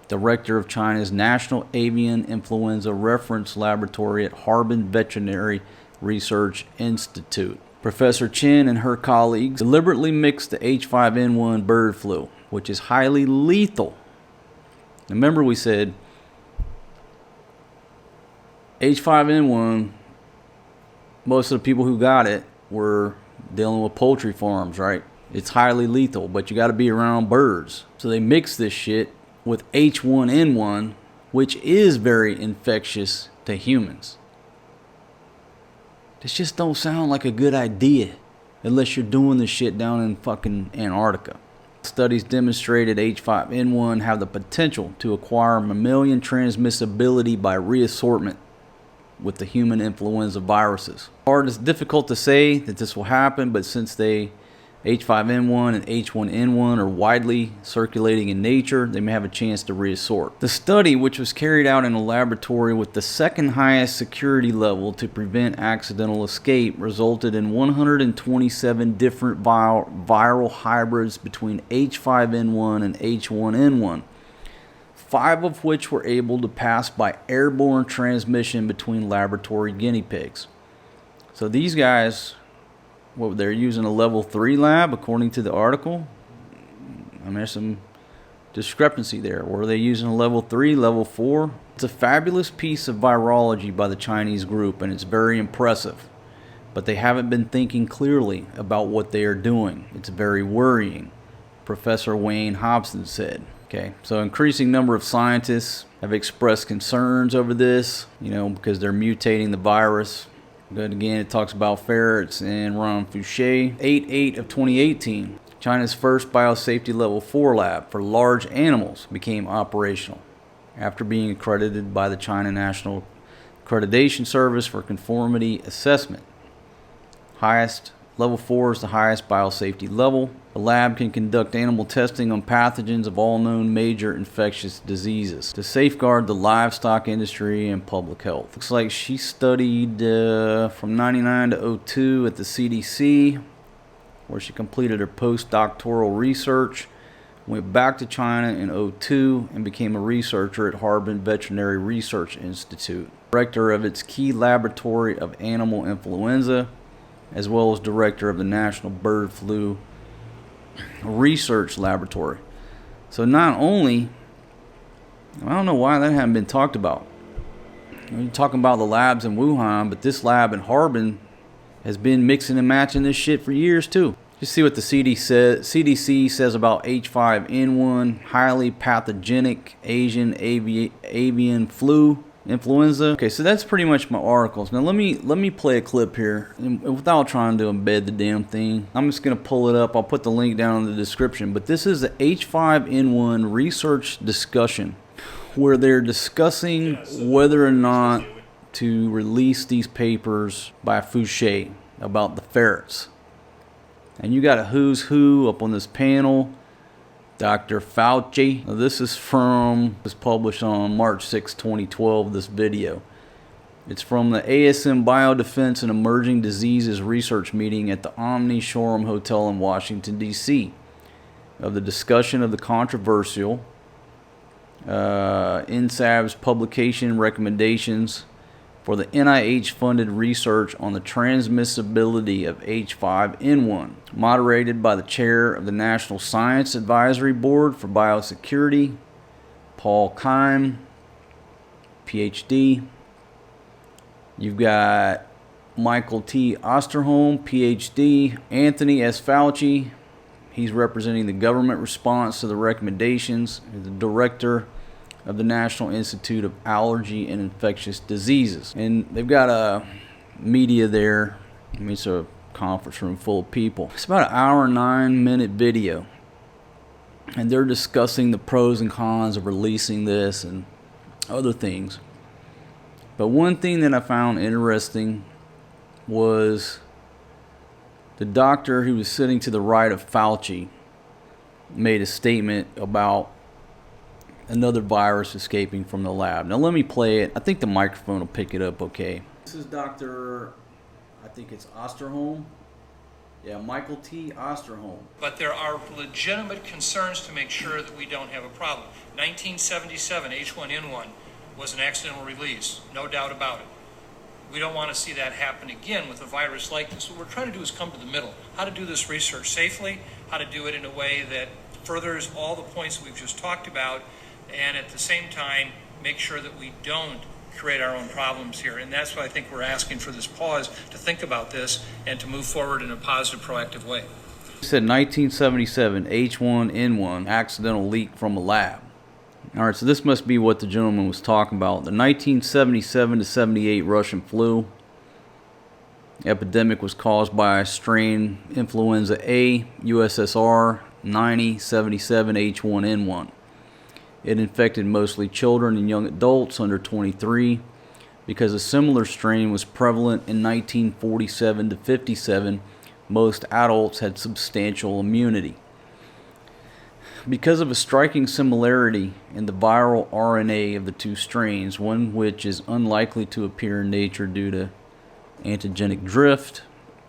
director of China's National Avian Influenza Reference Laboratory at Harbin Veterinary Research Institute. Professor Chen and her colleagues deliberately mixed the H5N1 bird flu, which is highly lethal. Remember we said H5N1, most of the people who got it were dealing with poultry farms, right? It's highly lethal, but you got to be around birds. So they mixed this shit with H1N1, which is very infectious to humans. This just don't sound like a good idea unless you're doing this shit down in fucking Antarctica. Studies demonstrated H5N1 have the potential to acquire mammalian transmissibility by reassortment with the human influenza viruses. It's difficult to say that this will happen, but since H5N1 and H1N1 are widely circulating in nature, they may have a chance to reassort. The study, which was carried out in a laboratory with the second highest security level to prevent accidental escape, resulted in 127 different viral hybrids between H5N1 and H1N1, 5 of which were able to pass by airborne transmission between laboratory guinea pigs. So these guys, well, they're using a level 3 lab according to the article. I mean, there's some discrepancy there. Were they using a level 3, level 4? It's a fabulous piece of virology by the Chinese group, and it's very impressive. But they haven't been thinking clearly about what they are doing. It's very worrying, Professor Wayne Hobson said. Okay, so increasing number of scientists have expressed concerns over this, because they're mutating the virus. But again, it talks about ferrets and Ron Fouché. 8/8 of 2018, China's first biosafety level 4 lab for large animals became operational after being accredited by the China National Accreditation Service for Conformity Assessment. Level 4 is the highest biosafety level. The lab can conduct animal testing on pathogens of all known major infectious diseases to safeguard the livestock industry and public health. Looks like she studied from 99 to 02 at the CDC, where she completed her postdoctoral research, went back to China in 02, and became a researcher at Harbin Veterinary Research Institute, director of its key laboratory of animal influenza, as well as director of the National Bird Flu Research Laboratory. So not only, I don't know why that hadn't been talked about. You're talking about the labs in Wuhan, but this lab in Harbin has been mixing and matching this shit for years too. Just see what the CDC says about H5N1, highly pathogenic Asian avian flu, influenza. Okay, so that's pretty much my articles. Now let me play a clip here, and without trying to embed the damn thing. I'm just gonna pull it up. I'll put the link down in the description. But this is the H5N1 research discussion, where they're discussing whether or not to release these papers by Fauci about the ferrets. And you got a who's who up on this panel. Dr. Fauci. Now this is was published on March 6, 2012, this video. It's from the ASM Biodefense and Emerging Diseases Research Meeting at the Omni Shoreham Hotel in Washington, D.C. of the discussion of the controversial NSAB's publication recommendations for the NIH-funded research on the transmissibility of H5N1, moderated by the chair of the National Science Advisory Board for Biosecurity, Paul Keim, PhD. You've got Michael T. Osterholm, PhD, Anthony S. Fauci. He's representing the government response to the recommendations, the director of the National Institute of Allergy and Infectious Diseases. And they've got a media there. I mean, it's a conference room full of people. It's about an hour and 9-minute video. And they're discussing the pros and cons of releasing this and other things. But one thing that I found interesting was the doctor who was sitting to the right of Fauci made a statement about another virus escaping from the lab. Now let me play it. I think the microphone will pick it up okay. This is Dr. I think it's Osterholm. Yeah, Michael T. Osterholm. But there are legitimate concerns to make sure that we don't have a problem. 1977 H1N1 was an accidental release, no doubt about it. We don't want to see that happen again with a virus like this. What we're trying to do is come to the middle. How to do this research safely, how to do it in a way that furthers all the points that we've just talked about, and at the same time make sure that we don't create our own problems here. And that's why I think we're asking for this pause to think about this and to move forward in a positive, proactive way. He said 1977 H1N1 accidental leak from a lab. All right, so this must be what the gentleman was talking about. The 1977 to 78 Russian flu epidemic was caused by strain influenza A, USSR 9077 H1N1. It infected mostly children and young adults under 23 because a similar strain was prevalent in 1947 to 57. Most adults had substantial immunity. Because of a striking similarity in the viral RNA of the two strains, one which is unlikely to appear in nature due to antigenic drift,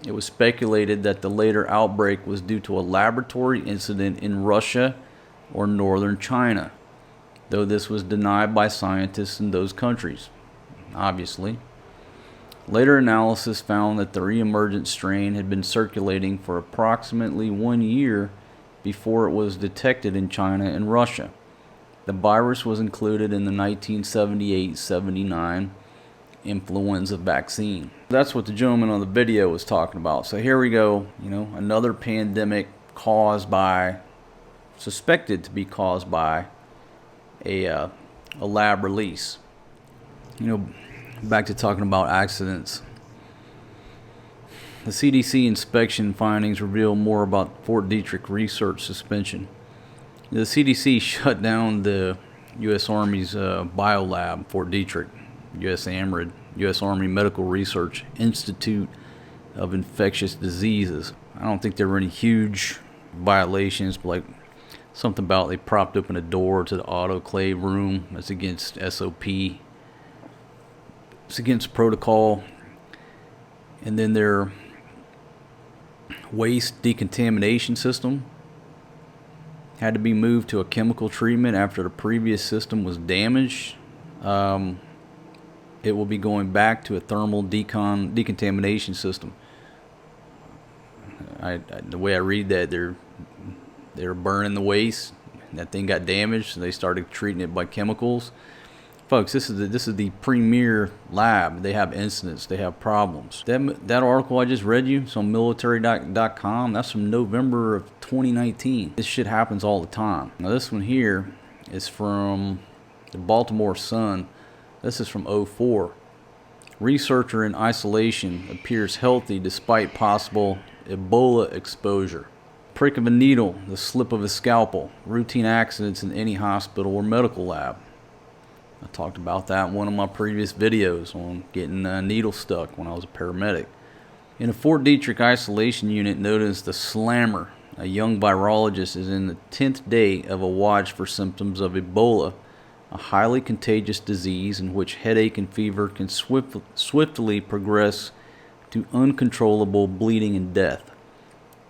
it was speculated that the later outbreak was due to a laboratory incident in Russia or northern China, though this was denied by scientists in those countries, obviously. Later analysis found that the re-emergent strain had been circulating for approximately 1 year before it was detected in China and Russia. The virus was included in the 1978-79 influenza vaccine. That's what the gentleman on the video was talking about. So here we go, another pandemic suspected to be caused by a lab release. Back to talking about accidents. The CDC inspection findings reveal more about Fort Detrick research suspension. The CDC shut down the U.S. Army's biolab, Fort Detrick, U.S. AMRID, U.S. Army Medical Research Institute of Infectious Diseases. I don't think there were any huge violations, but like something about they propped open a door to the autoclave room. That's against SOP. It's against protocol. And then their waste decontamination system had to be moved to a chemical treatment after the previous system was damaged. It will be going back to a thermal decontamination system. The way I read that, they're burning the waste. That thing got damaged, so they started treating it by chemicals. Folks, this is the premier lab. They have incidents. They have problems. That article I just read you, it's on military.com. That's from November of 2019. This shit happens all the time. Now this one here is from the Baltimore Sun. This is from '04. Researcher in isolation appears healthy despite possible Ebola exposure. Prick of a needle, the slip of a scalpel, routine accidents in any hospital or medical lab. I talked about that in one of my previous videos on getting a needle stuck when I was a paramedic. In a Fort Detrick isolation unit known as the Slammer, a young virologist is in the 10th day of a watch for symptoms of Ebola, a highly contagious disease in which headache and fever can swiftly progress to uncontrollable bleeding and death.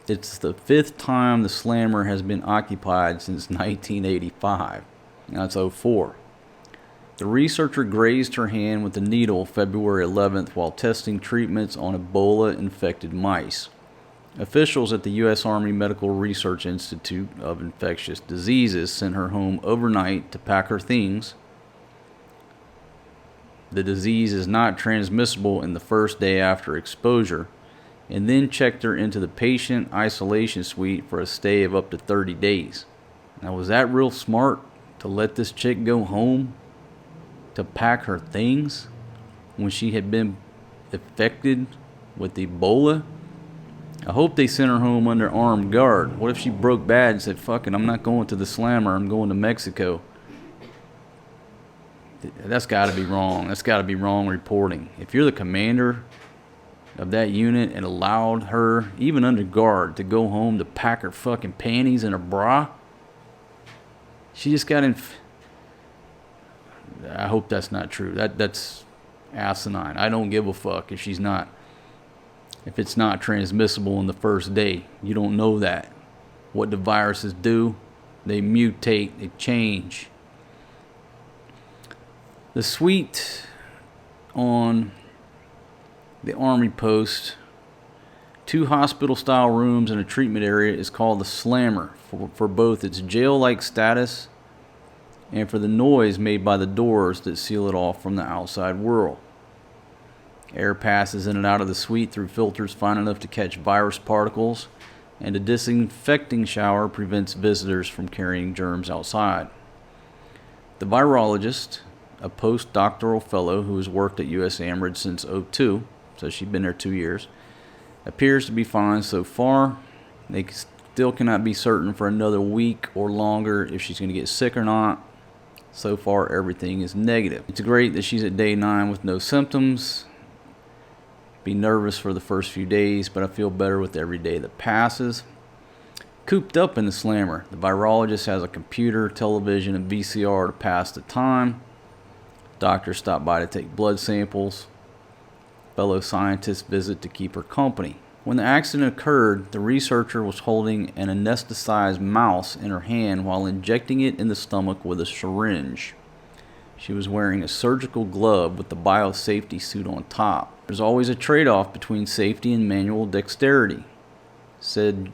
It's the 5th time the Slammer has been occupied since 1985. That's '04. The researcher grazed her hand with a needle February 11th while testing treatments on Ebola-infected mice. Officials at the U.S. Army Medical Research Institute of Infectious Diseases sent her home overnight to pack her things. The disease is not transmissible in the first day after exposure, and then checked her into the patient isolation suite for a stay of up to 30 days. Now, was that real smart to let this chick go home to pack her things when she had been affected with Ebola? I hope they sent her home under armed guard. What if she broke bad and said, fuck it, I'm not going to the Slammer, I'm going to Mexico? That's got to be wrong. That's got to be wrong reporting. If you're the commander of that unit and allowed her, even under guard, to go home to pack her fucking panties and a bra, she just got I hope that's not true. That's asinine. I don't give a fuck if it's not transmissible in the first day. You don't know that. What the viruses do, they mutate, they change. The suite on the Army post, 2 hospital-style rooms and a treatment area, is called the Slammer for both its jail-like status and for the noise made by the doors that seal it off from the outside world. Air passes in and out of the suite through filters fine enough to catch virus particles, and a disinfecting shower prevents visitors from carrying germs outside. The virologist, a postdoctoral fellow who has worked at US AMRID since '02, so she's been there 2 years, appears to be fine so far. They still cannot be certain for another week or longer if she's going to get sick or not. So far, everything is negative. It's great that she's at day 9 with no symptoms. Be nervous for the first few days, but I feel better with every day that passes. Cooped up in the Slammer, the virologist has a computer, television, and VCR to pass the time. Doctors stop by to take blood samples. Fellow scientists visit to keep her company. When the accident occurred, the researcher was holding an anesthetized mouse in her hand while injecting it in the stomach with a syringe. She was wearing a surgical glove with the biosafety suit on top. There's always a trade-off between safety and manual dexterity, said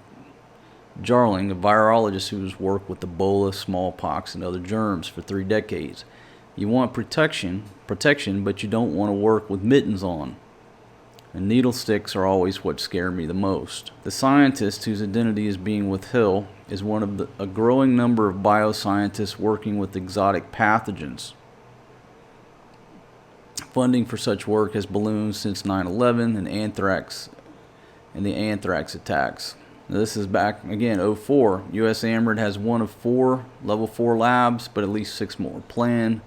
Jarling, a virologist who has worked with Ebola, smallpox, and other germs for 3 decades. You want protection, but you don't want to work with mittens on. And needle sticks are always what scare me the most. The scientist, whose identity is being withheld, is one of a growing number of bioscientists working with exotic pathogens. Funding for such work has ballooned since 9/11 and the anthrax attacks. Now, this is back again, '04. US AMRID has one of 4 level 4 labs, but at least 6 more planned,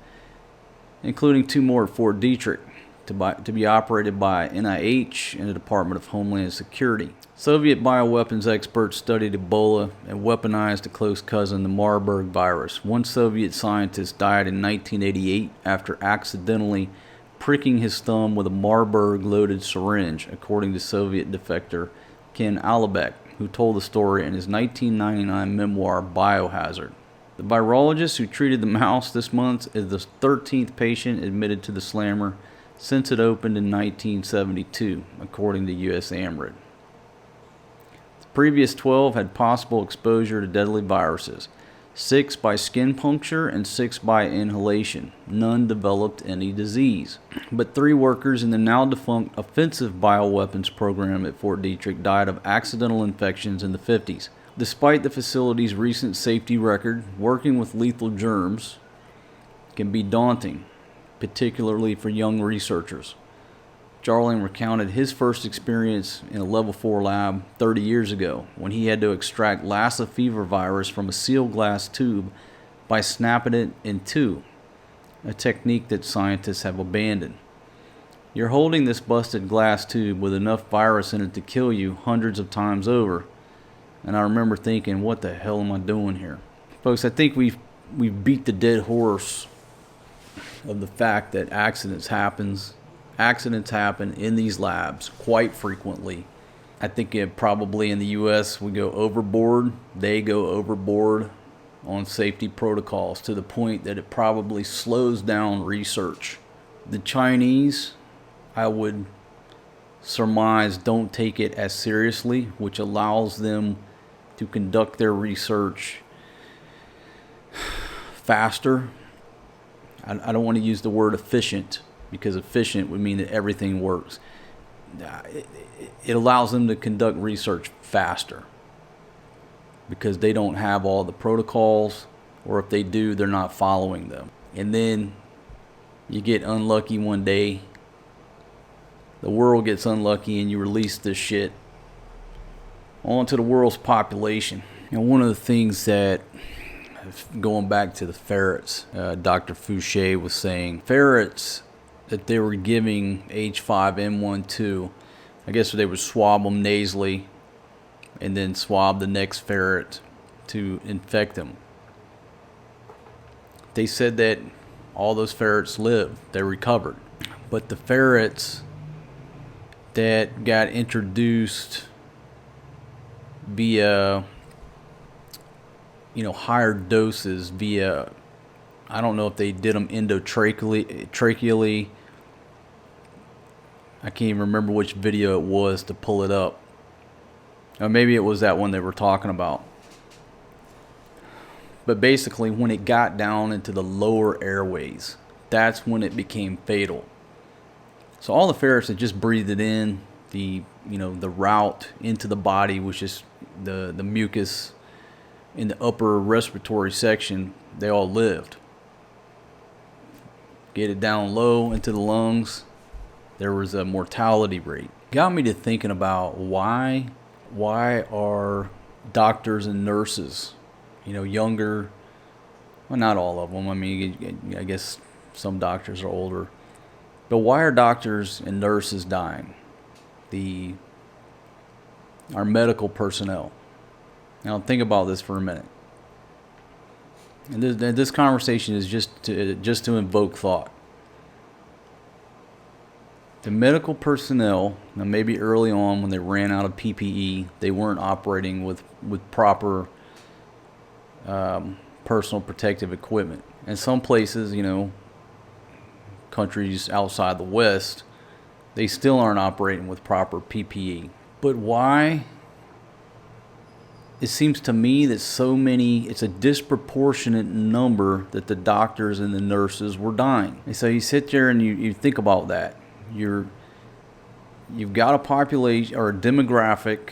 including 2 more at Fort Detrick, to be operated by NIH and the Department of Homeland Security. Soviet bioweapons experts studied Ebola and weaponized a close cousin, the Marburg virus. One Soviet scientist died in 1988 after accidentally pricking his thumb with a Marburg-loaded syringe, according to Soviet defector Ken Alibek, who told the story in his 1999 memoir, Biohazard. The virologist who treated the mouse this month is the 13th patient admitted to the Slammer since it opened in 1972, according to US AMRID. The previous 12 had possible exposure to deadly viruses. 6 by skin puncture, and 6 by inhalation. None developed any disease. But 3 workers in the now defunct offensive bioweapons program at Fort Detrick died of accidental infections in the 50s. Despite the facility's recent safety record, working with lethal germs can be daunting, particularly for young researchers. Jarling recounted his first experience in a level 4 lab 30 years ago when he had to extract Lassa fever virus from a sealed glass tube by snapping it in two, a technique that scientists have abandoned. You're holding this busted glass tube with enough virus in it to kill you hundreds of times over, and I remember thinking, what the hell am I doing here? Folks, I think we've beat the dead horse of the fact that accidents happen in these labs quite frequently. I think probably in the US we go overboard. They go overboard on safety protocols to the point that it probably slows down research. The Chinese, I would surmise, don't take it as seriously, which allows them to conduct their research faster. I don't want to use the word efficient, because efficient would mean that everything works. It allows them to conduct research faster because they don't have all the protocols, or if they do, they're not following them. And then you get unlucky one day, the world gets unlucky, and you release this shit onto the world's population. And one of the things that, going back to the ferrets, Dr. Fouché was saying, ferrets that they were giving H5N1 to, I guess they would swab them nasally and then swab the next ferret to infect them. They said that all those ferrets lived, they recovered. But the ferrets that got introduced via, higher doses, via, I don't know if they did them endotracheally. I can't even remember which video it was to pull it up. Or maybe it was that one they were talking about. But basically, when it got down into the lower airways, that's when it became fatal. So all the ferrets that just breathed it in, the route into the body, which is the mucus in the upper respiratory section, they all lived. Get it down low into the lungs, there was a mortality rate. Got me to thinking about why are doctors and nurses, younger, well, not all of them, I mean, I guess some doctors are older, but why are doctors and nurses dying? Our medical personnel. Now think about this for a minute. And this conversation is just to invoke thought. The medical personnel, now maybe early on when they ran out of PPE, they weren't operating with proper personal protective equipment. And some places, countries outside the West, they still aren't operating with proper PPE. But why? It seems to me that it's a disproportionate number that the doctors and the nurses were dying. And so you sit there and you think about that. You've got a population or a demographic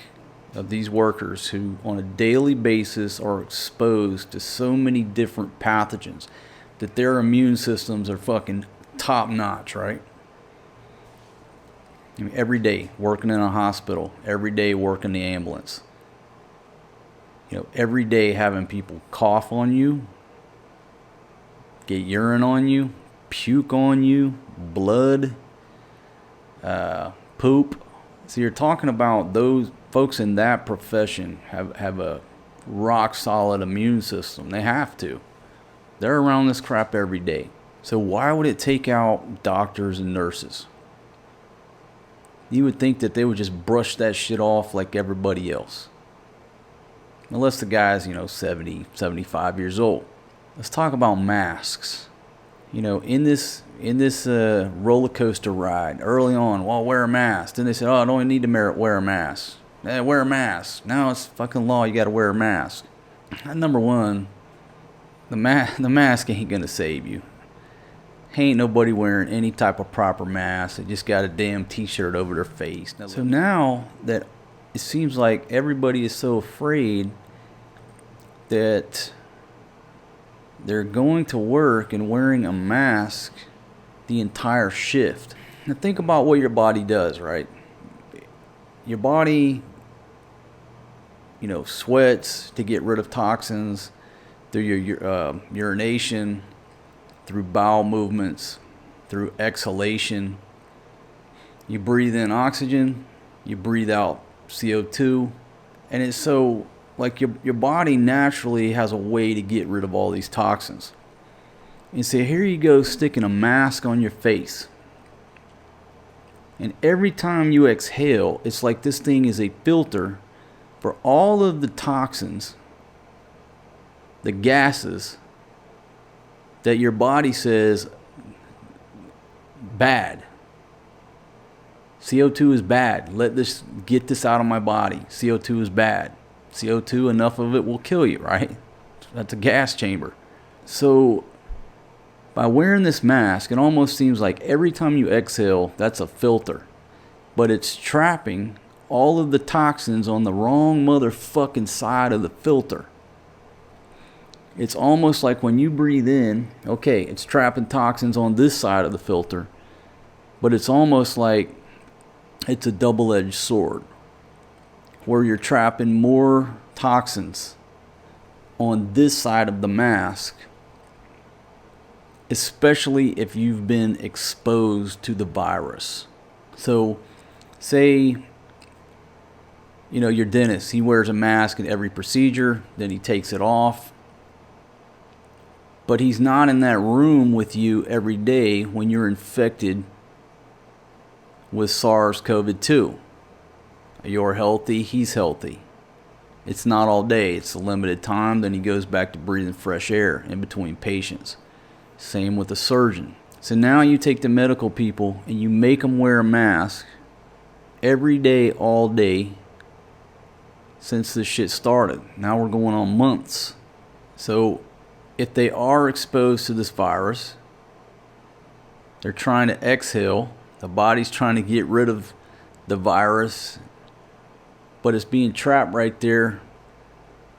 of these workers who on a daily basis are exposed to so many different pathogens that their immune systems are fucking top notch, right? I mean, every day working in a hospital, every day working the ambulance, every day having people cough on you, get urine on you, puke on you, blood, poop. So you're talking about those folks in that profession have a rock solid immune system. They have to. They're around this crap every day. So why would it take out doctors and nurses? You would think that they would just brush that shit off like everybody else. Unless the guy's, 70, 75 years old. Let's talk about masks. In this roller coaster ride, early on, well, wear a mask. Then they said, I don't need to wear a mask. Wear a mask. Now it's fucking law, you got to wear a mask. Number one, the mask ain't gonna save you. Ain't nobody wearing any type of proper mask. They just got a damn t-shirt over their face. So now that it seems like everybody is so afraid that they're going to work and wearing a mask the entire shift. Now think about what your body does, right? Your body, sweats to get rid of toxins through your urination, through bowel movements, through exhalation. You breathe in oxygen, you breathe out CO2, and it's so like your body naturally has a way to get rid of all these toxins. And so here you go sticking a mask on your face. And every time you exhale, it's like this thing is a filter for all of the toxins, the gases that your body says bad. CO2 is bad. Get this out of my body. CO2 is bad. CO2, enough of it will kill you, right? That's a gas chamber. So by wearing this mask, it almost seems like every time you exhale, that's a filter. But it's trapping all of the toxins on the wrong motherfucking side of the filter. It's almost like when you breathe in, okay, it's trapping toxins on this side of the filter, but it's almost like it's a double-edged sword where you're trapping more toxins on this side of the mask, especially if you've been exposed to the virus. So say, your dentist, he wears a mask in every procedure, then he takes it off. But he's not in that room with you every day when you're infected with SARS-CoV-2. You're healthy, he's healthy. It's not all day, it's a limited time, then he goes back to breathing fresh air in between patients. Same with the surgeon. So now you take the medical people and you make them wear a mask every day, all day, since this shit started. Now we're going on months. So if they are exposed to this virus, they're trying to exhale, the body's trying to get rid of the virus, but it's being trapped right there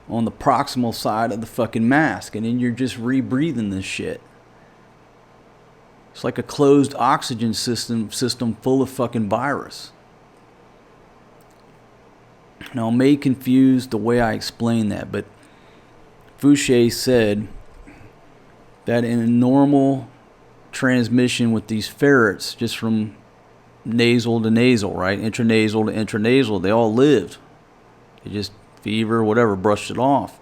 on the proximal side of the fucking mask, and then you're just rebreathing this shit. It's like a closed oxygen system full of fucking virus. Now, it may confuse the way I explain that, but Fouché said that in a normal transmission with these ferrets, just from nasal to nasal, right? Intranasal to intranasal, they all lived. They just, fever, whatever, brushed it off.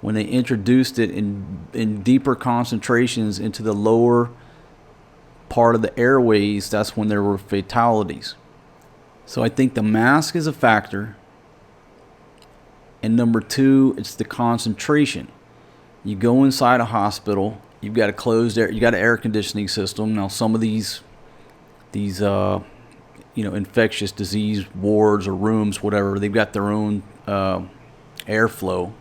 When they introduced it in deeper concentrations into the lower part of the airways, that's when there were fatalities. So I think the mask is a factor. And number two, it's the concentration. You go inside a hospital, you've got a closed air, you got an air conditioning system. Now some of these infectious disease wards or rooms, whatever, they've got their own airflow.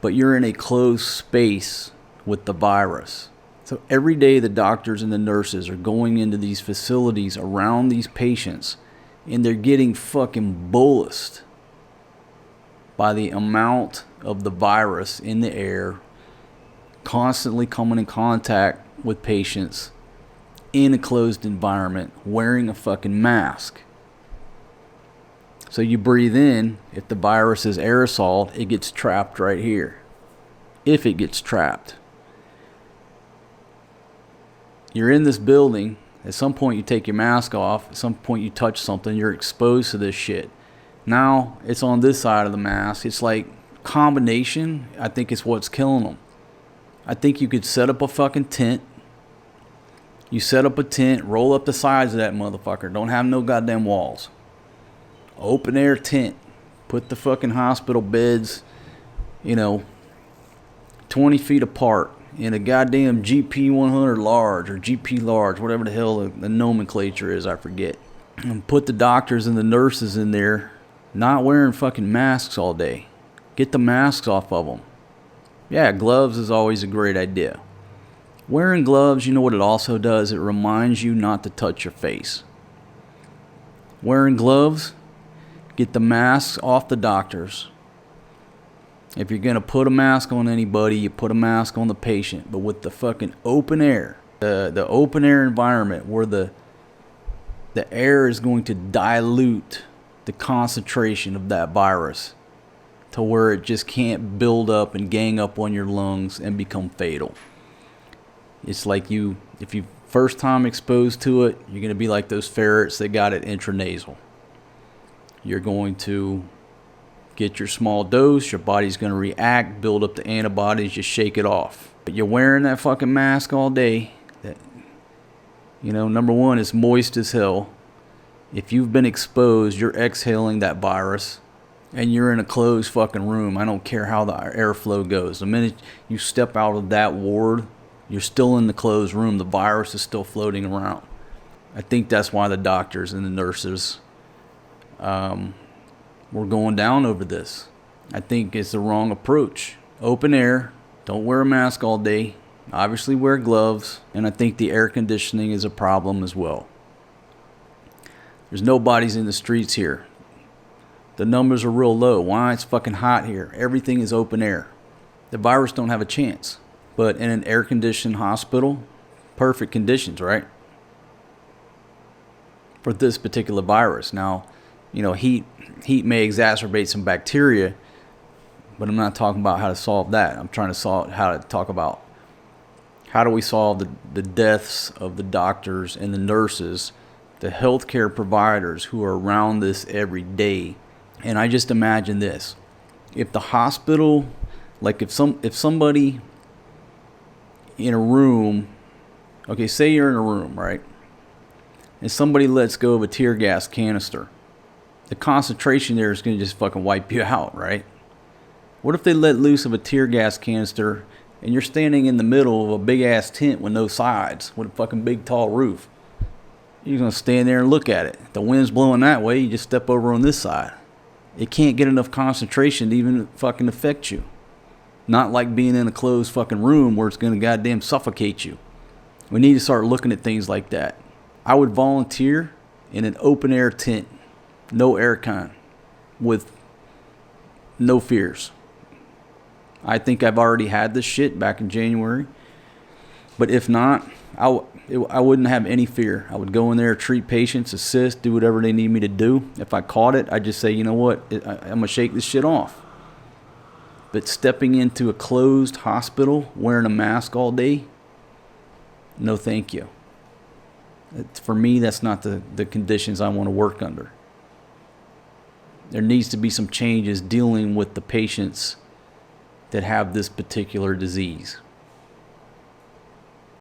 But you're in a closed space with the virus. So every day the doctors and the nurses are going into these facilities around these patients, and they're getting fucking bolused by the amount of the virus in the air, constantly coming in contact with patients in a closed environment, wearing a fucking mask. So you breathe in, if the virus is aerosol, it gets trapped right here. If it gets trapped. You're in this building, at some point you take your mask off, at some point you touch something, you're exposed to this shit. Now it's on this side of the mask. It's like combination, I think is what's killing them. I think you could set up a fucking tent. You set up a tent, roll up the sides of that motherfucker. Don't have no goddamn walls. Open air tent. Put the fucking hospital beds, 20 feet apart in a goddamn GP 100 large or GP large, whatever the hell the nomenclature is, I forget. And put the doctors and the nurses in there, not wearing fucking masks all day. Get the masks off of them. Yeah, gloves is always a great idea. Wearing gloves, you know what it also does? It reminds you not to touch your face. Wearing gloves, get the masks off the doctors. If you're going to put a mask on anybody, you put a mask on the patient. But with the fucking open air, the open air environment where the air is going to dilute the concentration of that virus to where it just can't build up and gang up on your lungs and become fatal. It's like if you first time exposed to it, you're going to be like those ferrets that got it intranasal. You're going to get your small dose, your body's going to react, build up the antibodies, you shake it off. But you're wearing that fucking mask all day. That, number one, it's moist as hell. If you've been exposed, you're exhaling that virus, and you're in a closed fucking room. I don't care how the airflow goes. The minute you step out of that ward, you're still in the closed room. The virus is still floating around. I think that's why the doctors and the nurses were going down over this. I think it's the wrong approach. Open air, don't wear a mask all day. Obviously wear gloves, and I think the air conditioning is a problem as well. There's no bodies in the streets here. The numbers are real low. Why? It's fucking hot here. Everything is open air. The virus don't have a chance. But in an air-conditioned hospital, perfect conditions, right? For this particular virus. Now, heat may exacerbate some bacteria, but I'm not talking about how to solve that. I'm trying to talk about how do we solve the deaths of the doctors and the nurses, the healthcare providers who are around this every day. And I just imagine this. If the hospital, like if somebody in a room, okay, say you're in a room, right? And somebody lets go of a tear gas canister. The concentration there is going to just fucking wipe you out, right? What if they let loose of a tear gas canister and you're standing in the middle of a big ass tent with no sides, with a fucking big tall roof? You're going to stand there and look at it. If the wind's blowing that way, you just step over on this side. It can't get enough concentration to even fucking affect you. Not like being in a closed fucking room where it's going to goddamn suffocate you. We need to start looking at things like that. I would volunteer in an open air tent, no aircon, with no fears. I think I've already had this shit back in January. But if not, I wouldn't have any fear. I would go in there, treat patients, assist, do whatever they need me to do. If I caught it, I'd just say, you know what, I'm going to shake this shit off. But stepping into a closed hospital, wearing a mask all day, no thank you. For me, that's not the conditions I want to work under. There needs to be some changes dealing with the patients that have this particular disease.